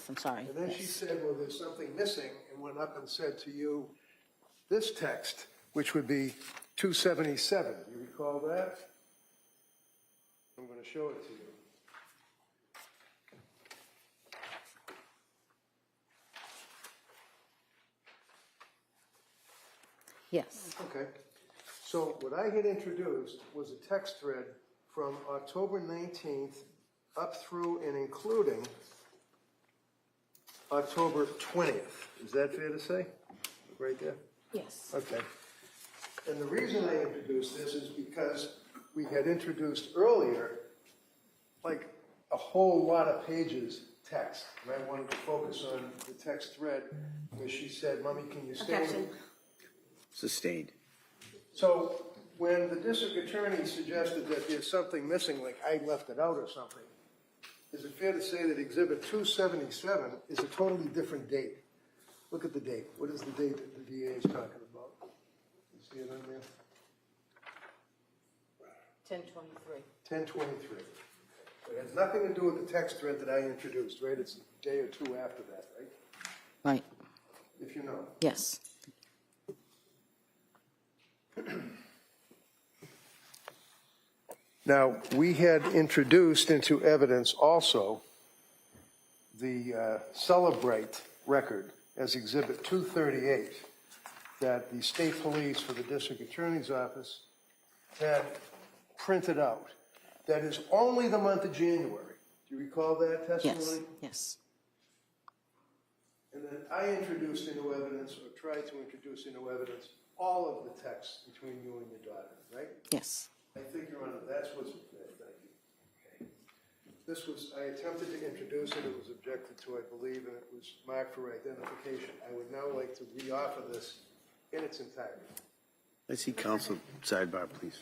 I'm sorry. And then she said, well, there's something missing, and went up and said to you, this text, which would be 277. You recall that? I'm going to show it to you. Yes. Okay. So what I had introduced was a text thread from October 19th up through and including October 20th. Is that fair to say? Right there? Yes. Okay. And the reason I introduced this is because we had introduced earlier, like a whole lot of pages text. And I wanted to focus on the text thread where she said, Mommy, can you stay? Sustained. So when the district attorney suggested that there's something missing, like I left it out or something, is it fair to say that Exhibit 277 is a totally different date? Look at the date. What is the date that the DA is talking about? You see it on there? 10/23. 10/23. It has nothing to do with the text thread that I introduced, right? It's a day or two after that, right? Right. If you know. Yes. Now, we had introduced into evidence also the Celebrate record as Exhibit 238 that the state police for the district attorney's office had printed out. That is only the month of January. Do you recall that testimony? Yes. Yes. And then I introduced into evidence, or tried to introduce into evidence, all of the texts between you and your daughter, right? Yes. I think, Your Honor, that's what's, thank you. Okay. This was, I attempted to introduce it, it was objected to, I believe, and it was marked for identification. I would now like to reoffer this in its entirety. I see counsel sidebar, please.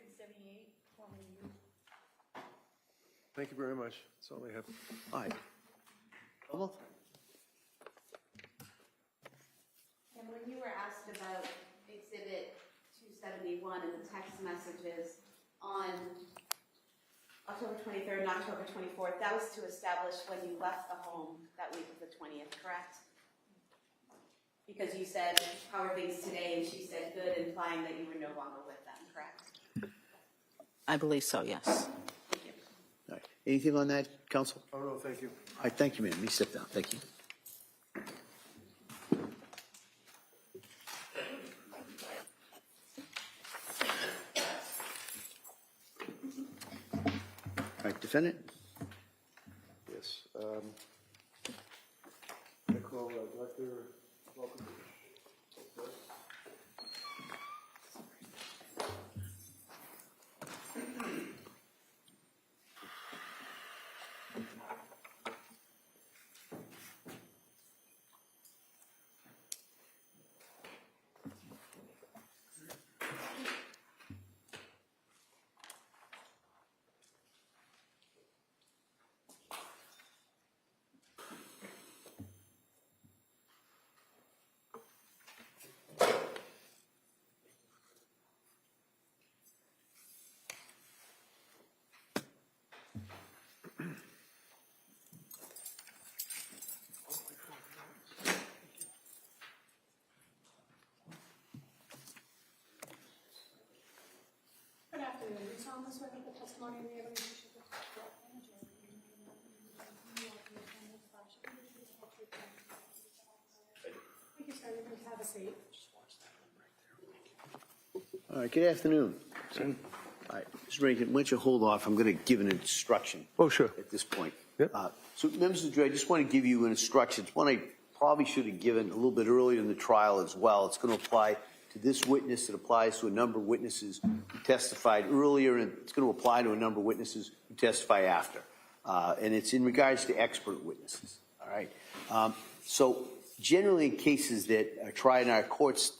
378, formerly used. Thank you very much. That's all I have. All right. Well, And when you were asked about Exhibit 271 and the text messages on October 23rd and October 24th, that was to establish when you left the home that week of the 20th, correct? Because you said, how are things today? And she said, good, implying that you were no longer with them, correct? I believe so, yes. Thank you. all right. Anything on that, counsel? Oh, no, thank you. All right, thank you, ma'am. You sit down. Thank you. All right, defendant? Yes. I call Dr. Welcome. Good afternoon. You solemnly swear that the testimony in the evidence you should give to the manager Thank you, sir. You can have a seat. All right, good afternoon. All right, Mr. Rankin, why don't you hold off? I'm going to give an instruction. Oh, sure. At this point. Yep. So, members of the jury, I just want to give you an instruction. It's one I probably should have given a little bit earlier in the trial as well. It's going to apply to this witness. It applies to a number of witnesses who testified earlier, and it's going to apply to a number of witnesses who testify after. And it's in regards to expert witnesses. All right. So, generally, in cases that are tried in our courts,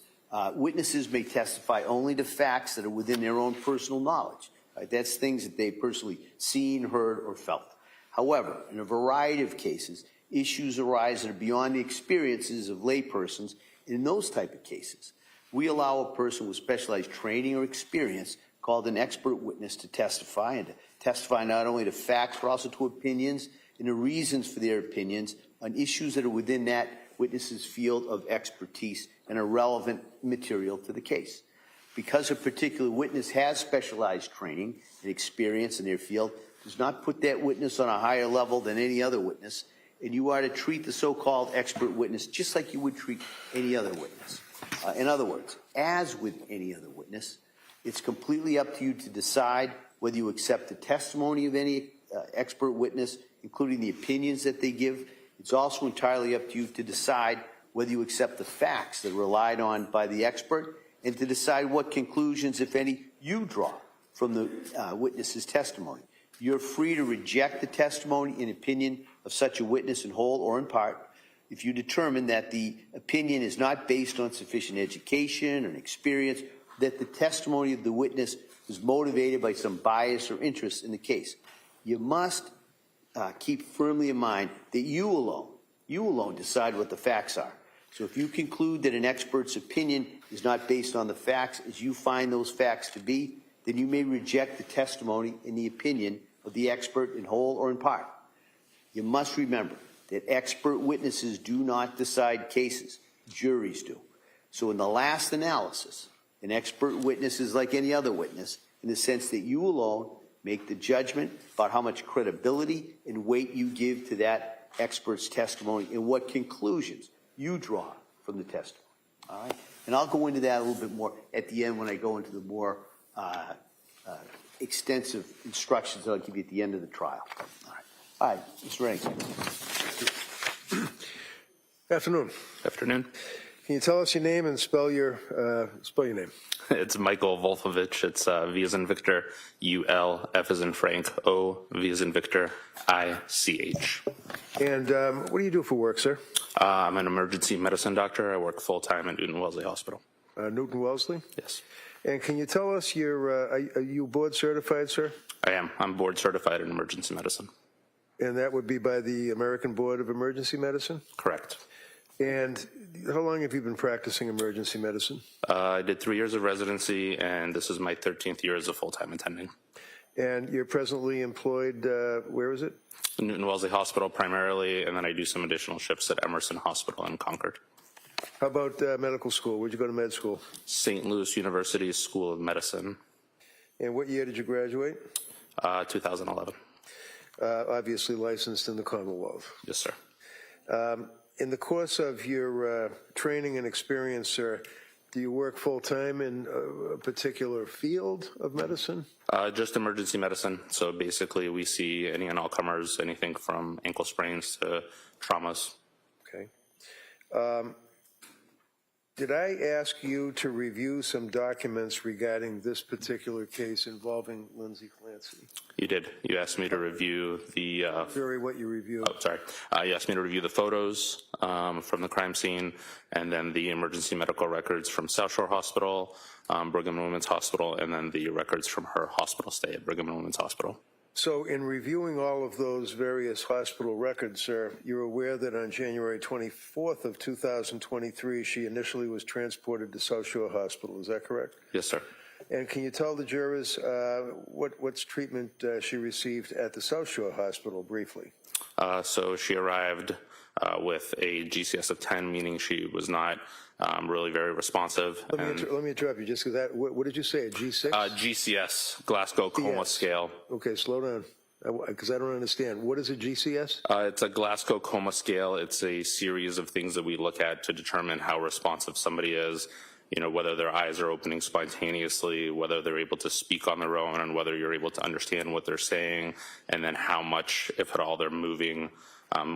witnesses may testify only to facts that are within their own personal knowledge. Right? That's things that they've personally seen, heard, or felt. However, in a variety of cases, issues arise that are beyond the experiences of laypersons. In those type of cases, we allow a person with specialized training or experience called an expert witness to testify, and to testify not only to facts but also to opinions and the reasons for their opinions on issues that are within that witness's field of expertise and are relevant material to the case. Because a particular witness has specialized training and experience in their field, does not put that witness on a higher level than any other witness, and you are to treat the so-called expert witness just like you would treat any other witness. In other words, as with any other witness, it's completely up to you to decide whether you accept the testimony of any expert witness, including the opinions that they give. It's also entirely up to you to decide whether you accept the facts that are relied on by the expert, and to decide what conclusions, if any, you draw from the witness's testimony. You're free to reject the testimony and opinion of such a witness in whole or in part if you determine that the opinion is not based on sufficient education or experience, that the testimony of the witness is motivated by some bias or interest in the case. You must keep firmly in mind that you alone decide what the facts are. So if you conclude that an expert's opinion is not based on the facts as you find those facts to be, then you may reject the testimony and the opinion of the expert in whole or in part. You must remember that expert witnesses do not decide cases, juries do. So in the last analysis, an expert witness is like any other witness in the sense that you alone make the judgment about how much credibility and weight you give to that expert's testimony and what conclusions you draw from the testimony. All right? And I'll go into that a little bit more at the end when I go into the more extensive instructions that I'll give you at the end of the trial. All right, Mr. Rankin. Afternoon. Afternoon. Can you tell us your name and spell your name? It's Michael Volfovich. It's V as in Victor, U-L, F as in Frank, O, V as in Victor, I-C-H. And what do you do for work, sir? I'm an emergency medicine doctor. I work full-time at Newton Wellesley Hospital. Newton Wellesley? Yes. And can you tell us are you board certified, sir? I am. I'm board certified in emergency medicine. And that would be by the American Board of Emergency Medicine? Correct. And how long have you been practicing emergency medicine? I did 3 years of residency, and this is my 13th year as a full-time attending. And you're presently employed, where is it? Newton Wellesley Hospital primarily, and then I do some additional shifts at Emerson Hospital in Concord. How about medical school? Where'd you go to med school? St. Louis University School of Medicine. And what year did you graduate? 2011. Obviously licensed in the Commonwealth. Yes, sir. In the course of your training and experience, sir, do you work full-time in a particular field of medicine? Just emergency medicine. So basically we see any and all comers, anything from ankle sprains to traumas. Okay. Did I ask you to review some documents regarding this particular case involving Lindsay Clancy? You did. You asked me to review the... Very what you reviewed. Oh, sorry. You asked me to review the photos from the crime scene and then the emergency medical records from South Shore Hospital, Brigham and Women's Hospital, and then the records from her hospital stay at Brigham and Women's Hospital. So in reviewing all of those various hospital records, sir, you're aware that on January 24th of 2023, she initially was transported to South Shore Hospital. Is that correct? Yes, sir. And can you tell the jurors what's treatment she received at the South Shore Hospital briefly? So she arrived with a GCS of 10, meaning she was not really very responsive. Let me interrupt you just because that, what did you say, a G6? GCS, Glasgow Coma Yes. Scale. Okay, slow down, because I don't understand. What is a GCS? It's a Glasgow Coma Scale. It's a series of things that we look at to determine how responsive somebody is. You know, whether their eyes are opening spontaneously, whether they're able to speak on their own, and whether you're able to understand what they're saying, and then how much, if at all, they're moving,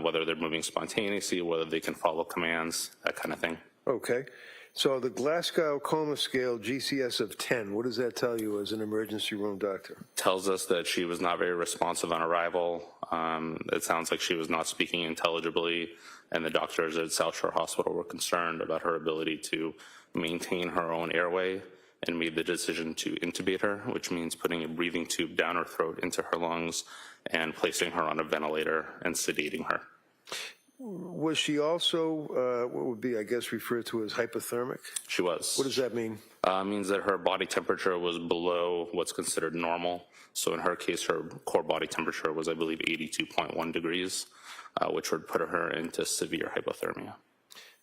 whether they're moving spontaneously, whether they can follow commands, that kind of thing. Okay. So the Glasgow Coma Scale GCS of 10, what does that tell you as an emergency room doctor? Tells us that she was not very responsive on arrival. It sounds like she was not speaking intelligibly, and the doctors at South Shore Hospital were concerned about her ability to maintain her own airway and made the decision to intubate her, which means putting a breathing tube down her throat into her lungs and placing her on a ventilator and sedating her. Was she also, what would be, I guess, referred to as hypothermic? She was. What does that mean? Means that her body temperature was below what's considered normal. So in her case, her core body temperature was, I believe, 82.1 degrees, which would put her into severe hypothermia.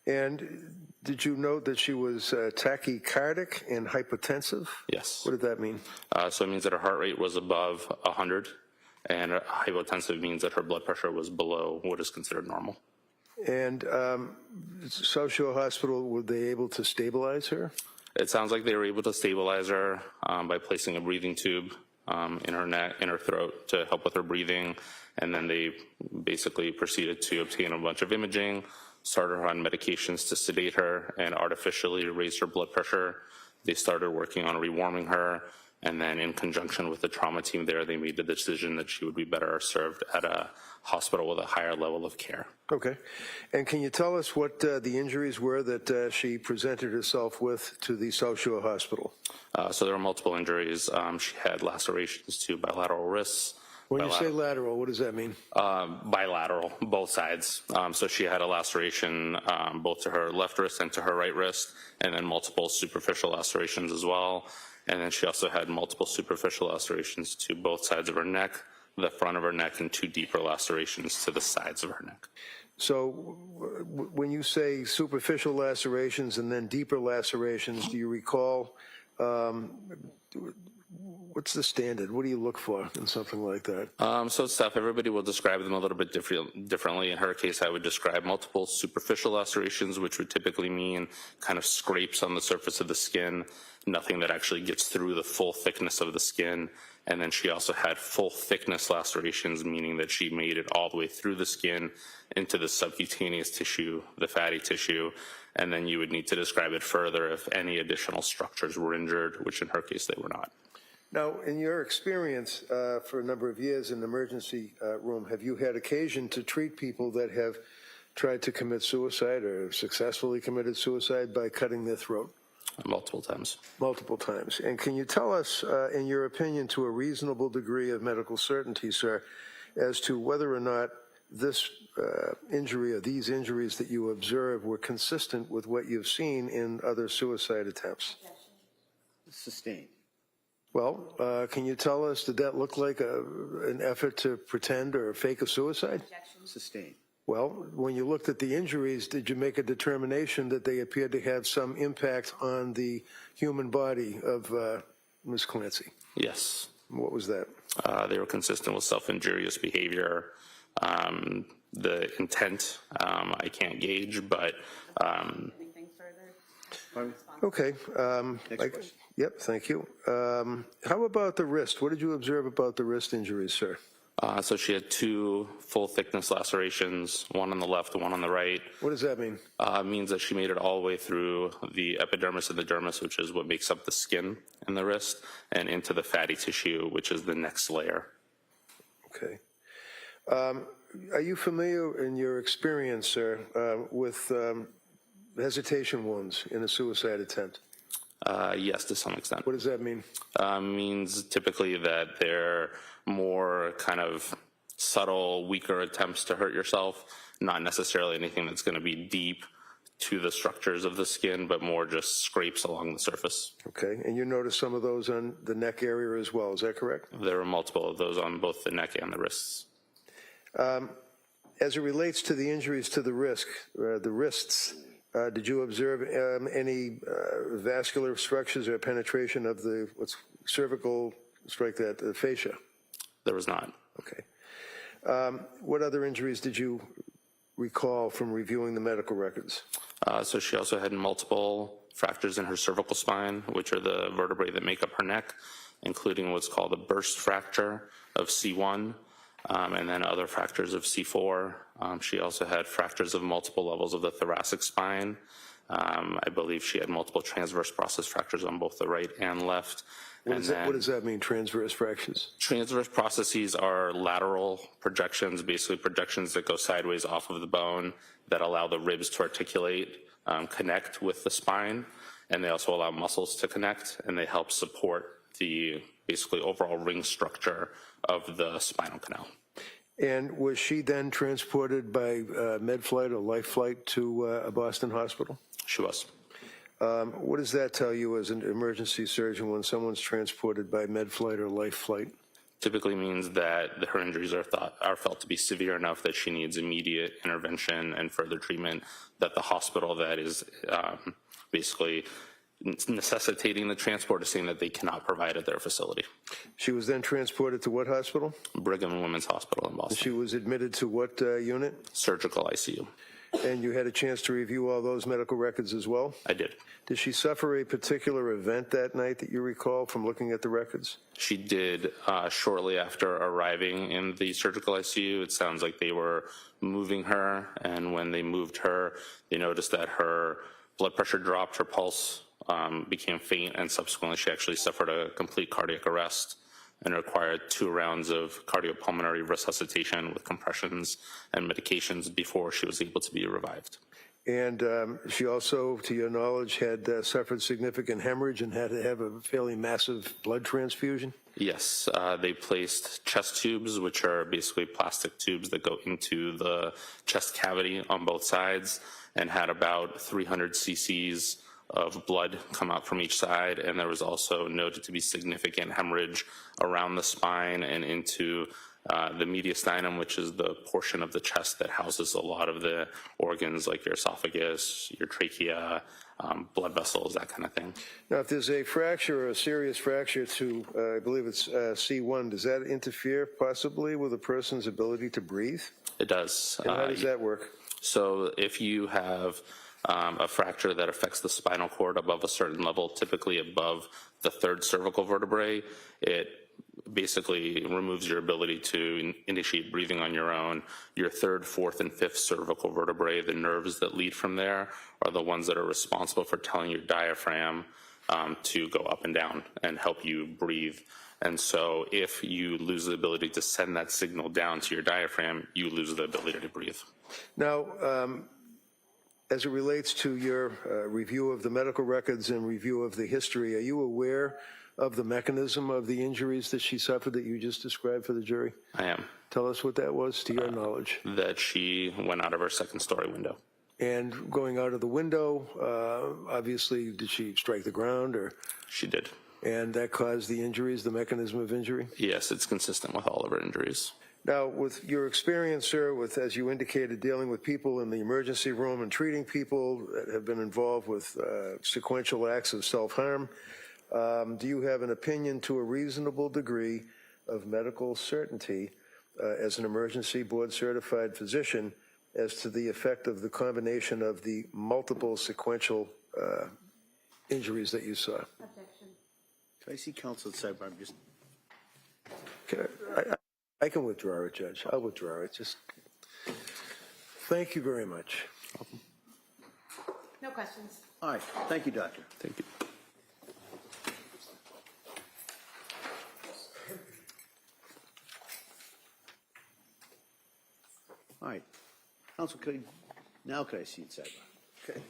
And did you note that she was tachycardic and hypotensive? Yes. What did that mean? So it means that her heart rate was above 100, and hypotensive means that her blood pressure was below what is considered normal. And South Shore Hospital, were they able to stabilize her? It sounds like they were able to stabilize her by placing a breathing tube in her neck, in her throat to help with her breathing, and then they basically proceeded to obtain a bunch of imaging, started her on medications to sedate her and artificially raise her blood pressure. They started working on rewarming her, and then in conjunction with the trauma team there, they made the decision that she would be better served at a hospital with a higher level of care. Okay. And can you tell us what the injuries were that she presented herself with to the South Shore Hospital? So there were multiple injuries. She had lacerations to bilateral wrists. When you say lateral, what does that mean? Bilateral, both sides. So she had a laceration both to her left wrist and to her right wrist, and then multiple superficial lacerations as well. And then she also had multiple superficial lacerations to both sides of her neck, the front of her neck, and 2 deeper lacerations to the sides of her neck. So when you say superficial lacerations and then deeper lacerations, do you recall what's the standard? What do you look for in something like that? So it's tough. Everybody will describe them a little bit differently. In her case, I would describe multiple superficial lacerations, which would typically mean kind of scrapes on the surface of the skin, nothing that actually gets through the full thickness of the skin. And then she also had full thickness lacerations, meaning that she made it all the way through the skin into the subcutaneous tissue, the fatty tissue. And then you would need to describe it further if any additional structures were injured, which in her case they were not. Now, in your experience for a number of years in the emergency room, have you had occasion to treat people that have tried to commit suicide or successfully committed suicide by cutting their throat? Multiple times. Multiple times. And can you tell us, in your opinion, to a reasonable degree of medical certainty, sir, as to whether or not this injury or these injuries that you observed were consistent with what you've seen in other suicide attempts? Sustained. Well, can you tell us, did that look like an effort to pretend or fake a suicide? Sustained. Well, when you looked at the injuries, did you make a determination that they appeared to have some impact on the human body of Ms. Clancy? Yes. What was that? They were consistent with self-injurious behavior. The intent, I can't gauge, but Anything further? Okay. Next question. Yep, thank you. How about the wrist? What did you observe about the wrist injuries, sir? so she had 2 full-thickness lacerations, one on the left and one on the right. What does that mean? Means that she made it all the way through the epidermis and the dermis, which is what makes up the skin in the wrist, and into the fatty tissue, which is the next layer. Okay. Are you familiar in your experience, sir, with hesitation wounds in a suicide attempt? Yes, to some extent. What does that mean? Means typically that they're more kind of subtle, weaker attempts to hurt yourself, not necessarily anything that's going to be deep to the structures of the skin, but more just scrapes along the surface. Okay, and you noticed some of those on the neck area as well, is that correct? There were multiple of those on both the neck and the wrists. As it relates to the injuries to the wrists, did you observe any vascular structures or penetration of the cervical, the fascia? There was not. Okay. What other injuries did you recall from reviewing the medical records? So she also had multiple fractures in her cervical spine, which are the vertebrae that make up her neck, including what's called a burst fracture of C1, and then other fractures of C4. She also had fractures of multiple levels of the thoracic spine. I believe she had multiple transverse process fractures on both the right and left. What does that mean, transverse fractures? Transverse processes are lateral projections, basically projections that go sideways off of the bone that allow the ribs to articulate, connect with the spine, and they also allow muscles to connect, and they help support the basically overall ring structure of the spinal canal. And was she then transported by med flight or life flight to a Boston hospital? She was. What does that tell you as an emergency surgeon when someone's transported by med flight or life flight? Typically means that her injuries are felt to be severe enough that she needs immediate intervention and further treatment, that the hospital that is basically necessitating the transport is saying that they cannot provide at their facility. She was then transported to what hospital? Brigham and Women's Hospital in Boston. She was admitted to what unit? Surgical ICU. And you had a chance to review all those medical records as well? I did. Did she suffer a particular event that night that you recall from looking at the records? She did shortly after arriving in the surgical ICU. It sounds like they were moving her, and when they moved her, they noticed that her blood pressure dropped, her pulse became faint, and subsequently she actually suffered a complete cardiac arrest and required 2 rounds of cardiopulmonary resuscitation with compressions and medications before she was able to be revived. And she also, to your knowledge, had suffered significant hemorrhage and had to have a fairly massive blood transfusion? Yes, they placed chest tubes, which are basically plastic tubes that go into the chest cavity on both sides, and had about 300 cc's of blood come out from each side, and there was also noted to be significant hemorrhage around the spine and into the mediastinum, which is the portion of the chest that houses a lot of the organs like your esophagus, your trachea, blood vessels, that kind of thing. Now, if there's a fracture or a serious fracture to, I believe it's C1, does that interfere possibly with a person's ability to breathe? It does. And how does that work? So if you have a fracture that affects the spinal cord above a certain level, typically above the 3rd cervical vertebrae, it basically removes your ability to initiate breathing on your own. Your 3rd, 4th, and 5th cervical vertebrae, the nerves that lead from there, are the ones that are responsible for telling your diaphragm to go up and down and help you breathe. And so if you lose the ability to send that signal down to your diaphragm, you lose the ability to breathe. Now, As it relates to your review of the medical records and review of the history, are you aware of the mechanism of the injuries that she suffered that you just described for the jury? I am. Tell us what that was, to your knowledge. That she went out of her second-story window. And going out of the window, obviously, did she strike the ground, or? She did. And that caused the injuries, the mechanism of injury? Yes, it's consistent with all of her injuries. Now, with your experience, sir, with, as you indicated, dealing with people in the emergency room and treating people that have been involved with sequential acts of self-harm, do you have an opinion to a reasonable degree of medical certainty as an emergency board-certified physician as to the effect of the combination of the multiple sequential injuries that you saw? Objection. Can I see counsel at sidebar? I'm just. I can withdraw it, Judge. I'll withdraw it. Just thank you very much. No questions. All right. Thank you, Doctor. Thank you. All right. Counsel, now can I see it sidebar? Okay.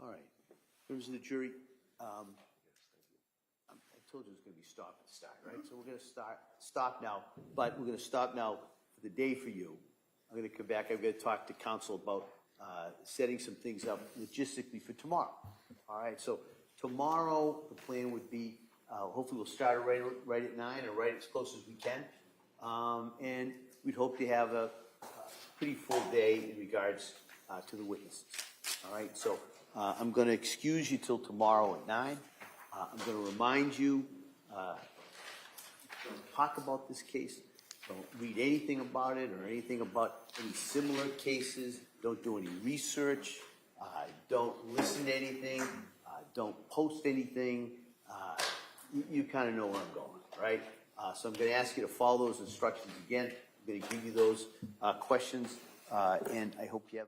All right. Members of the jury, I told you it was going to be stop and start, right? So we're going to stop now, but we're going to stop now for the day for you. I'm going to come back. I'm going to talk to counsel about setting some things up logistically for tomorrow. All right. So tomorrow, the plan would be, hopefully we'll start right at 9 or right as close as we can. And we'd hope to have a pretty full day in regards to the witnesses. All right. So I'm going to excuse you till tomorrow at 9. I'm going to remind you, talk about this case Don't read anything about it or anything about any similar cases. Don't do any research. Don't listen to anything. Don't post anything. You kind of know where I'm going, right? So I'm going to ask you to follow those instructions again. I'm going to give you those questions, and I hope you have.